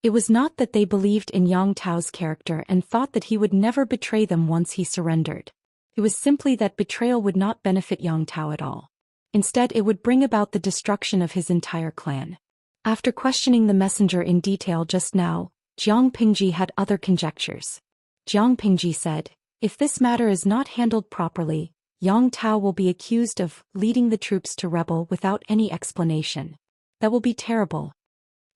It was not that they believed in Yang Tao's character and thought that he would never betray them once he surrendered. It was simply that betrayal would not benefit Yang Tao at all. Instead, it would bring about the destruction of his entire clan. After questioning the messenger in detail just now, Jiang Pingji had other conjectures. Jiang Pingji said, if this matter is not handled properly, Yang Tao will be accused of leading the troops to rebel without any explanation. That will be terrible.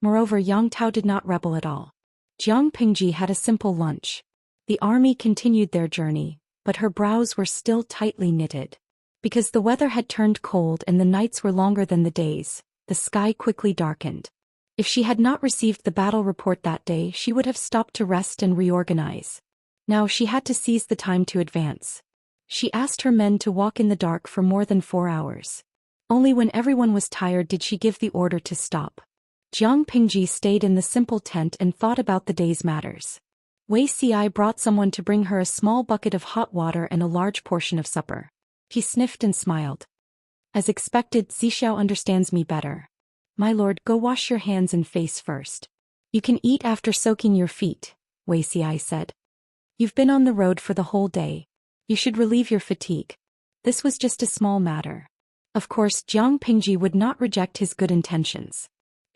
Moreover, Yang Tao did not rebel at all. Jiang Pingji had a simple lunch. The army continued their journey, but her brows were still tightly knitted. Because the weather had turned cold and the nights were longer than the days, the sky quickly darkened. If she had not received the battle report that day, she would have stopped to rest and reorganize. Now she had to seize the time to advance. She asked her men to walk in the dark for more than 4 hours. Only when everyone was tired did she give the order to stop. Jiang Pingji stayed in the simple tent and thought about the day's matters. Wei Ci brought someone to bring her a small bucket of hot water and a large portion of supper. He sniffed and smiled. As expected, Zixiao understands me better. My lord, go wash your hands and face first. You can eat after soaking your feet, Wei Ci said. You've been on the road for the whole day. You should relieve your fatigue. This was just a small matter. Of course, Jiang Pingji would not reject his good intentions.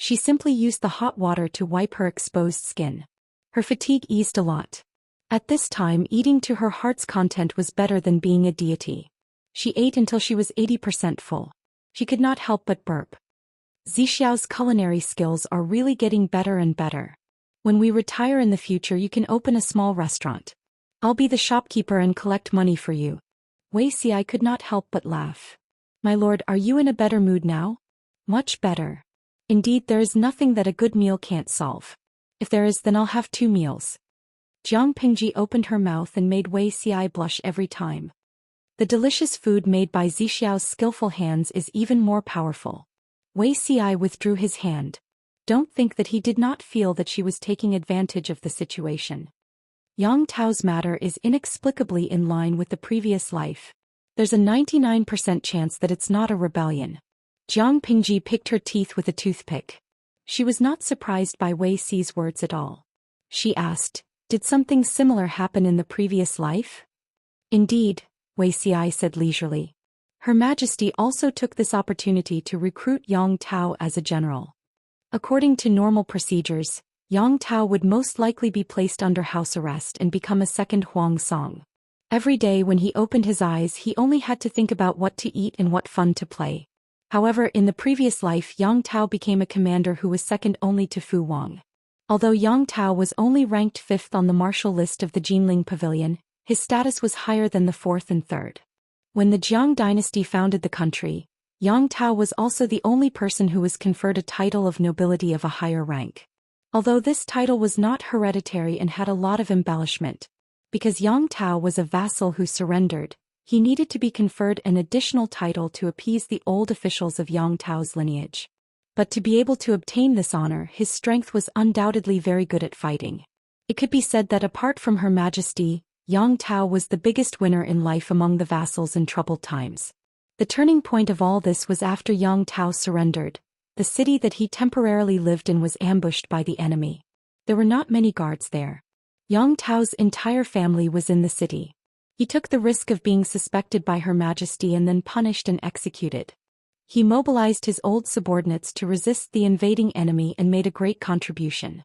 She simply used the hot water to wipe her exposed skin. Her fatigue eased a lot. At this time, eating to her heart's content was better than being a deity. She ate until she was 80% full. She could not help but burp. Zixiao's culinary skills are really getting better and better. When we retire in the future, you can open a small restaurant. I'll be the shopkeeper and collect money for you. Wuxia could not help but laugh. My lord, are you in a better mood now? Much better. Indeed, there is nothing that a good meal can't solve. If there is, then I'll have 2 meals. Jiang Pingji opened her mouth and made Wuxia blush every time. The delicious food made by Zixiao's skillful hands is even more powerful. Wuxia withdrew his hand. Don't think that he did not feel that she was taking advantage of the situation. Yang Tao's matter is inexplicably in line with the previous life. There's a 99% chance that it's not a rebellion. Jiang Pingji picked her teeth with a toothpick. She was not surprised by Wuxia's words at all. She asked, did something similar happen in the previous life? Indeed, Wuxia said leisurely. Her Majesty also took this opportunity to recruit Yang Tao as a general. According to normal procedures, Yang Tao would most likely be placed under house arrest and become a second Huang Song. Every day when he opened his eyes, he only had to think about what to eat and what fun to play. However, in the previous life, Yang Tao became a commander who was second only to Fu Wang. Although Yang Tao was only ranked 5th on the martial list of the Jinling Pavilion, his status was higher than the 4th and 3rd. When the Jiang dynasty founded the country, Yang Tao was also the only person who was conferred a title of nobility of a higher rank. Although this title was not hereditary and had a lot of embellishment, because Yang Tao was a vassal who surrendered, he needed to be conferred an additional title to appease the old officials of Yang Tao's lineage. But to be able to obtain this honor, his strength was undoubtedly very good at fighting. It could be said that apart from Her Majesty, Yang Tao was the biggest winner in life among the vassals in troubled times. The turning point of all this was after Yang Tao surrendered. The city that he temporarily lived in was ambushed by the enemy. There were not many guards there. Yang Tao's entire family was in the city. He took the risk of being suspected by Her Majesty and then punished and executed. He mobilized his old subordinates to resist the invading enemy and made a great contribution.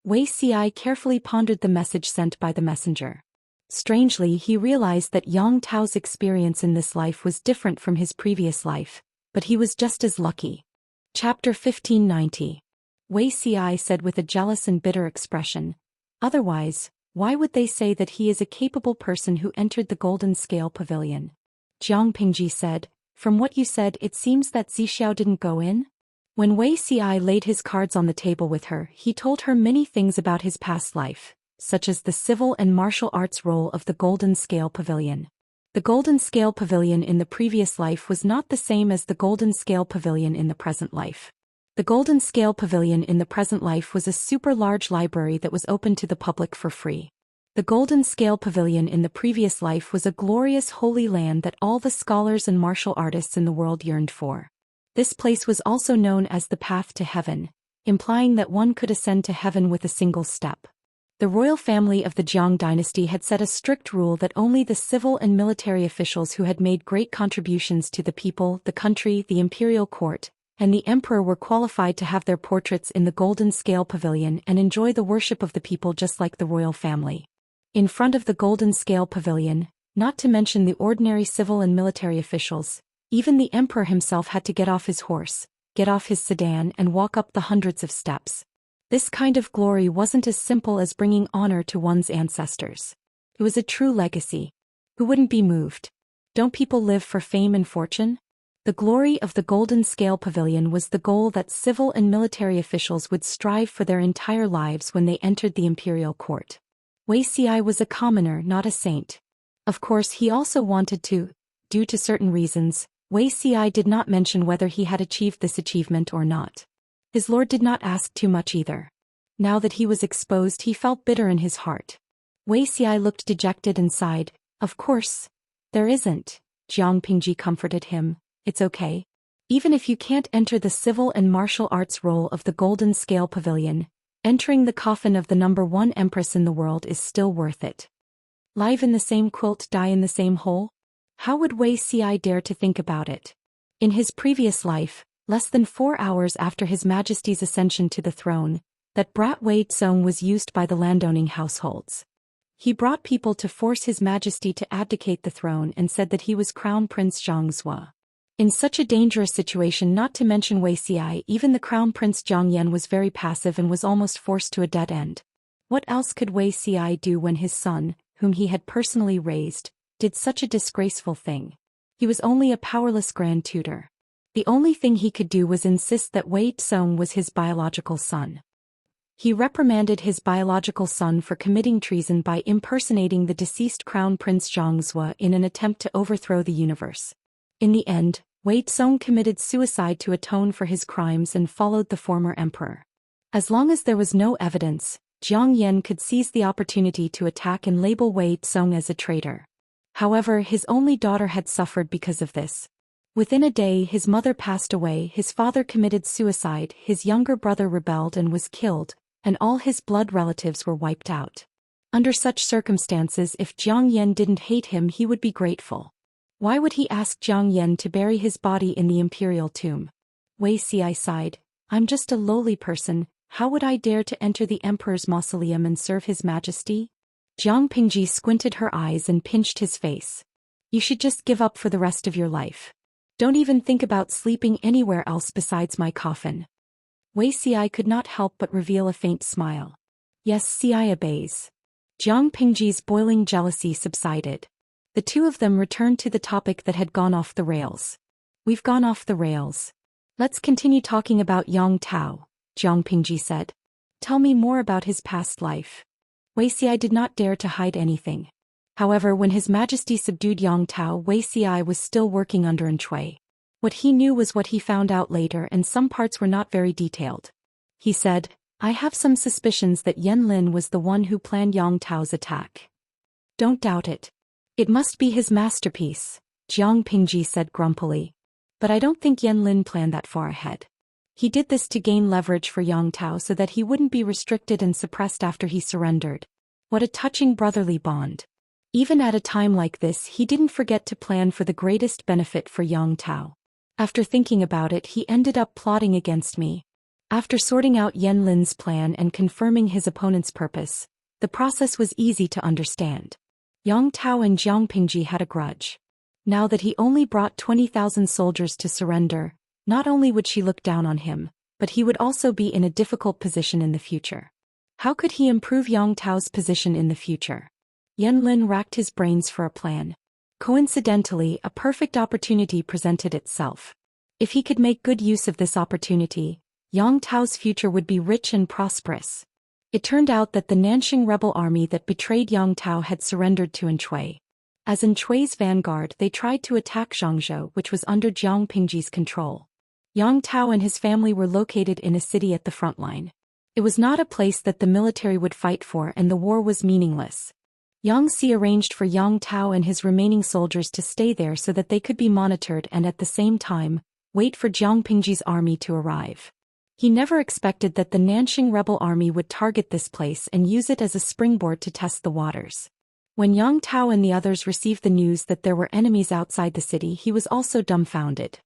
Wuxia carefully pondered the message sent by the messenger. Strangely, he realized that Yang Tao's experience in this life was different from his previous life, but he was just as lucky. Chapter 1590. Wuxia said with a jealous and bitter expression, otherwise, why would they say that he is a capable person who entered the Golden Scale Pavilion? Jiang Pingji said, from what you said, it seems that Zixiao didn't go in? When Wuxia laid his cards on the table with her, he told her many things about his past life, such as the civil and martial arts role of the Golden Scale Pavilion. The Golden Scale Pavilion in the previous life was not the same as the Golden Scale Pavilion in the present life. The Golden Scale Pavilion in the present life was a super large library that was open to the public for free. The Golden Scale Pavilion in the previous life was a glorious holy land that all the scholars and martial artists in the world yearned for. This place was also known as the Path to Heaven, implying that one could ascend to heaven with a single step. The royal family of the Jiang dynasty had set a strict rule that only the civil and military officials who had made great contributions to the people, the country, the imperial court, and the emperor were qualified to have their portraits in the Golden Scale Pavilion and enjoy the worship of the people just like the royal family. In front of the Golden Scale Pavilion, not to mention the ordinary civil and military officials, even the emperor himself had to get off his horse, get off his sedan and walk up the hundreds of steps. This kind of glory wasn't as simple as bringing honor to one's ancestors. It was a true legacy. Who wouldn't be moved? Don't people live for fame and fortune? The glory of the Golden Scale Pavilion was the goal that civil and military officials would strive for their entire lives when they entered the imperial court. Wuxia was a commoner, not a saint. Of course, he also wanted to, due to certain reasons, Wuxia did not mention whether he had achieved this achievement or not. His lord did not ask too much either. Now that he was exposed, he felt bitter in his heart. Wuxia looked dejected and sighed. Of course, there isn't. Jiang Pingji comforted him. It's okay. Even if you can't enter the civil and martial arts role of the Golden Scale Pavilion, entering the coffin of the #1 Empress in the world is still worth it. Live in the same quilt, die in the same hole? How would Wuxia dare to think about it? In his previous life, less than 4 hours after His Majesty's ascension to the throne, that brat Wei Tsong was used by the landowning households. He brought people to force His Majesty to abdicate the throne and said that he was Crown Prince Xianxia. In such a dangerous situation, not to mention Wuxia, even the Crown Prince Zhou Xian was very passive and was almost forced to a dead end. What else could Wuxia do when his son, whom he had personally raised, did such a disgraceful thing? He was only a powerless grand tutor. The only thing he could do was insist that Wei Tsong was his biological son. He reprimanded his biological son for committing treason by impersonating the deceased Crown Prince Xianxia in an attempt to overthrow the universe. In the end, Wei Tsong committed suicide to atone for his crimes and followed the former emperor. As long as there was no evidence, Zhang Yan could seize the opportunity to attack and label Wei Tsong as a traitor. However, his only daughter had suffered because of this. Within a day, his mother passed away, his father committed suicide, his younger brother rebelled and was killed, and all his blood relatives were wiped out. Under such circumstances, if Zhang Yan didn't hate him, he would be grateful. Why would he ask Zhang Yan to bury his body in the imperial tomb? Wei Xi sighed, I'm just a lowly person, how would I dare to enter the emperor's mausoleum and serve His Majesty? Jiang Pingji squinted her eyes and pinched his face. You should just give up for the rest of your life. Don't even think about sleeping anywhere else besides my coffin. Wei Xi could not help but reveal a faint smile. Yes, Xi obeys. Jiang Pingji's boiling jealousy subsided. The two of them returned to the topic that had gone off the rails. We've gone off the rails. Let's continue talking about Yang Tao, Jiang Pingji said. Tell me more about his past life. Wei Xi did not dare to hide anything. However, when His Majesty subdued Yang Tao, Wei Xi was still working under Enchui. What he knew was what he found out later, and some parts were not very detailed. He said, I have some suspicions that Yan Lin was the one who planned Yang Tao's attack. Don't doubt it. It must be his masterpiece, Jiang Pingji said grumpily. But I don't think Yan Lin planned that far ahead. He did this to gain leverage for Yang Tao so that he wouldn't be restricted and suppressed after he surrendered. What a touching brotherly bond. Even at a time like this, he didn't forget to plan for the greatest benefit for Yang Tao. After thinking about it, he ended up plotting against me. After sorting out Yan Lin's plan and confirming his opponent's purpose, the process was easy to understand. Yang Tao and Jiang Pingji had a grudge. Now that he only brought 20,000 soldiers to surrender, not only would she look down on him, but he would also be in a difficult position in the future. How could he improve Yang Tao's position in the future? Yan Lin racked his brains for a plan. Coincidentally, a perfect opportunity presented itself. If he could make good use of this opportunity, Yang Tao's future would be rich and prosperous. It turned out that the Nanxing rebel army that betrayed Yang Tao had surrendered to Enchui. As Enchui's vanguard, they tried to attack Xianxia, which was under Jiang Pingji's control. Yang Tao and his family were located in a city at the front line. It was not a place that the military would fight for, and the war was meaningless. Yang Xi arranged for Yang Tao and his remaining soldiers to stay there so that they could be monitored and at the same time, wait for Jiang Pingji's army to arrive. He never expected that the Nanxing rebel army would target this place and use it as a springboard to test the waters. When Yang Tao and the others received the news that there were enemies outside the city, he was also dumbfounded.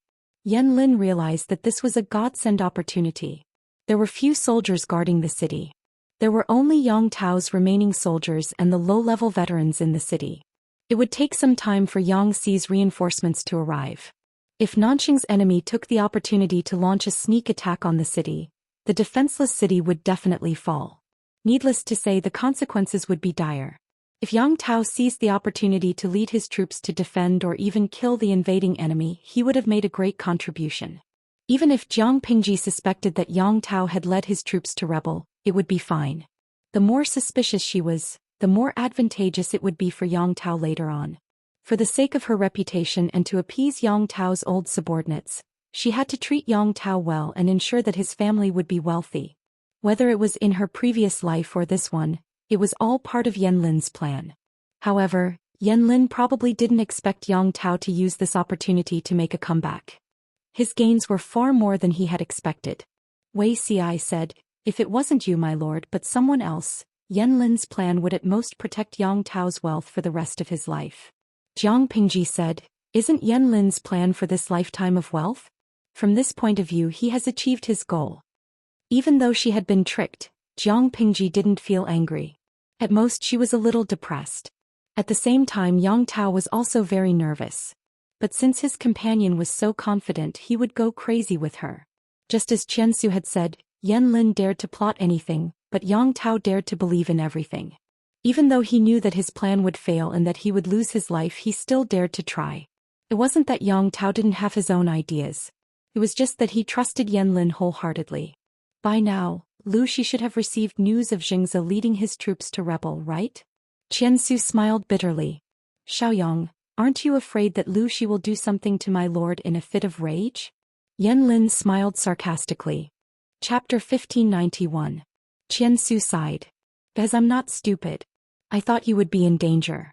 Yan Lin realized that this was a godsend opportunity. There were few soldiers guarding the city. There were only Yang Tao's remaining soldiers and the low-level veterans in the city. It would take some time for Yang Xi's reinforcements to arrive. If Nanxing's enemy took the opportunity to launch a sneak attack on the city, the defenseless city would definitely fall. Needless to say, the consequences would be dire. If Yang Tao seized the opportunity to lead his troops to defend or even kill the invading enemy, he would have made a great contribution. Even if Jiang Pingji suspected that Yang Tao had led his troops to rebel, it would be fine. The more suspicious she was, the more advantageous it would be for Yang Tao later on. For the sake of her reputation and to appease Yang Tao's old subordinates, she had to treat Yang Tao well and ensure that his family would be wealthy. Whether it was in her previous life or this one, it was all part of Yan Lin's plan. However, Yan Lin probably didn't expect Yang Tao to use this opportunity to make a comeback. His gains were far more than he had expected. Wei Xi said, if it wasn't you, my lord, but someone else, Yan Lin's plan would at most protect Yang Tao's wealth for the rest of his life. Jiang Pingji said, isn't Yan Lin's plan for this lifetime of wealth? From this point of view he has achieved his goal. Even though she had been tricked, Jiang Pingji didn't feel angry. At most she was a little depressed. At the same time Yang Tao was also very nervous. But since his companion was so confident he would go crazy with her. Just as Qianxia had said, Yan Lin dared to plot anything, but Yang Tao dared to believe in everything. Even though he knew that his plan would fail and that he would lose his life, he still dared to try. It wasn't that Yang Tao didn't have his own ideas. It was just that he trusted Yan Lin wholeheartedly. By now, Lu Shi should have received news of Xianxia leading his troops to rebel, right? Qianxia smiled bitterly. Xiaoyang, aren't you afraid that Lu Shi will do something to my lord in a fit of rage? Yan Lin smiled sarcastically. Chapter 1591. Qianxia sighed. Because I'm not stupid. I thought you would be in danger.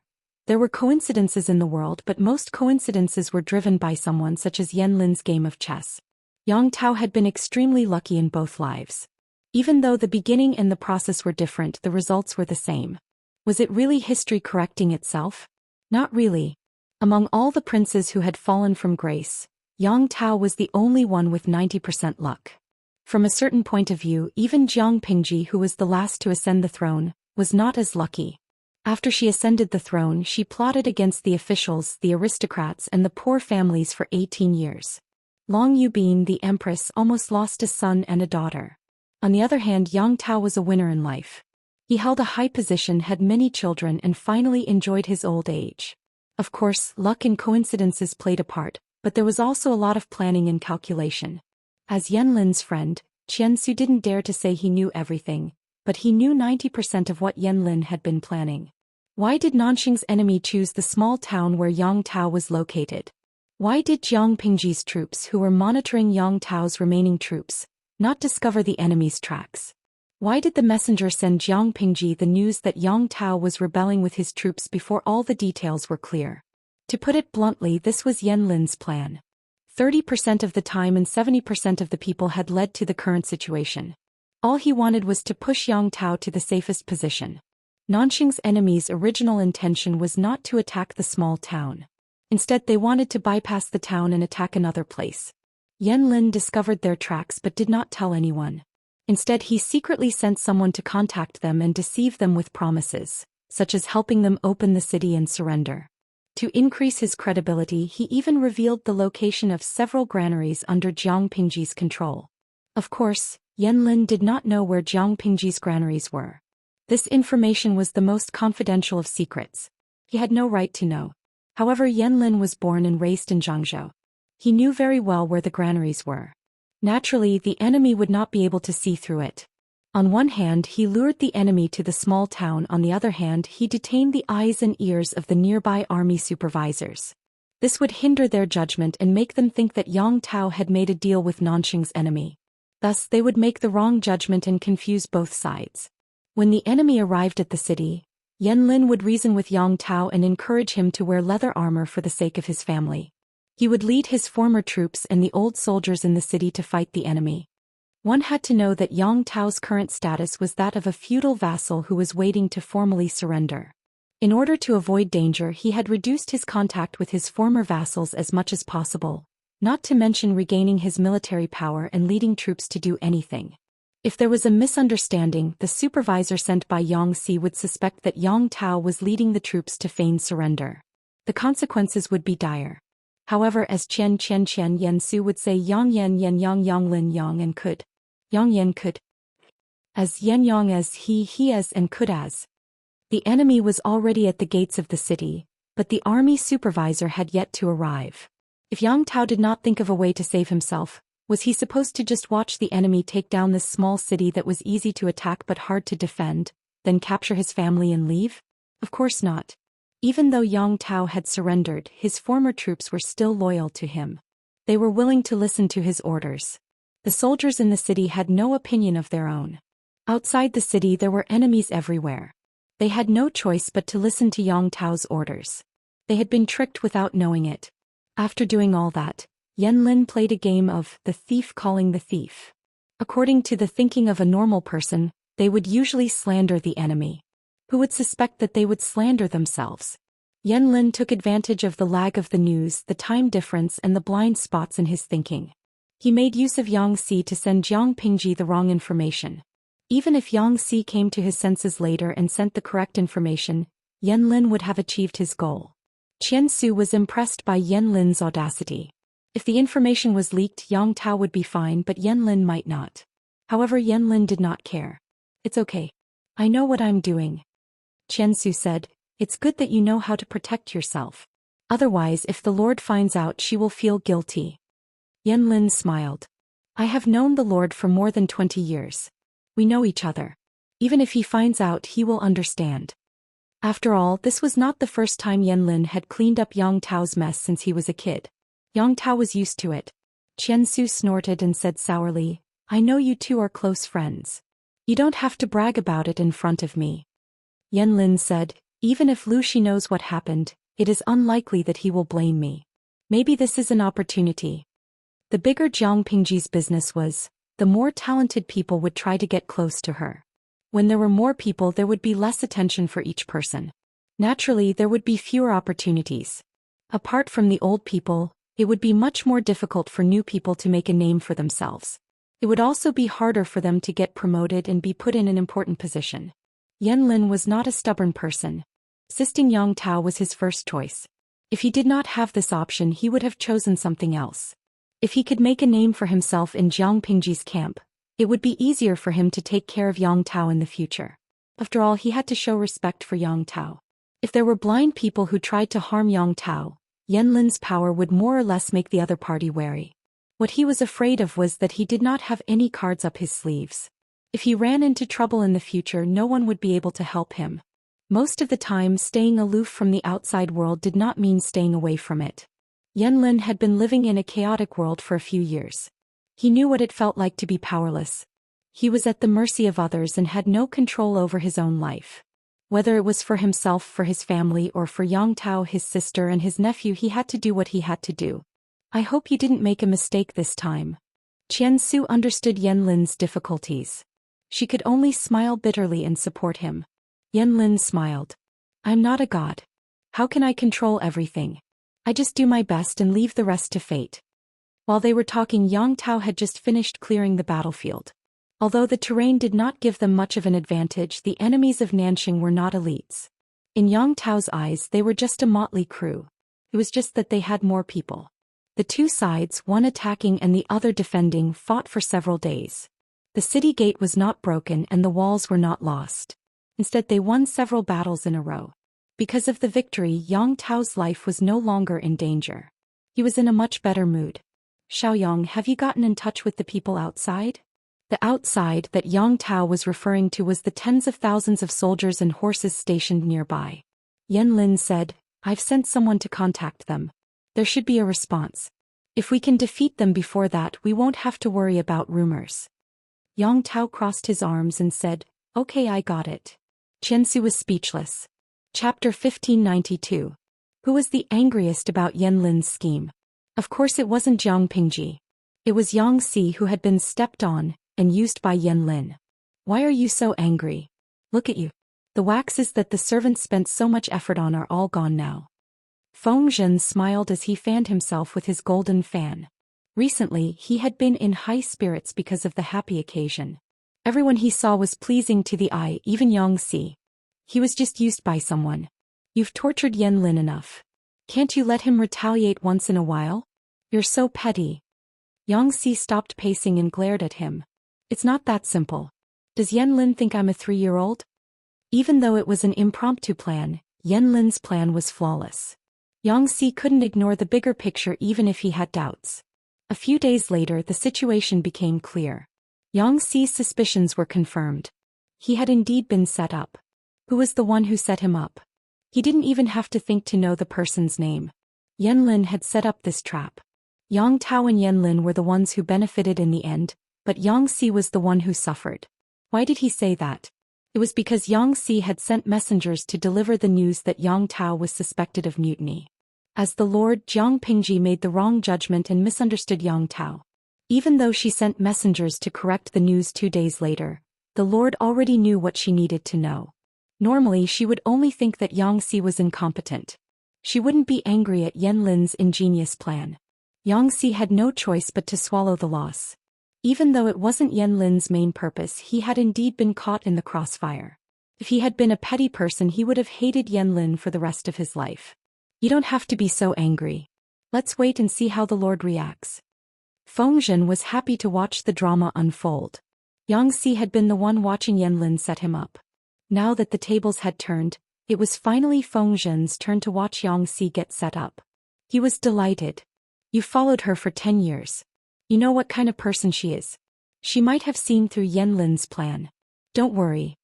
There were coincidences in the world, but most coincidences were driven by someone such as Yan Lin's game of chess. Yang Tao had been extremely lucky in both lives. Even though the beginning and the process were different, the results were the same. Was it really history correcting itself? Not really. Among all the princes who had fallen from grace, Yang Tao was the only one with 90% luck. From a certain point of view, even Jiang Pingji, who was the last to ascend the throne, was not as lucky. After she ascended the throne, she plotted against the officials, the aristocrats, and the poor families for 18 years. Long Yubin, the Empress, almost lost a son and a daughter. On the other hand, Yang Tao was a winner in life. He held a high position, had many children, and finally enjoyed his old age. Of course, luck and coincidences played a part, but there was also a lot of planning and calculation. As Yan Lin's friend, Qianxia didn't dare to say he knew everything, but he knew 90% of what Yan Lin had been planning. Why did Nanxing's enemy choose the small town where Yang Tao was located? Why did Jiang Pingji's troops, who were monitoring Yang Tao's remaining troops, not discover the enemy's tracks? Why did the messenger send Jiang Pingji the news that Yang Tao was rebelling with his troops before all the details were clear? To put it bluntly, this was Yan Lin's plan. 30% of the time and 70% of the people had led to the current situation. All he wanted was to push Yang Tao to the safest position. Nanxing's enemy's original intention was not to attack the small town. Instead, they wanted to bypass the town and attack another place. Yan Lin discovered their tracks but did not tell anyone. Instead, he secretly sent someone to contact them and deceive them with promises, such as helping them open the city and surrender. To increase his credibility, he even revealed the location of several granaries under Jiang Pingji's control. Of course, Yan Lin did not know where Jiang Pingji's granaries were. This information was the most confidential of secrets. He had no right to know. However, Yan Lin was born and raised in Zhangzhou. He knew very well where the granaries were. Naturally, the enemy would not be able to see through it. On one hand, he lured the enemy to the small town. On the other hand, he detained the eyes and ears of the nearby army supervisors. This would hinder their judgment and make them think that Yang Tao had made a deal with Nanxing's enemy. Thus, they would make the wrong judgment and confuse both sides. When the enemy arrived at the city, Yan Lin would reason with Yang Tao and encourage him to wear leather armor for the sake of his family. He would lead his former troops and the old soldiers in the city to fight the enemy. One had to know that Yang Tao's current status was that of a feudal vassal who was waiting to formally surrender. In order to avoid danger, he had reduced his contact with his former vassals as much as possible, not to mention regaining his military power and leading troops to do anything. If there was a misunderstanding, the supervisor sent by Yang Si would suspect that Yang Tao was leading the troops to feign surrender. The consequences would be dire. However, as Chen Yan Su would say, Yang Yan Yang Lin Yang and could. Yang Yan could. As Yan Yang as he as and could as. The enemy was already at the gates of the city, but the army supervisor had yet to arrive. If Yang Tao did not think of a way to save himself, was he supposed to just watch the enemy take down this small city that was easy to attack but hard to defend, then capture his family and leave? Of course not. Even though Yang Tao had surrendered, his former troops were still loyal to him. They were willing to listen to his orders. The soldiers in the city had no opinion of their own. Outside the city there were enemies everywhere. They had no choice but to listen to Yang Tao's orders. They had been tricked without knowing it. After doing all that, Yan Lin played a game of the thief calling the thief. According to the thinking of a normal person, they would usually slander the enemy. Who would suspect that they would slander themselves? Yan Lin took advantage of the lag of the news, the time difference, and the blind spots in his thinking. He made use of Xianxia to send Jiang Pingji the wrong information. Even if Xianxia came to his senses later and sent the correct information, Yanlin would have achieved his goal. Qiansu was impressed by Yanlin's audacity. If the information was leaked, Yang Tao would be fine, but Yanlin might not. However, Yanlin did not care. It's okay. I know what I'm doing. Qiansu said, it's good that you know how to protect yourself. Otherwise, if the Lord finds out, she will feel guilty. Yanlin smiled. I have known the Lord for more than 20 years. We know each other. Even if he finds out, he will understand. After all, this was not the first time Yanlin had cleaned up Yang Tao's mess since he was a kid. Yang Tao was used to it. Qiansu snorted and said sourly, I know you two are close friends. You don't have to brag about it in front of me. Yanlin said, even if Lu Shi knows what happened, it is unlikely that he will blame me. Maybe this is an opportunity. The bigger Jiang Pingji's business was, the more talented people would try to get close to her. When there were more people, there would be less attention for each person. Naturally, there would be fewer opportunities. Apart from the old people, it would be much more difficult for new people to make a name for themselves. It would also be harder for them to get promoted and be put in an important position. Yanlin was not a stubborn person. Assisting Yang Tao was his first choice. If he did not have this option, he would have chosen something else. If he could make a name for himself in Jiang Pingji's camp, it would be easier for him to take care of Yang Tao in the future. After all, he had to show respect for Yang Tao. If there were blind people who tried to harm Yang Tao, Yanlin's power would more or less make the other party wary. What he was afraid of was that he did not have any cards up his sleeves. If he ran into trouble in the future, no one would be able to help him. Most of the time, staying aloof from the outside world did not mean staying away from it. Yanlin had been living in a chaotic world for a few years. He knew what it felt like to be powerless. He was at the mercy of others and had no control over his own life. Whether it was for himself, for his family, or for Yang Tao, his sister, and his nephew, he had to do what he had to do. I hope you didn't make a mistake this time. Qiansu understood Yanlin's difficulties. She could only smile bitterly and support him. Yanlin smiled. I'm not a god. How can I control everything? I just do my best and leave the rest to fate. While they were talking, Yang Tao had just finished clearing the battlefield. Although the terrain did not give them much of an advantage, the enemies of Nanxing were not elites. In Yang Tao's eyes, they were just a motley crew. It was just that they had more people. The two sides, one attacking and the other defending, fought for several days. The city gate was not broken and the walls were not lost. Instead, they won several battles in a row. Because of the victory, Yang Tao's life was no longer in danger. He was in a much better mood. Xiaoyang, have you gotten in touch with the people outside? The outside that Yang Tao was referring to was the tens of thousands of soldiers and horses stationed nearby. Yanlin said, I've sent someone to contact them. There should be a response. If we can defeat them before that, we won't have to worry about rumors. Yang Tao crossed his arms and said, Okay, I got it. Qianxia was speechless. Chapter 1592. Who was the angriest about Yanlin's scheme? Of course it wasn't Jiang Pingji. It was Xianxia who had been stepped on and used by Yanlin. Why are you so angry? Look at you. The waxes that the servants spent so much effort on are all gone now. Feng Zhen smiled as he fanned himself with his golden fan. Recently, he had been in high spirits because of the happy occasion. Everyone he saw was pleasing to the eye, even Xianxia. He was just used by someone. You've tortured Yanlin enough. Can't you let him retaliate once in a while? You're so petty. Xianxia stopped pacing and glared at him. It's not that simple. Does Yanlin think I'm a 3-year-old? Even though it was an impromptu plan, Yanlin's plan was flawless. Xianxia couldn't ignore the bigger picture even if he had doubts. A few days later, the situation became clear. Xianxia's suspicions were confirmed. He had indeed been set up. Who was the one who set him up? He didn't even have to think to know the person's name. Yanlin had set up this trap. Yang Tao and Yanlin were the ones who benefited in the end, but Xianxia was the one who suffered. Why did he say that? It was because Xianxia had sent messengers to deliver the news that Yang Tao was suspected of mutiny. As the Lord, Jiang Pingji made the wrong judgment and misunderstood Yang Tao. Even though she sent messengers to correct the news 2 days later, the Lord already knew what she needed to know. Normally, she would only think that Xianxia was incompetent. She wouldn't be angry at Yanlin's ingenious plan. Yangxi had no choice but to swallow the loss. Even though it wasn't Yanlin's main purpose, he had indeed been caught in the crossfire. If he had been a petty person, he would have hated Yanlin for the rest of his life. You don't have to be so angry. Let's wait and see how the Lord reacts. Fengzhen was happy to watch the drama unfold. Yangxi had been the one watching Yanlin set him up. Now that the tables had turned, it was finally Fengzhen's turn to watch Yangxi get set up. He was delighted. You followed her for 10 years. You know what kind of person she is. She might have seen through Yanlin's plan. Don't worry.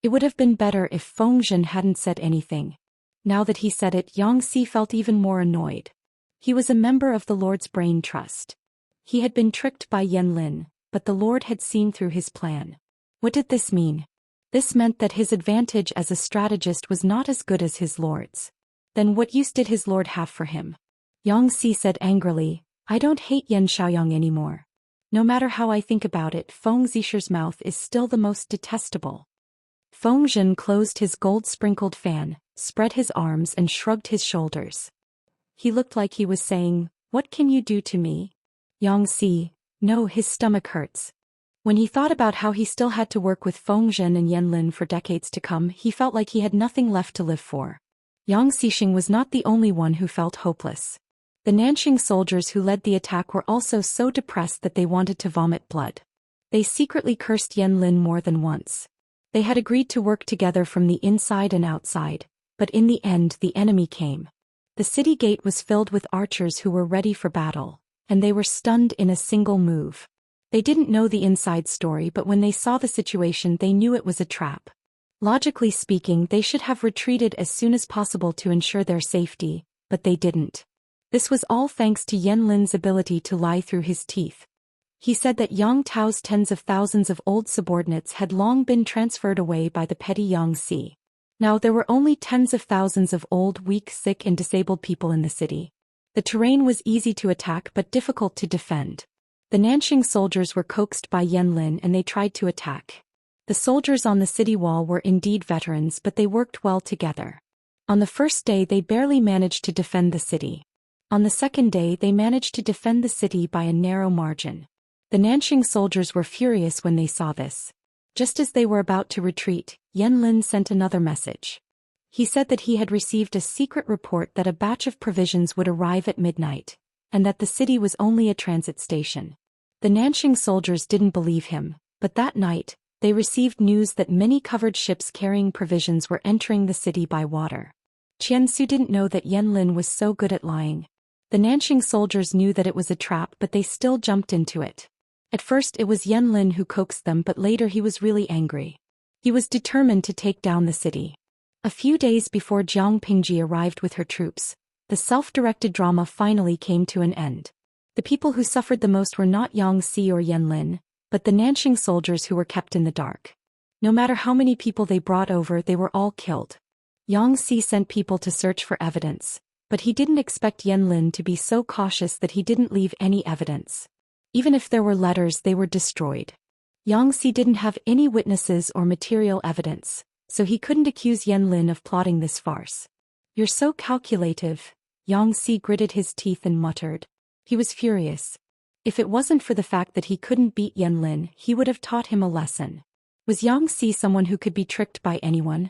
It would have been better if Fengzhen hadn't said anything. Now that he said it, Yangxi felt even more annoyed. He was a member of the Lord's Brain Trust. He had been tricked by Yanlin, but the Lord had seen through his plan. What did this mean? This meant that his advantage as a strategist was not as good as his Lord's. Then what use did his Lord have for him? Yangxi said angrily, I don't hate Yan Xiaoyang anymore. No matter how I think about it, Feng Zisher's mouth is still the most detestable. Fengzhen closed his gold-sprinkled fan, spread his arms and shrugged his shoulders. He looked like he was saying, what can you do to me? Yangxi, no, his stomach hurts. When he thought about how he still had to work with Fengzhen and Yanlin for decades to come, he felt like he had nothing left to live for. Yang Xixing was not the only one who felt hopeless. The Nanxing soldiers who led the attack were also so depressed that they wanted to vomit blood. They secretly cursed Yanlin more than once. They had agreed to work together from the inside and outside, but in the end the enemy came. The city gate was filled with archers who were ready for battle, and they were stunned in a single move. They didn't know the inside story, but when they saw the situation they knew it was a trap. Logically speaking, they should have retreated as soon as possible to ensure their safety, but they didn't. This was all thanks to Yanlin's ability to lie through his teeth. He said that Yang Tao's tens of thousands of old subordinates had long been transferred away by the petty Yangxi. Now there were only tens of thousands of old, weak, sick and disabled people in the city. The terrain was easy to attack but difficult to defend. The Nanxing soldiers were coaxed by Yanlin and they tried to attack. The soldiers on the city wall were indeed veterans, but they worked well together. On the first day they barely managed to defend the city. On the second day they managed to defend the city by a narrow margin. The Nanxing soldiers were furious when they saw this. Just as they were about to retreat, Yanlin sent another message. He said that he had received a secret report that a batch of provisions would arrive at midnight, and that the city was only a transit station. The Nanxing soldiers didn't believe him, but that night, they received news that many covered ships carrying provisions were entering the city by water. Qiansu didn't know that Yanlin was so good at lying. The Nanxing soldiers knew that it was a trap, but they still jumped into it. At first it was Yanlin who coaxed them, but later he was really angry. He was determined to take down the city. A few days before Jiang Pingji arrived with her troops, the self-directed drama finally came to an end. The people who suffered the most were not Yangxi or Yanlin, but the Nanxing soldiers who were kept in the dark. No matter how many people they brought over, they were all killed. Yangxi sent people to search for evidence, but he didn't expect Yanlin to be so cautious that he didn't leave any evidence. Even if there were letters, they were destroyed. Yangxi didn't have any witnesses or material evidence, so he couldn't accuse Yanlin of plotting this farce. You're so calculative, Yangxi gritted his teeth and muttered. He was furious. If it wasn't for the fact that he couldn't beat Yanlin, he would have taught him a lesson. Was Yangxi someone who could be tricked by anyone?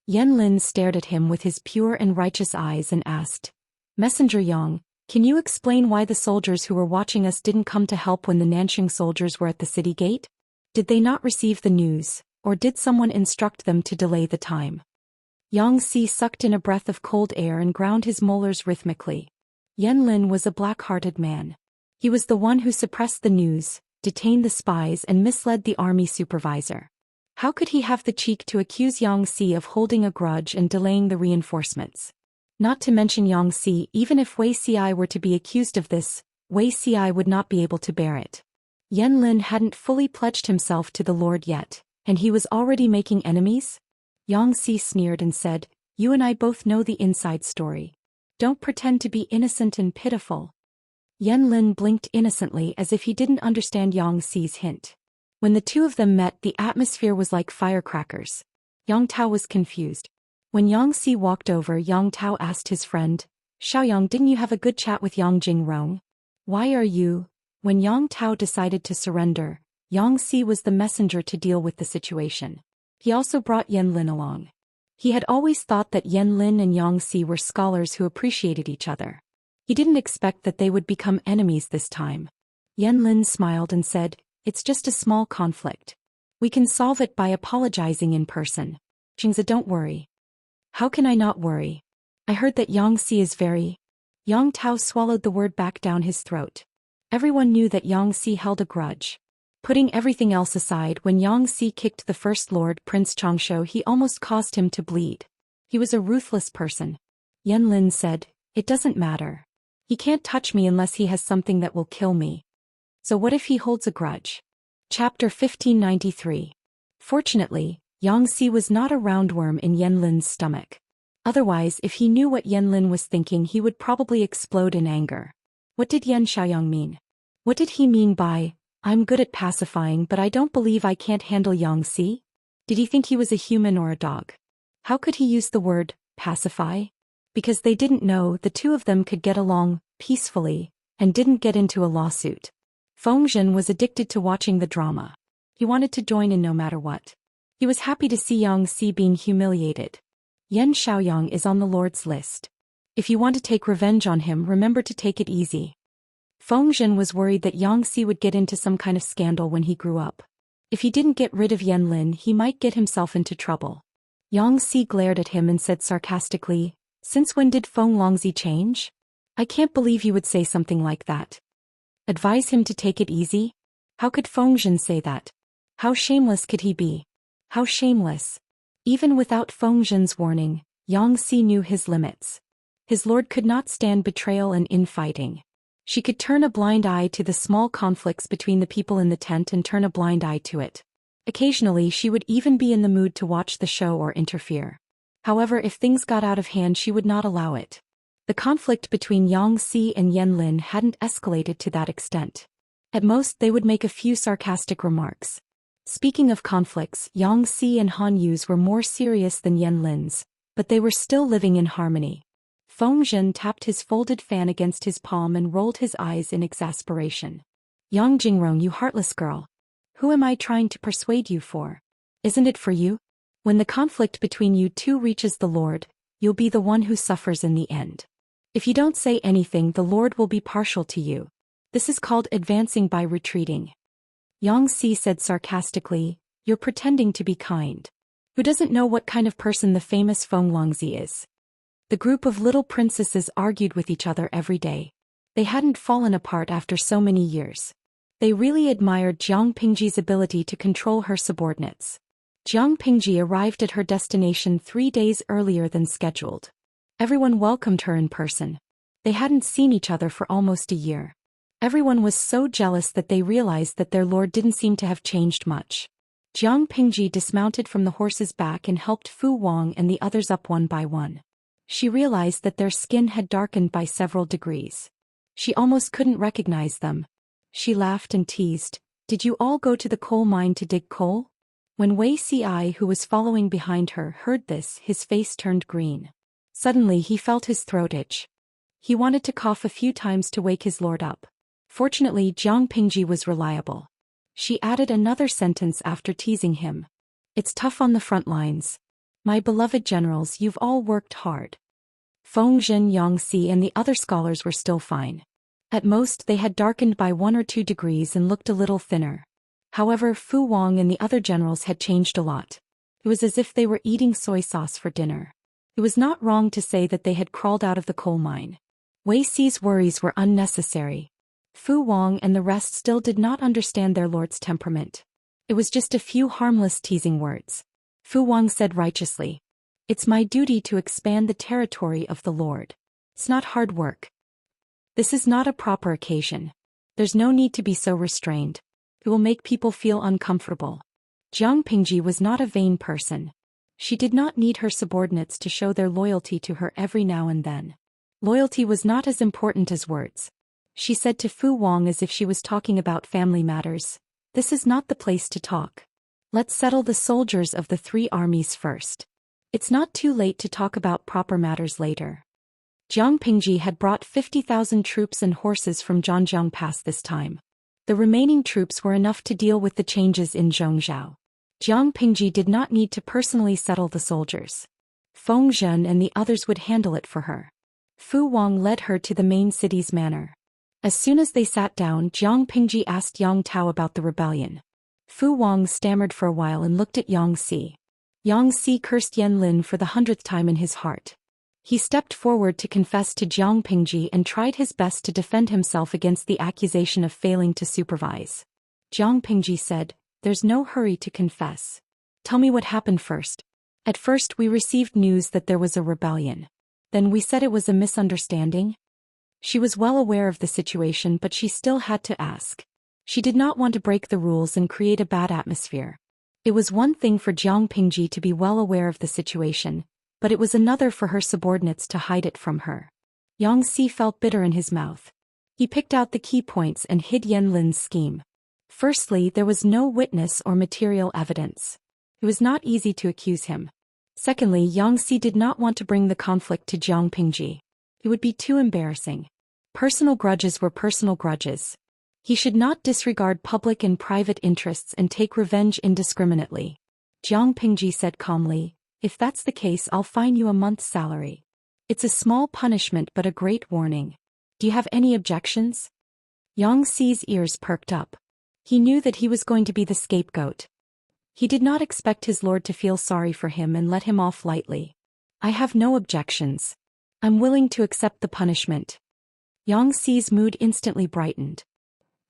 Yanlin stared at him with his pure and righteous eyes and asked, Messenger Yang, can you explain why the soldiers who were watching us didn't come to help when the Nanxing soldiers were at the city gate? Did they not receive the news, or did someone instruct them to delay the time? Yangxi sucked in a breath of cold air and ground his molars rhythmically. Yanlin was a black-hearted man. He was the one who suppressed the news, detained the spies and misled the army supervisor. How could he have the cheek to accuse Yangxi of holding a grudge and delaying the reinforcements? Not to mention Yangxi, even if Wei Xi were to be accused of this, Wei Xi would not be able to bear it. Yanlin hadn't fully pledged himself to the Lord yet, and he was already making enemies? Yangxi sneered and said, You and I both know the inside story. Don't pretend to be innocent and pitiful. Yanlin blinked innocently as if he didn't understand Yangxi's hint. When the two of them met, the atmosphere was like firecrackers. Yang Tao was confused. When Yangxi walked over, Yang Tao asked his friend, Xiaoyang, didn't you have a good chat with Yang Jingrong? Why are you? When Yang Tao decided to surrender, Yang Si was the messenger to deal with the situation. He also brought Yan Lin along. He had always thought that Yan Lin and Yang Si were scholars who appreciated each other. He didn't expect that they would become enemies this time. Yan Lin smiled and said, "It's just a small conflict. We can solve it by apologizing in person. Xianxia, don't worry." "How can I not worry? I heard that Yang Si is very—" Yang Tao swallowed the word back down his throat. Everyone knew that Yang Si held a grudge. Putting everything else aside, when Yang Si kicked the First Lord Prince Xianxia, he almost caused him to bleed. He was a ruthless person. Yan Lin said, "It doesn't matter. He can't touch me unless he has something that will kill me. So what if he holds a grudge?" Chapter 1593. Fortunately, Yang Si was not a roundworm in Yan Lin's stomach. Otherwise, if he knew what Yan Lin was thinking, he would probably explode in anger. What did Yan Xiaoyang mean? What did he mean by, "I'm good at pacifying but I don't believe I can't handle Yang Si"? Did he think he was a human or a dog? How could he use the word, pacify? Because they didn't know the two of them could get along peacefully and didn't get into a lawsuit. Fengzhen was addicted to watching the drama. He wanted to join in no matter what. He was happy to see Yang Si being humiliated. Yan Xiaoyang is on the Lord's list. If you want to take revenge on him, remember to take it easy. Fengzhen was worried that Yang Si would get into some kind of scandal when he grew up. If he didn't get rid of Yan Lin, he might get himself into trouble. Yang Si glared at him and said sarcastically, "Since when did Feng Longzi change? I can't believe you would say something like that. Advise him to take it easy? How could Fengzhen say that? How shameless could he be? How shameless." Even without Fengzhen's warning, Yang Si knew his limits. His lord could not stand betrayal and infighting. She could turn a blind eye to the small conflicts between the people in the tent and turn a blind eye to it. Occasionally she would even be in the mood to watch the show or interfere. However, if things got out of hand, she would not allow it. The conflict between Yang Si and Yan Lin hadn't escalated to that extent. At most, they would make a few sarcastic remarks. Speaking of conflicts, Yang Si and Han Yu's were more serious than Yan Lin's, but they were still living in harmony. Fengzhen tapped his folded fan against his palm and rolled his eyes in exasperation. "Yang Jingrong, you heartless girl. Who am I trying to persuade you for? Isn't it for you? When the conflict between you two reaches the Lord, you'll be the one who suffers in the end. If you don't say anything, the Lord will be partial to you. This is called advancing by retreating." Yang Si said sarcastically, "You're pretending to be kind. Who doesn't know what kind of person the famous Feng Longzi is?" The group of little princesses argued with each other every day. They hadn't fallen apart after so many years. They really admired Jiang Pingji's ability to control her subordinates. Jiang Pingji arrived at her destination 3 days earlier than scheduled. Everyone welcomed her in person. They hadn't seen each other for almost a year. Everyone was so jealous that they realized that their lord didn't seem to have changed much. Jiang Pingji dismounted from the horse's back and helped Fu Wang and the others up one by one. She realized that their skin had darkened by several degrees. She almost couldn't recognize them. She laughed and teased, "Did you all go to the coal mine to dig coal?" When Wei Ci, who was following behind her, heard this, his face turned green. Suddenly he felt his throat itch. He wanted to cough a few times to wake his lord up. Fortunately, Jiang Pingji was reliable. She added another sentence after teasing him. "It's tough on the front lines. My beloved generals, you've all worked hard." Fengzhen, Yang Si and the other scholars were still fine. At most, they had darkened by 1 or 2 degrees and looked a little thinner. However, Fu Wang and the other generals had changed a lot. It was as if they were eating soy sauce for dinner. It was not wrong to say that they had crawled out of the coal mine. Wei Ci's worries were unnecessary. Fu Wang and the rest still did not understand their lord's temperament. It was just a few harmless teasing words. Fu Wang said righteously, "It's my duty to expand the territory of the Lord. It's not hard work. This is not a proper occasion. There's no need to be so restrained. It will make people feel uncomfortable." Jiang Pingji was not a vain person. She did not need her subordinates to show their loyalty to her every now and then. Loyalty was not as important as words. She said to Fu Wang as if she was talking about family matters, "This is not the place to talk. Let's settle the soldiers of the 3 armies first. It's not too late to talk about proper matters later." Jiang Pingji had brought 50,000 troops and horses from Zhanjiang Pass this time. The remaining troops were enough to deal with the changes in Zhongzhou. Jiang Pingji did not need to personally settle the soldiers. Feng Zhen and the others would handle it for her. Fu Wang led her to the main city's manor. As soon as they sat down, Jiang Pingji asked Yang Tao about the rebellion. Fu Wang stammered for a while and looked at Yang Si. Yang Si cursed Yan Lin for the 100th time in his heart. He stepped forward to confess to Jiang Pingji and tried his best to defend himself against the accusation of failing to supervise. Jiang Pingji said, "There's no hurry to confess. Tell me what happened first." At first we received news that there was a rebellion. Then we said it was a misunderstanding. She was well aware of the situation, but she still had to ask. She did not want to break the rules and create a bad atmosphere. It was one thing for Jiang Pingji to be well aware of the situation, but it was another for her subordinates to hide it from her. Yang Si felt bitter in his mouth. He picked out the key points and hid Yan Lin's scheme. Firstly, there was no witness or material evidence. It was not easy to accuse him. Secondly, Yang Si did not want to bring the conflict to Jiang Pingji. It would be too embarrassing. Personal grudges were personal grudges. He should not disregard public and private interests and take revenge indiscriminately. Jiang Pingji said calmly, "If that's the case, I'll fine you a month's salary. It's a small punishment but a great warning. Do you have any objections?" Yang Si's ears perked up. He knew that he was going to be the scapegoat. He did not expect his lord to feel sorry for him and let him off lightly. "I have no objections. I'm willing to accept the punishment." Yang Si's mood instantly brightened.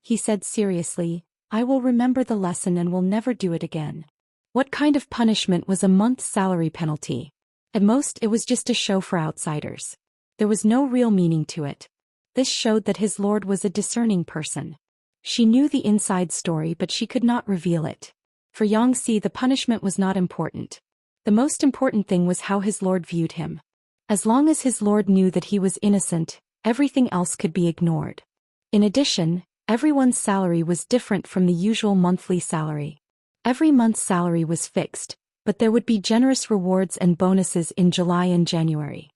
He said seriously, "I will remember the lesson and will never do it again." What kind of punishment was a month's salary penalty? At most, it was just a show for outsiders. There was no real meaning to it. This showed that his lord was a discerning person. She knew the inside story, but she could not reveal it. For Yang Si, the punishment was not important. The most important thing was how his lord viewed him. As long as his lord knew that he was innocent, everything else could be ignored. In addition, everyone's salary was different from the usual monthly salary. Every month's salary was fixed, but there would be generous rewards and bonuses in July and January.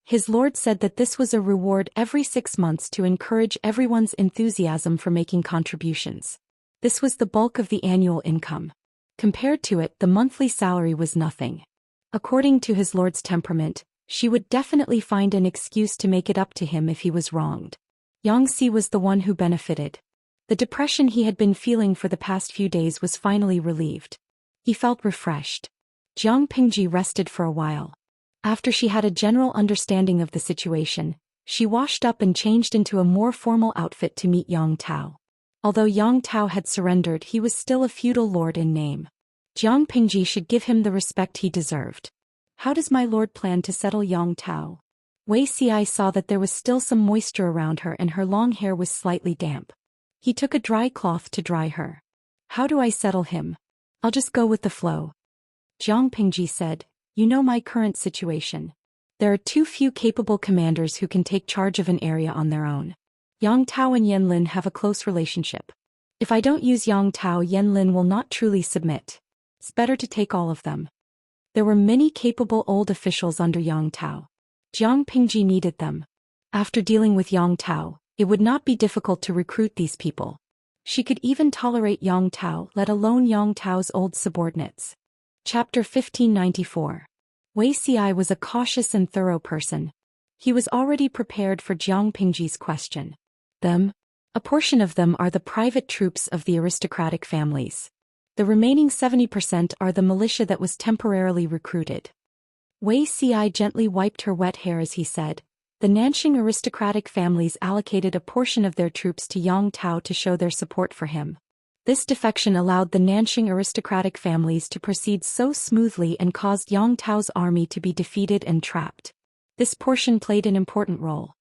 His lord said that this was a reward every 6 months to encourage everyone's enthusiasm for making contributions. This was the bulk of the annual income. Compared to it, the monthly salary was nothing. According to his lord's temperament, she would definitely find an excuse to make it up to him if he was wronged. Yang Si was the one who benefited. The depression he had been feeling for the past few days was finally relieved. He felt refreshed. Jiang Pingji rested for a while. After she had a general understanding of the situation, she washed up and changed into a more formal outfit to meet Yang Tao. Although Yang Tao had surrendered, he was still a feudal lord in name. Jiang Pingji should give him the respect he deserved. "How does my lord plan to settle Yang Tao?" Wei Xi saw that there was still some moisture around her and her long hair was slightly damp. He took a dry cloth to dry her. "How do I settle him? I'll just go with the flow." Jiang Pingji said, "You know my current situation. There are too few capable commanders who can take charge of an area on their own. Yang Tao and Yan Lin have a close relationship. If I don't use Yang Tao, Yan Lin will not truly submit. It's better to take all of them." There were many capable old officials under Yang Tao. Jiang Pingji needed them. After dealing with Yang Tao, it would not be difficult to recruit these people. She could even tolerate Yang Tao, let alone Yang Tao's old subordinates. Chapter 1594. Wei Xi was a cautious and thorough person. He was already prepared for Jiang Pingji's question. Them? A portion of them are the private troops of the aristocratic families. The remaining 70% are the militia that was temporarily recruited. Wei Xi gently wiped her wet hair as he said, "The Nanxing aristocratic families allocated a portion of their troops to Yang Tao to show their support for him. This defection allowed the Nanxing aristocratic families to proceed so smoothly and caused Yang Tao's army to be defeated and trapped. This portion played an important role.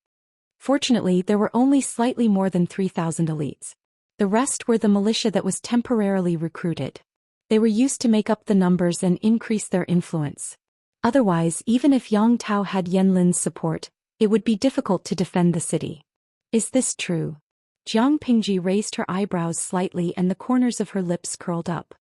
Fortunately, there were only slightly more than 3,000 elites. The rest were the militia that was temporarily recruited. They were used to make up the numbers and increase their influence. Otherwise, even if Yang Tao had Yan Lin's support, it would be difficult to defend the city." "Is this true?" Jiang Pingji raised her eyebrows slightly and the corners of her lips curled up.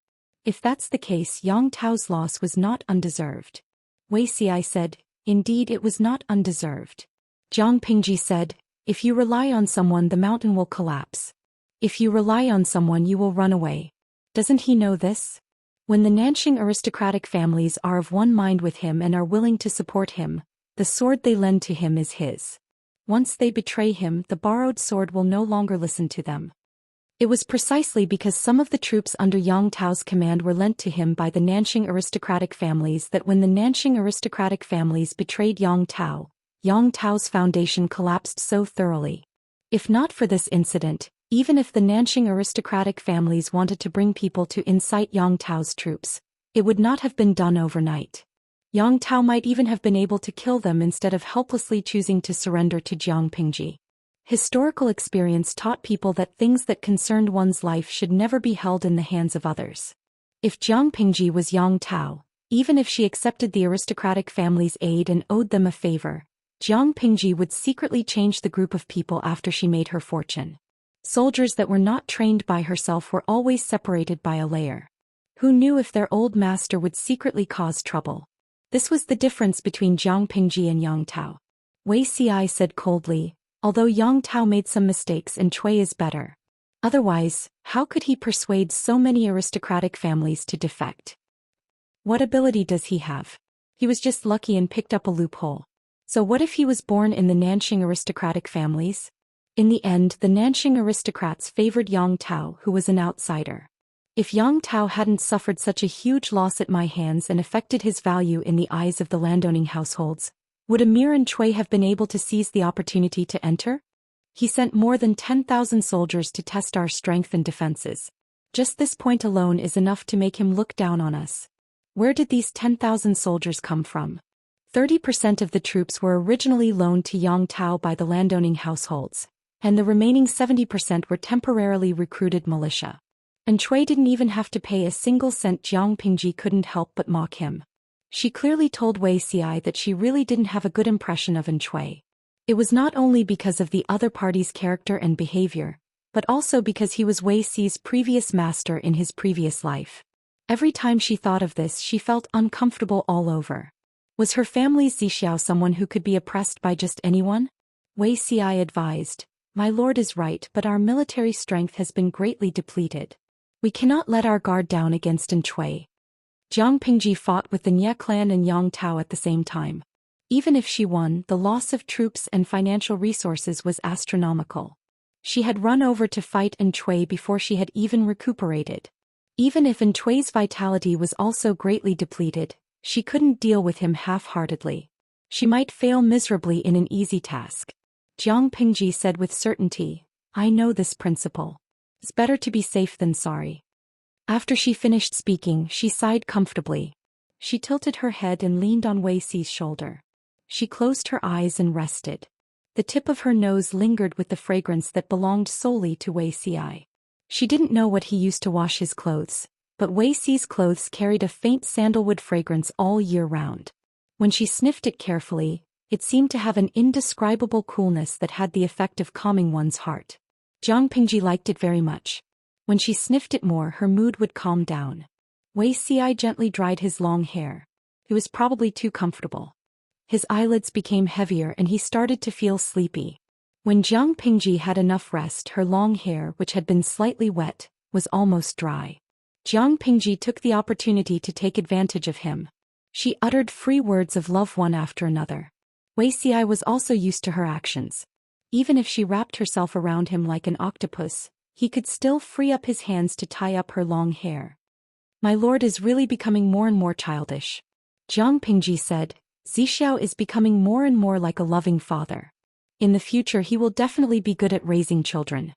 "If that's the case, Yang Tao's loss was not undeserved." Wei Xi said, "Indeed, it was not undeserved. Jiang Pingji said, if you rely on someone the mountain will collapse. If you rely on someone you will run away. Doesn't he know this? When the Nanxing aristocratic families are of one mind with him and are willing to support him, the sword they lend to him is his. Once they betray him, the borrowed sword will no longer listen to them. It was precisely because some of the troops under Yang Tao's command were lent to him by the Nanxing aristocratic families that when the Nanxing aristocratic families betrayed Yang Tao's foundation collapsed so thoroughly. If not for this incident, even if the Nanxing aristocratic families wanted to bring people to incite Yang Tao's troops, it would not have been done overnight. Yang Tao might even have been able to kill them instead of helplessly choosing to surrender to Jiang Pingji. Historical experience taught people that things that concerned one's life should never be held in the hands of others. If Jiang Pingji was Yang Tao, even if she accepted the aristocratic family's aid and owed them a favor, Jiang Pingji would secretly change the group of people after she made her fortune. Soldiers that were not trained by herself were always separated by a layer. Who knew if their old master would secretly cause trouble? This was the difference between Jiang Pingji and Yang Tao. Wei Ci said coldly, although Yang Tao made some mistakes and Cui is better. Otherwise, how could he persuade so many aristocratic families to defect? What ability does he have? He was just lucky and picked up a loophole. So what if he was born in the Nanxing aristocratic families? In the end, the Nanxing aristocrats favored Yang Tao, who was an outsider. If Yang Tao hadn't suffered such a huge loss at my hands and affected his value in the eyes of the landowning households, would Emir and Cui have been able to seize the opportunity to enter? He sent more than 10,000 soldiers to test our strength and defenses. Just this point alone is enough to make him look down on us. Where did these 10,000 soldiers come from? 30% of the troops were originally loaned to Yang Tao by the landowning households, and the remaining 70% were temporarily recruited militia. And Cui didn't even have to pay a single cent. Jiang Pingji couldn't help but mock him. She clearly told Wei Ci that she really didn't have a good impression of Cui. It was not only because of the other party's character and behavior, but also because he was Wei Ci's previous master in his previous life. Every time she thought of this, she felt uncomfortable all over. Was her family's Zixiao someone who could be oppressed by just anyone? Wei Ci advised, "My lord is right, but our military strength has been greatly depleted. We cannot let our guard down against Cui." Jiang Pingji fought with the Nye clan and Yang Tao at the same time. Even if she won, the loss of troops and financial resources was astronomical. She had run over to fight Cui before she had even recuperated. Even if Cui's vitality was also greatly depleted, she couldn't deal with him half-heartedly. She might fail miserably in an easy task. Jiang Pingji said with certainty, "I know this principle. It's better to be safe than sorry." After she finished speaking, she sighed comfortably. She tilted her head and leaned on Wei Ci's shoulder. She closed her eyes and rested. The tip of her nose lingered with the fragrance that belonged solely to Wei Ci. She didn't know what he used to wash his clothes, but Wei Ci's clothes carried a faint sandalwood fragrance all year round. When she sniffed it carefully, it seemed to have an indescribable coolness that had the effect of calming one's heart. Jiang Pingji liked it very much. When she sniffed it more, her mood would calm down. Wei Ci gently dried his long hair. It was probably too comfortable. His eyelids became heavier and he started to feel sleepy. When Jiang Pingji had enough rest, her long hair, which had been slightly wet, was almost dry. Jiang Pingji took the opportunity to take advantage of him. She uttered free words of love one after another. Wei Ci was also used to her actions. Even if she wrapped herself around him like an octopus, he could still free up his hands to tie up her long hair. "My lord is really becoming more and more childish," Jiang Pingji said. "Zixiao is becoming more and more like a loving father. In the future he will definitely be good at raising children."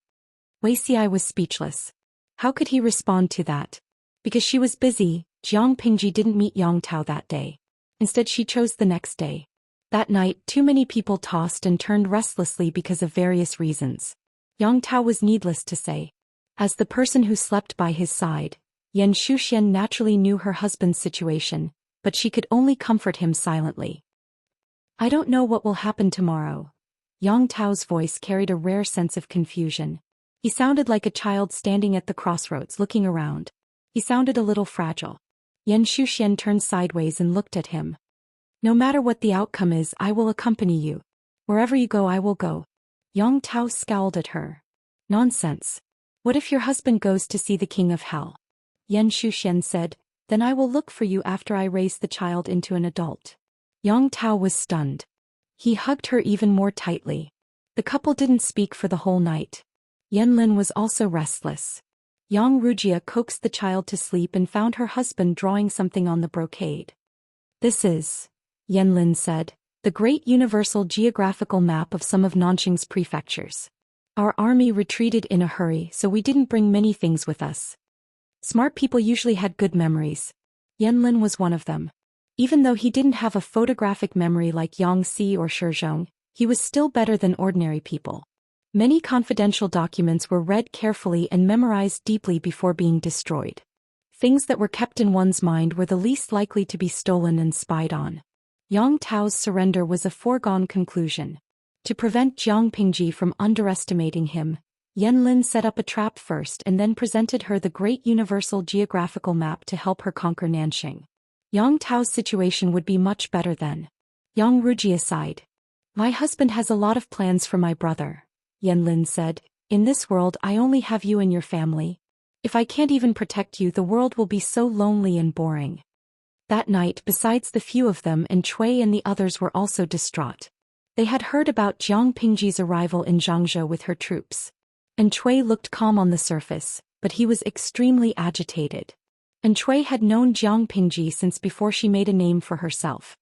Wei Ci was speechless. How could he respond to that? Because she was busy, Jiang Pingji didn't meet Yang Tao that day. Instead she chose the next day. That night, too many people tossed and turned restlessly because of various reasons. Yang Tao was needless to say. As the person who slept by his side, Zhou Xian naturally knew her husband's situation, but she could only comfort him silently. "I don't know what will happen tomorrow." Yang Tao's voice carried a rare sense of confusion. He sounded like a child standing at the crossroads looking around. He sounded a little fragile. Zhou Xian turned sideways and looked at him. "No matter what the outcome is, I will accompany you. Wherever you go I will go. Yang Tao scowled at her. Nonsense. What if your husband goes to see the king of hell? Zhou Xian said, then I will look for you after I raise the child into an adult. Yang Tao was stunned. He hugged her even more tightly. The couple didn't speak for the whole night. Yanlin was also restless. Yang Ruijia coaxed the child to sleep and found her husband drawing something on the brocade. This is, Yanlin said, the great universal geographical map of some of Nanxing's prefectures. Our army retreated in a hurry, so we didn't bring many things with us. Smart people usually had good memories. Yanlin was one of them. Even though he didn't have a photographic memory like Yangxi or Shizhong, he was still better than ordinary people. Many confidential documents were read carefully and memorized deeply before being destroyed. Things that were kept in one's mind were the least likely to be stolen and spied on. Yang Tao's surrender was a foregone conclusion. To prevent Jiang Pingji from underestimating him, Yanlin set up a trap first and then presented her the great universal geographical map to help her conquer Nanxing. Yang Tao's situation would be much better then. Yang Ruijia sighed. My husband has a lot of plans for my brother, Yanlin said. In this world I only have you and your family. If I can't even protect you, the world will be so lonely and boring. That night, besides the few of them, and Cui and the others were also distraught. They had heard about Jiang Pingji's arrival in Xianxia with her troops. And Cui looked calm on the surface, but he was extremely agitated. And Cui had known Jiang Pingji since before she made a name for herself.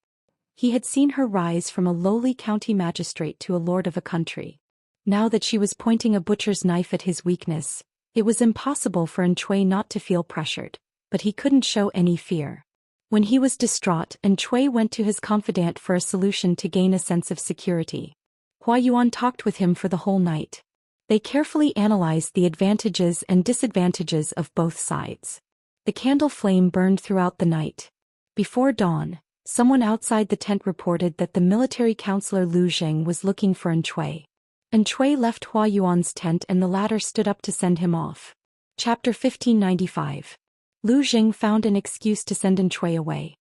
He had seen her rise from a lowly county magistrate to a lord of a country. Now that she was pointing a butcher's knife at his weakness, it was impossible for Cui not to feel pressured, but he couldn't show any fear. When he was distraught, Cui went to his confidant for a solution to gain a sense of security. Hua Yuan talked with him for the whole night. They carefully analyzed the advantages and disadvantages of both sides. The candle flame burned throughout the night. Before dawn, someone outside the tent reported that the military counselor Lu Zheng was looking for Cui. Cui left Hua Yuan's tent and the latter stood up to send him off. Chapter 1595. Lu Zheng found an excuse to send Cui away.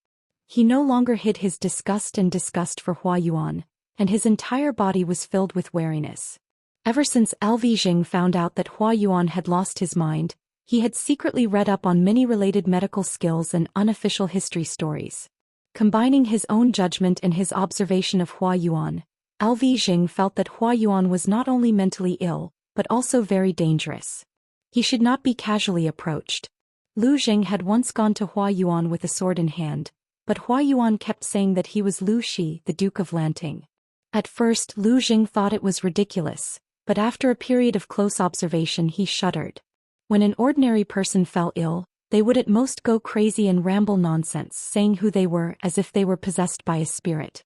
He no longer hid his disgust for Hua Yuan, and his entire body was filled with wariness. Ever since LV Zheng found out that Hua Yuan had lost his mind, he had secretly read up on many related medical skills and unofficial history stories. Combining his own judgment and his observation of Hua Yuan, LV Zheng felt that Hua Yuan was not only mentally ill, but also very dangerous. He should not be casually approached. Lu Zheng had once gone to Hua Yuan with a sword in hand, but Hua Yuan kept saying that he was Lu Shi, the Duke of Lanting. At first Lu Zheng thought it was ridiculous, but after a period of close observation he shuddered. When an ordinary person fell ill, they would at most go crazy and ramble nonsense, saying who they were as if they were possessed by a spirit.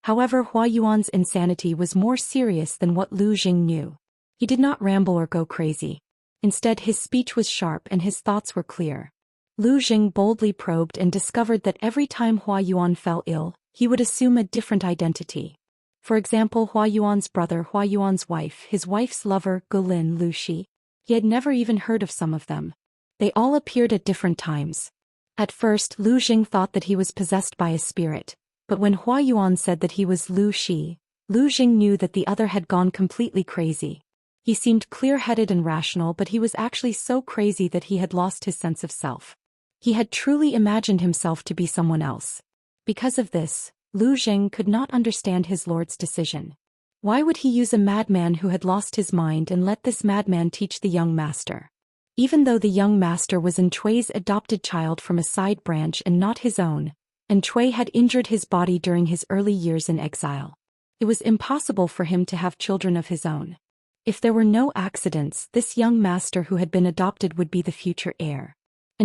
However, Hua Yuan's insanity was more serious than what Lu Zheng knew. He did not ramble or go crazy. Instead, his speech was sharp and his thoughts were clear. Lu Zheng boldly probed and discovered that every time Hua Yuan fell ill, he would assume a different identity. For example, Hua Yuan's brother, Hua Yuan's wife, his wife's lover, Gulin Lu Shi. He had never even heard of some of them. They all appeared at different times. At first, Lu Zheng thought that he was possessed by a spirit, but when Hua Yuan said that he was Lu Shi, Lu Zheng knew that the other had gone completely crazy. He seemed clear-headed and rational, but he was actually so crazy that he had lost his sense of self. He had truly imagined himself to be someone else. Because of this, Lu Zheng could not understand his lord's decision. Why would he use a madman who had lost his mind and let this madman teach the young master? Even though the young master was Cui's adopted child from a side branch and not his own, Cui had injured his body during his early years in exile. It was impossible for him to have children of his own. If there were no accidents, this young master who had been adopted would be the future heir.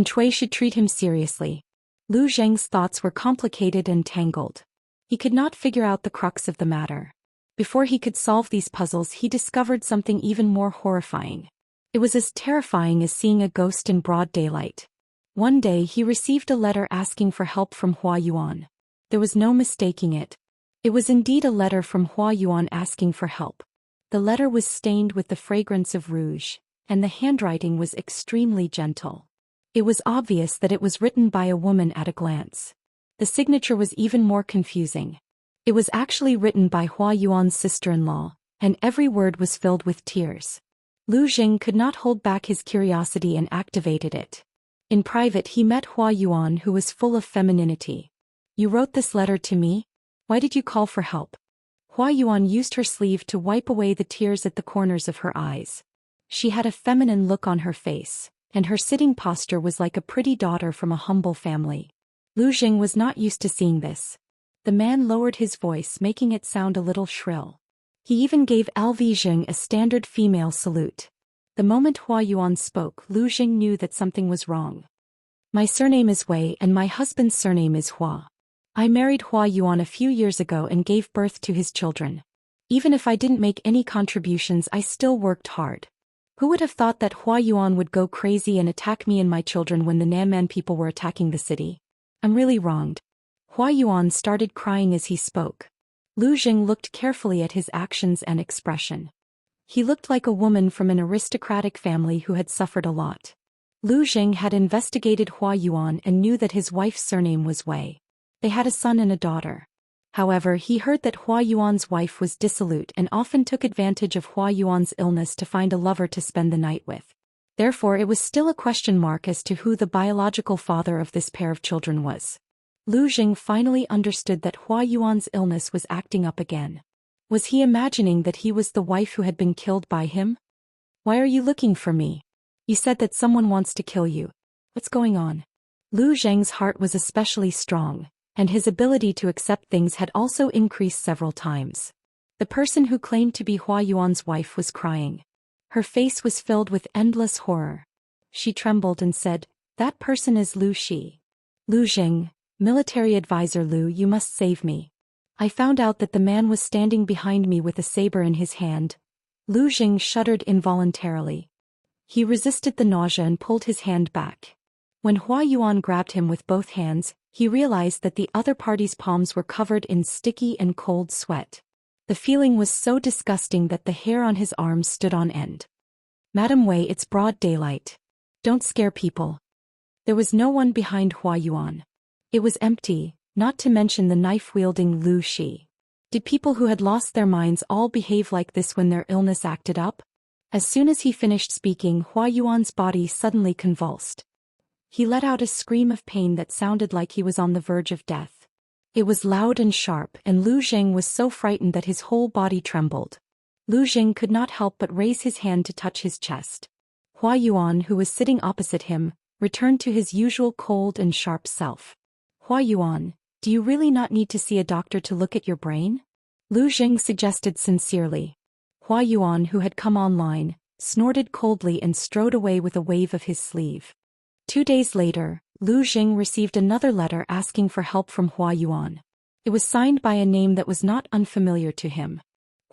Cui should treat him seriously. Lu Zheng's thoughts were complicated and tangled. He could not figure out the crux of the matter. Before he could solve these puzzles, he discovered something even more horrifying. It was as terrifying as seeing a ghost in broad daylight. One day he received a letter asking for help from Hua Yuan. There was no mistaking it. It was indeed a letter from Hua Yuan asking for help. The letter was stained with the fragrance of rouge, and the handwriting was extremely gentle. It was obvious that it was written by a woman at a glance. The signature was even more confusing. It was actually written by Hua Yuan's sister-in-law, and every word was filled with tears. Lu Jing could not hold back his curiosity and activated it. In private he met Hua Yuan, who was full of femininity. "You wrote this letter to me? Why did you call for help?" Hua Yuan used her sleeve to wipe away the tears at the corners of her eyes. She had a feminine look on her face, and her sitting posture was like a pretty daughter from a humble family. Lu Jing was not used to seeing this. The man lowered his voice, making it sound a little shrill. He even gave Lv Jing a standard female salute. The moment Hua Yuan spoke, Lu Jing knew that something was wrong. "My surname is Wei and my husband's surname is Hua. I married Hua Yuan a few years ago and gave birth to his children. Even if I didn't make any contributions, I still worked hard. Who would have thought that Hua Yuan would go crazy and attack me and my children when the Nanman people were attacking the city? I'm really wronged." Hua Yuan started crying as he spoke. Lu Jing looked carefully at his actions and expression. He looked like a woman from an aristocratic family who had suffered a lot. Lu Jing had investigated Hua Yuan and knew that his wife's surname was Wei. They had a son and a daughter. However, he heard that Hua Yuan's wife was dissolute and often took advantage of Hua Yuan's illness to find a lover to spend the night with. Therefore, it was still a question mark as to who the biological father of this pair of children was. Lu Jing finally understood that Hua Yuan's illness was acting up again. Was he imagining that he was the wife who had been killed by him? "Why are you looking for me? You said that someone wants to kill you. What's going on?" Lu Zheng's heart was especially strong, and his ability to accept things had also increased several times. The person who claimed to be Hua Yuan's wife was crying. Her face was filled with endless horror. She trembled and said, "That person is Lu Shi." "Lu Jing, military advisor Lu, you must save me. I found out that the man was standing behind me with a saber in his hand." Lu Jing shuddered involuntarily. He resisted the nausea and pulled his hand back. When Hua Yuan grabbed him with both hands, he realized that the other party's palms were covered in sticky and cold sweat. The feeling was so disgusting that the hair on his arms stood on end. "Madam Wei, it's broad daylight. Don't scare people." There was no one behind Hua Yuan. It was empty, not to mention the knife-wielding Lu Shi. Did people who had lost their minds all behave like this when their illness acted up? As soon as he finished speaking, Hua Yuan's body suddenly convulsed. He let out a scream of pain that sounded like he was on the verge of death. It was loud and sharp, and Lu Jing was so frightened that his whole body trembled. Lu Jing could not help but raise his hand to touch his chest. Hua Yuan, who was sitting opposite him, returned to his usual cold and sharp self. "Hua Yuan, do you really not need to see a doctor to look at your brain?" Lu Jing suggested sincerely. Hua Yuan, who had come online, snorted coldly and strode away with a wave of his sleeve. 2 days later, Lu Jing received another letter asking for help from Hua Yuan. It was signed by a name that was not unfamiliar to him.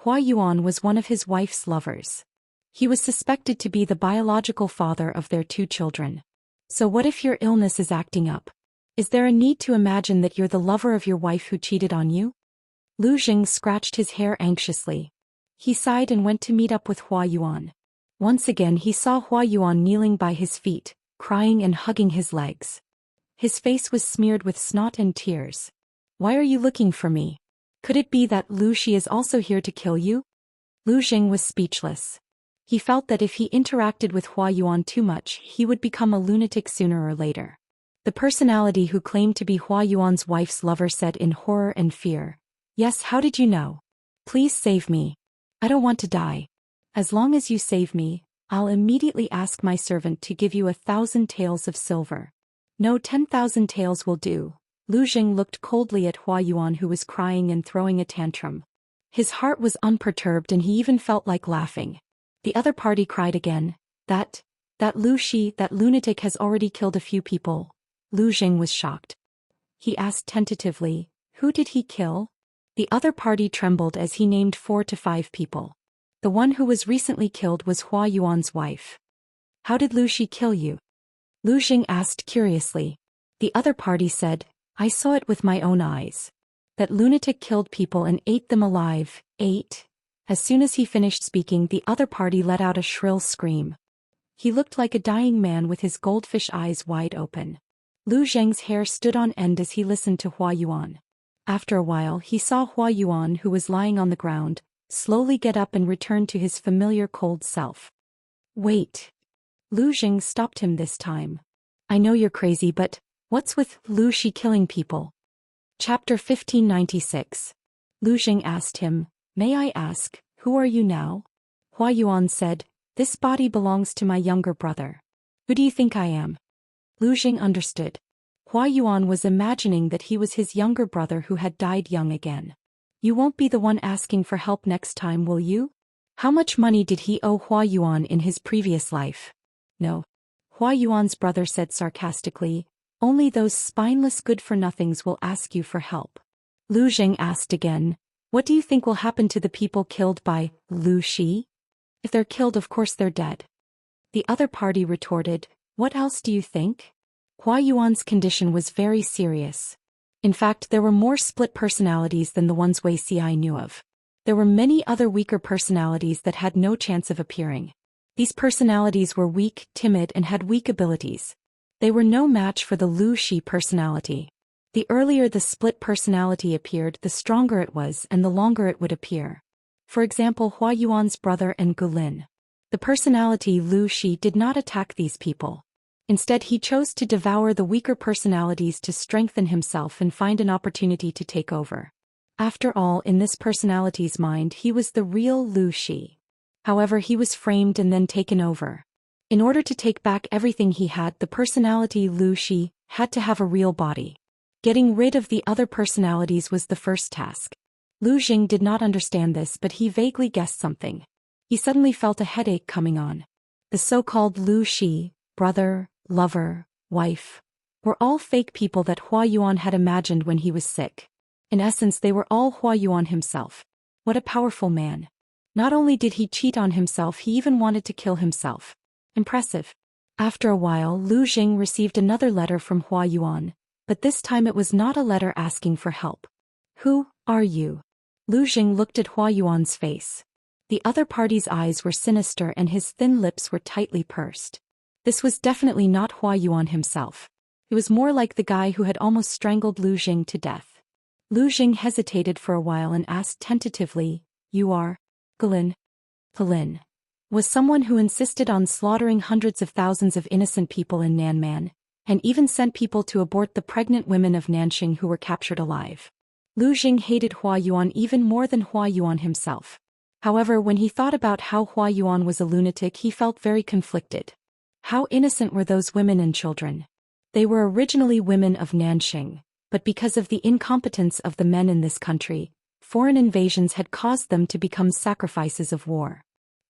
Hua Yuan was one of his wife's lovers. He was suspected to be the biological father of their 2 children. "So what if your illness is acting up? Is there a need to imagine that you're the lover of your wife who cheated on you?" Lu Jing scratched his hair anxiously. He sighed and went to meet up with Hua Yuan. Once again he saw Hua Yuan kneeling by his feet, crying and hugging his legs. His face was smeared with snot and tears. "Why are you looking for me? Could it be that Lu Shi is also here to kill you?" Lu Jing was speechless. He felt that if he interacted with Hua Yuan too much, he would become a lunatic sooner or later. The personality who claimed to be Hua Yuan's wife's lover said in horror and fear, "Yes, how did you know? Please save me. I don't want to die. As long as you save me, I'll immediately ask my servant to give you 1,000 taels of silver." "No, 10,000 taels will do." Lu Jing looked coldly at Hua Yuan, who was crying and throwing a tantrum. His heart was unperturbed and he even felt like laughing. The other party cried again, That Lu Shi, that lunatic, has already killed a few people." Lu Jing was shocked. He asked tentatively, "Who did he kill?" The other party trembled as he named 4 to 5 people. The one who was recently killed was Hua Yuan's wife. "How did Lu Shi kill you?" Lu Jing asked curiously. The other party said, "I saw it with my own eyes. That lunatic killed people and ate them alive." "Ate?" As soon as he finished speaking, the other party let out a shrill scream. He looked like a dying man with his goldfish eyes wide open. Lu Zheng's hair stood on end as he listened to Hua Yuan. After a while he saw Hua Yuan, who was lying on the ground, slowly get up and return to his familiar cold self. Wait. Lu Jing stopped him this time. I know you're crazy, but what's with Lu Shi killing people? Chapter 1596. Lu Jing asked him, May I ask, who are you now? Hua Yuan said, This body belongs to my younger brother. Who do you think I am? Lu Jing understood. Hua Yuan was imagining that he was his younger brother who had died young again. You won't be the one asking for help next time, will you? How much money did he owe Hua Yuan in his previous life? No. Hua Yuan's brother said sarcastically, Only those spineless good-for-nothings will ask you for help. Lu Jing asked again, What do you think will happen to the people killed by Lu Shi? If they're killed, of course they're dead. The other party retorted, What else do you think? Hua Yuan's condition was very serious. In fact, there were more split personalities than the ones Wei Xi knew of. There were many other weaker personalities that had no chance of appearing. These personalities were weak, timid, and had weak abilities. They were no match for the Lu Shi personality. The earlier the split personality appeared, the stronger it was and the longer it would appear. For example, Hua Yuan's brother and Gulin. The personality Lu Shi did not attack these people. Instead, he chose to devour the weaker personalities to strengthen himself and find an opportunity to take over. After all, in this personality's mind, he was the real Lu Shi. However, he was framed and then taken over. In order to take back everything he had, the personality Lu Shi had to have a real body. Getting rid of the other personalities was the first task. Lu Jing did not understand this, but he vaguely guessed something. He suddenly felt a headache coming on. The so-called Lu Shi, brother, lover, wife, were all fake people that Hua Yuan had imagined when he was sick. In essence, they were all Hua Yuan himself. What a powerful man. Not only did he cheat on himself, he even wanted to kill himself. Impressive. After a while, Lu Jing received another letter from Hua Yuan, but this time it was not a letter asking for help. Who are you? Lu Jing looked at Hua Yuan's face. The other party's eyes were sinister and his thin lips were tightly pursed. This was definitely not Hua Yuan himself. It was more like the guy who had almost strangled Lu Jing to death. Lu Jing hesitated for a while and asked tentatively, You are? Gulin? Gulin was someone who insisted on slaughtering hundreds of thousands of innocent people in Nanman, and even sent people to abort the pregnant women of Nanxing who were captured alive. Lu Jing hated Hua Yuan even more than Hua Yuan himself. However, when he thought about how Hua Yuan was a lunatic, he felt very conflicted. How innocent were those women and children? They were originally women of Nanxing, but because of the incompetence of the men in this country, foreign invasions had caused them to become sacrifices of war.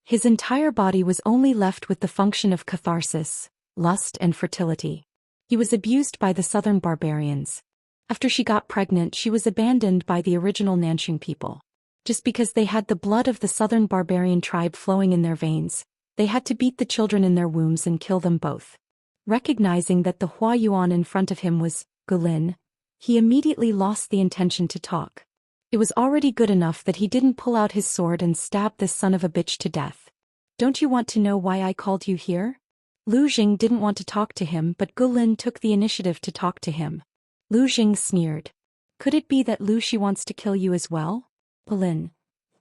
His entire body was only left with the function of catharsis, lust and fertility. He was abused by the southern barbarians. After she got pregnant, she was abandoned by the original Nanxing people. Just because they had the blood of the southern barbarian tribe flowing in their veins, they had to beat the children in their wombs and kill them both. Recognizing that the Hua Yuan in front of him was Gulin, he immediately lost the intention to talk. It was already good enough that he didn't pull out his sword and stab this son of a bitch to death. Don't you want to know why I called you here? Lu Jing didn't want to talk to him, but Gulin took the initiative to talk to him. Lu Jing sneered. Could it be that Lu Shi wants to kill you as well? Gulin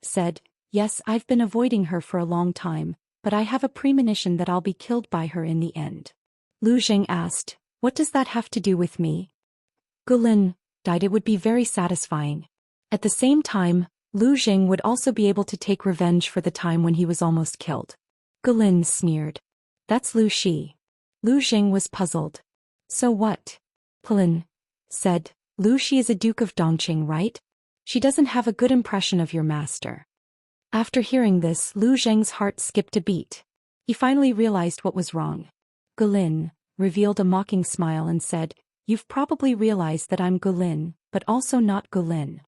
said, Yes, I've been avoiding her for a long time, but I have a premonition that I'll be killed by her in the end. Lu Jing asked, What does that have to do with me? Gulin died. It would be very satisfying. At the same time, Lu Jing would also be able to take revenge for the time when he was almost killed. Gulin sneered. That's Lu Shi. Lu Jing was puzzled. So what? Gulin said, Lu Shi is a Duke of Dongqing, right? She doesn't have a good impression of your master. After hearing this, Lu Jing's heart skipped a beat. He finally realized what was wrong. Gulin revealed a mocking smile and said, You've probably realized that I'm Gulin, but also not Gulin.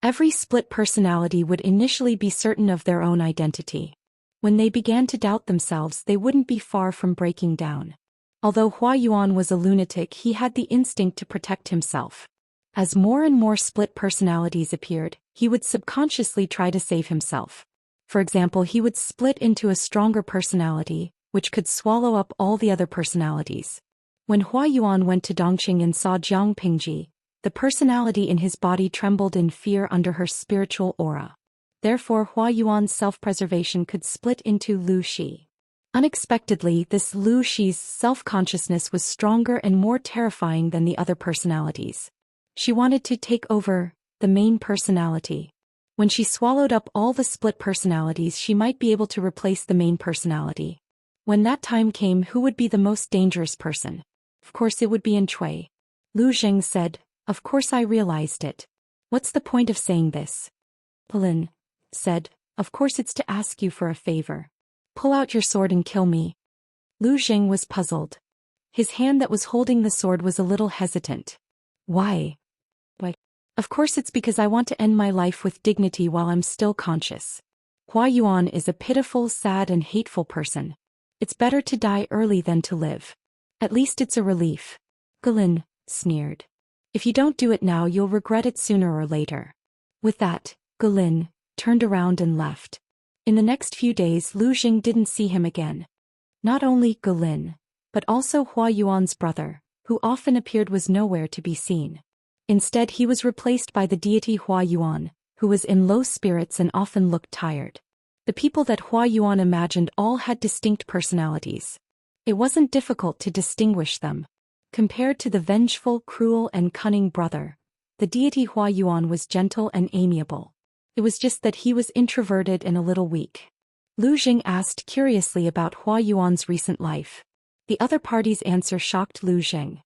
Every split personality would initially be certain of their own identity. When they began to doubt themselves, they wouldn't be far from breaking down. Although Hua Yuan was a lunatic, he had the instinct to protect himself. As more and more split personalities appeared, he would subconsciously try to save himself. For example, he would split into a stronger personality, which could swallow up all the other personalities. When Hua Yuan went to Dongqing and saw Jiang Pingji, The personality in his body trembled in fear under her spiritual aura. Therefore Hua Yuan's self-preservation could split into Lu Shi. Unexpectedly, this Lu Shi's self-consciousness was stronger and more terrifying than the other personalities. She wanted to take over the main personality. When she swallowed up all the split personalities, she might be able to replace the main personality. When that time came, who would be the most dangerous person? Of course it would be Chui. Lu Zheng said, "Of course I realized it. What's the point of saying this?" Palin said, "Of course it's to ask you for a favor. Pull out your sword and kill me." Lu Zheng was puzzled. His hand that was holding the sword was a little hesitant. Why? Of course it's because I want to end my life with dignity while I'm still conscious. Hua Yuan is a pitiful, sad and hateful person. It's better to die early than to live. At least it's a relief. Gulin sneered. If you don't do it now, you'll regret it sooner or later. With that, Gulin turned around and left. In the next few days, Lu Jing didn't see him again. Not only Gulin, but also Hua Yuan's brother, who often appeared, was nowhere to be seen. Instead, he was replaced by the deity Hua Yuan, who was in low spirits and often looked tired. The people that Hua Yuan imagined all had distinct personalities. It wasn't difficult to distinguish them. Compared to the vengeful, cruel and cunning brother, the deity Hua Yuan was gentle and amiable. It was just that he was introverted and a little weak. Lu Jing asked curiously about Hua Yuan's recent life. The other party's answer shocked Lu Jing.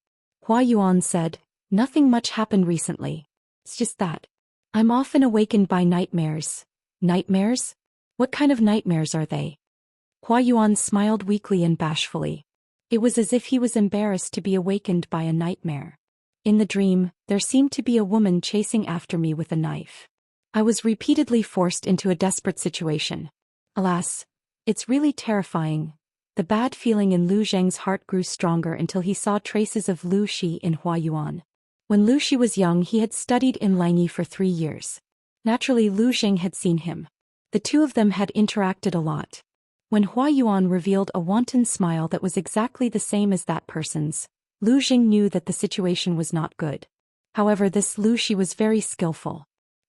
Hua Yuan said, "Nothing much happened recently. It's just that I'm often awakened by nightmares." Nightmares? What kind of nightmares are they? Hua Yuan smiled weakly and bashfully. It was as if he was embarrassed to be awakened by a nightmare. In the dream, there seemed to be a woman chasing after me with a knife. I was repeatedly forced into a desperate situation. Alas, it's really terrifying. The bad feeling in Lu Zheng's heart grew stronger until he saw traces of Lu Shi in Hua Yuan. When Lu Shi was young, he had studied in Langyi for 3 years. Naturally, Lu Zheng had seen him. The two of them had interacted a lot. When Hua Yuan revealed a wanton smile that was exactly the same as that person's, Lu Zheng knew that the situation was not good. However, this Lu Shi was very skillful.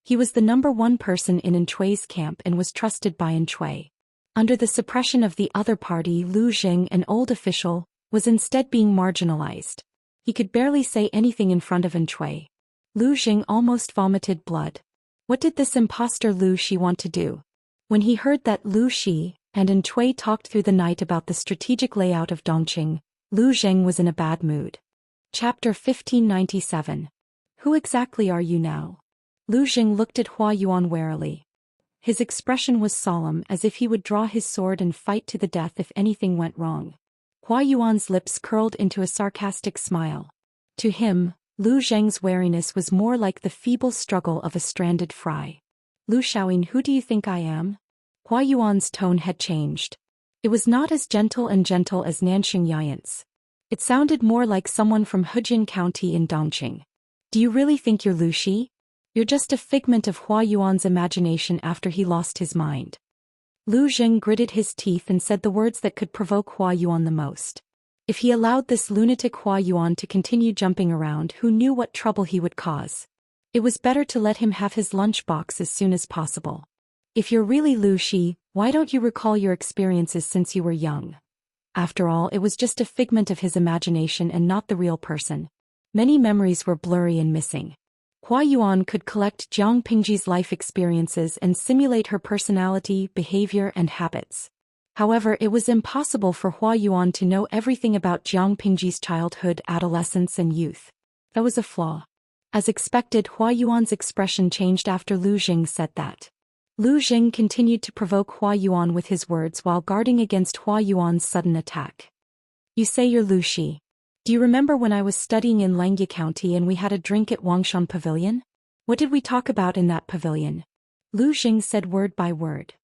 He was the #1 person in Chui's camp and was trusted by Chui. Under the suppression of the other party, Lu Zheng, an old official, was instead being marginalized. He could barely say anything in front of Chui. Lu Zheng almost vomited blood. What did this imposter Lu Shi want to do? When he heard that Lu Shi and Chui talked through the night about the strategic layout of Dongqing, Lu Zheng was in a bad mood. Chapter 1597. Who exactly are you now? Lu Zheng looked at Hua Yuan warily. His expression was solemn, as if he would draw his sword and fight to the death if anything went wrong. Hua Yuan's lips curled into a sarcastic smile. To him, Lu Zheng's wariness was more like the feeble struggle of a stranded fry. Lu Shaoyin, who do you think I am? Hua Yuan's tone had changed. It was not as gentle as Nanxing Yayin's. It sounded more like someone from Hejin County in Dongqing. Do you really think you're Lu Shi? You're just a figment of Hua Yuan's imagination after he lost his mind. Lu Zheng gritted his teeth and said the words that could provoke Hua Yuan the most. If he allowed this lunatic Hua Yuan to continue jumping around, who knew what trouble he would cause? It was better to let him have his lunchbox as soon as possible. If you're really Lu Shi, why don't you recall your experiences since you were young? After all, it was just a figment of his imagination and not the real person. Many memories were blurry and missing. Hua Yuan could collect Jiang Pingji's life experiences and simulate her personality, behavior, and habits. However, it was impossible for Hua Yuan to know everything about Jiang Pingji's childhood, adolescence, and youth. That was a flaw. As expected, Hua Yuan's expression changed after Lu Jing said that. Lu Jing continued to provoke Hua Yuan with his words while guarding against Hua Yuan's sudden attack. You say you're Lu Shi. Do you remember when I was studying in Langyi County and we had a drink at Wangshan Pavilion? What did we talk about in that pavilion? Lu Jing said word by word.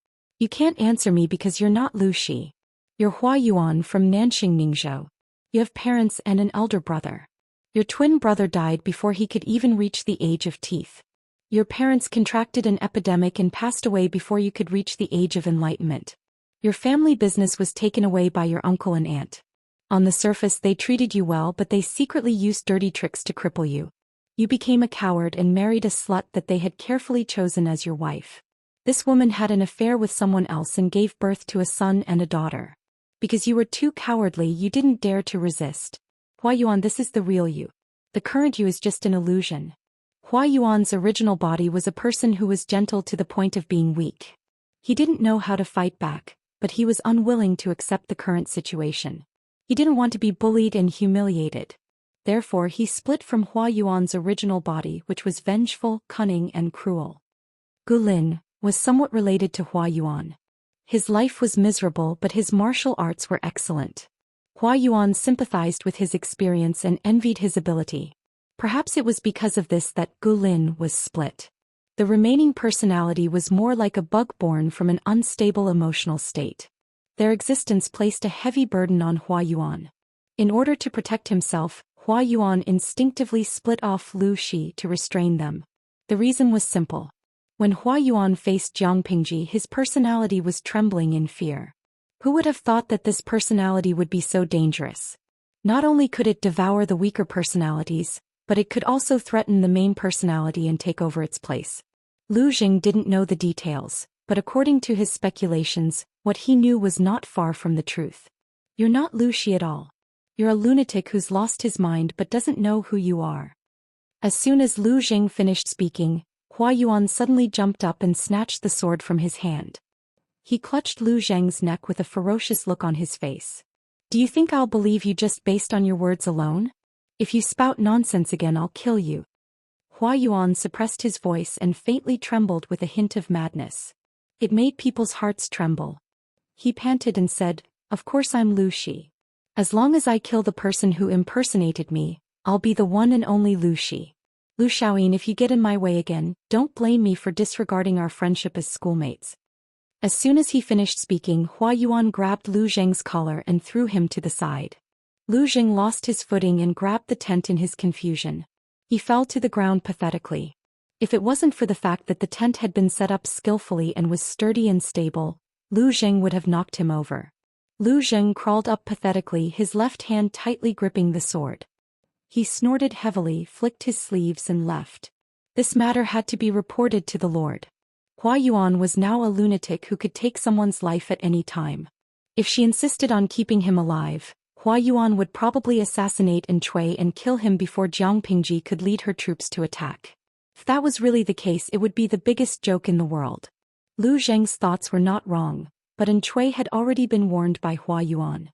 You can't answer me because you're not Lu Shi. You're Hua Yuan from Nanxing Ningzhou. You have parents and an elder brother. Your twin brother died before he could even reach the age of teeth. Your parents contracted an epidemic and passed away before you could reach the age of enlightenment. Your family business was taken away by your uncle and aunt. On the surface they treated you well, but they secretly used dirty tricks to cripple you. You became a coward and married a slut that they had carefully chosen as your wife. This woman had an affair with someone else and gave birth to a son and a daughter. Because you were too cowardly, you didn't dare to resist. Hua Yuan, this is the real you. The current you is just an illusion. Hua Yuan's original body was a person who was gentle to the point of being weak. He didn't know how to fight back, but he was unwilling to accept the current situation. He didn't want to be bullied and humiliated. Therefore, he split from Hua Yuan's original body, which was vengeful, cunning, and cruel. Gu Lin was somewhat related to Hua Yuan. His life was miserable, but his martial arts were excellent. Hua Yuan sympathized with his experience and envied his ability. Perhaps it was because of this that Gu Lin was split. The remaining personality was more like a bug born from an unstable emotional state. Their existence placed a heavy burden on Hua Yuan. In order to protect himself, Hua Yuan instinctively split off Lu Shi to restrain them. The reason was simple. When Hua Yuan faced Jiang Pingji, his personality was trembling in fear. Who would have thought that this personality would be so dangerous? Not only could it devour the weaker personalities, but it could also threaten the main personality and take over its place. Lu Jing didn't know the details, but according to his speculations, what he knew was not far from the truth. You're not Lu Shi at all. You're a lunatic who's lost his mind but doesn't know who you are. As soon as Lu Jing finished speaking, Hua Yuan suddenly jumped up and snatched the sword from his hand. He clutched Lu Zheng's neck with a ferocious look on his face. Do you think I'll believe you just based on your words alone? If you spout nonsense again, I'll kill you. Hua Yuan suppressed his voice and faintly trembled with a hint of madness. It made people's hearts tremble. He panted and said, "Of course I'm Lu Shi. As long as I kill the person who impersonated me, I'll be the one and only Lu Shi. Lu Xiaoyin, if you get in my way again, don't blame me for disregarding our friendship as schoolmates." As soon as he finished speaking, Hua Yuan grabbed Lu Zheng's collar and threw him to the side. Lu Zheng lost his footing and grabbed the tent in his confusion. He fell to the ground pathetically. If it wasn't for the fact that the tent had been set up skillfully and was sturdy and stable, Lu Zheng would have knocked him over. Lu Zheng crawled up pathetically, his left hand tightly gripping the sword. He snorted heavily, flicked his sleeves and left. This matter had to be reported to the Lord. Hua Yuan was now a lunatic who could take someone's life at any time. If she insisted on keeping him alive, Hua Yuan would probably assassinate Chui and kill him before Jiang Pingji could lead her troops to attack. If that was really the case, it would be the biggest joke in the world. Lu Zheng's thoughts were not wrong, but Chui had already been warned by Hua Yuan.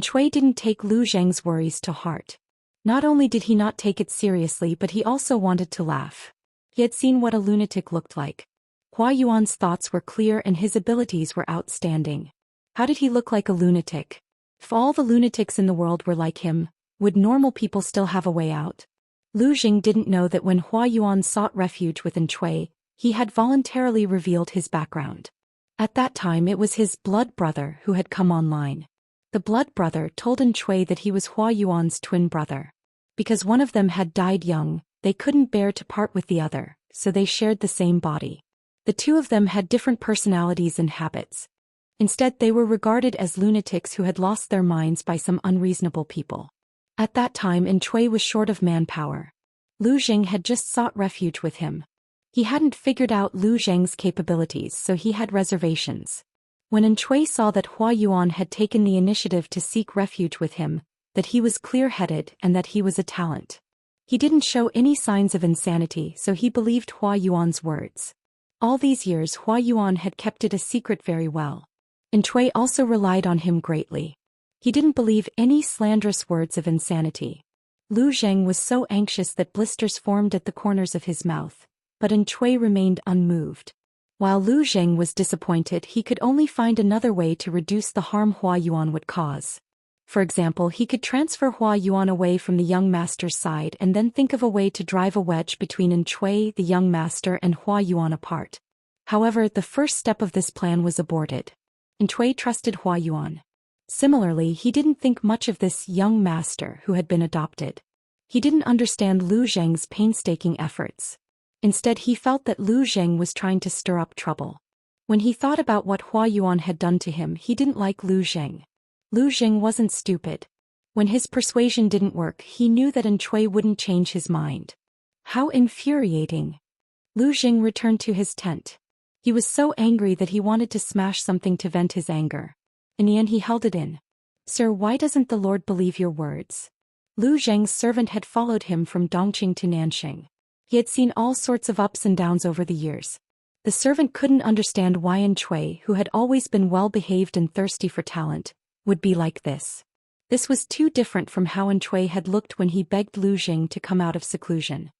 Chui didn't take Lu Zheng's worries to heart. Not only did he not take it seriously, but he also wanted to laugh. He had seen what a lunatic looked like. Hua Yuan's thoughts were clear and his abilities were outstanding. How did he look like a lunatic? If all the lunatics in the world were like him, would normal people still have a way out? Lu Jing didn't know that when Hua Yuan sought refuge with Chui, he had voluntarily revealed his background. At that time it was his blood brother who had come online. The blood brother told Chui that he was Hua Yuan's twin brother. Because one of them had died young, they couldn't bear to part with the other, so they shared the same body. The two of them had different personalities and habits. Instead, they were regarded as lunatics who had lost their minds by some unreasonable people. At that time, Chui was short of manpower. Lu Jing had just sought refuge with him. He hadn't figured out Lu Zheng's capabilities, so he had reservations. When Chui saw that Hua Yuan had taken the initiative to seek refuge with him, that he was clear-headed and that he was a talent. He didn't show any signs of insanity, so he believed Hua Yuan's words. All these years Hua Yuan had kept it a secret very well. Chui also relied on him greatly. He didn't believe any slanderous words of insanity. Lu Zheng was so anxious that blisters formed at the corners of his mouth, but Chui remained unmoved. While Lu Zheng was disappointed, he could only find another way to reduce the harm Hua Yuan would cause. For example, he could transfer Hua Yuan away from the young master's side and then think of a way to drive a wedge between Chui, the young master, and Hua Yuan apart. However, the first step of this plan was aborted. Chui trusted Hua Yuan. Similarly, he didn't think much of this young master who had been adopted. He didn't understand Lu Zheng's painstaking efforts. Instead, he felt that Lu Zheng was trying to stir up trouble. When he thought about what Hua Yuan had done to him, he didn't like Lu Zheng. Lu Zheng wasn't stupid. When his persuasion didn't work, he knew that Chui wouldn't change his mind. How infuriating. Lu Jing returned to his tent. He was so angry that he wanted to smash something to vent his anger. In the end he held it in. Sir, why doesn't the Lord believe your words? Lu Zheng's servant had followed him from Dongqing to Nanxing. He had seen all sorts of ups and downs over the years. The servant couldn't understand why An Chui, who had always been well-behaved and thirsty for talent, would be like this. This was too different from how An Chui had looked when he begged Lu Jing to come out of seclusion.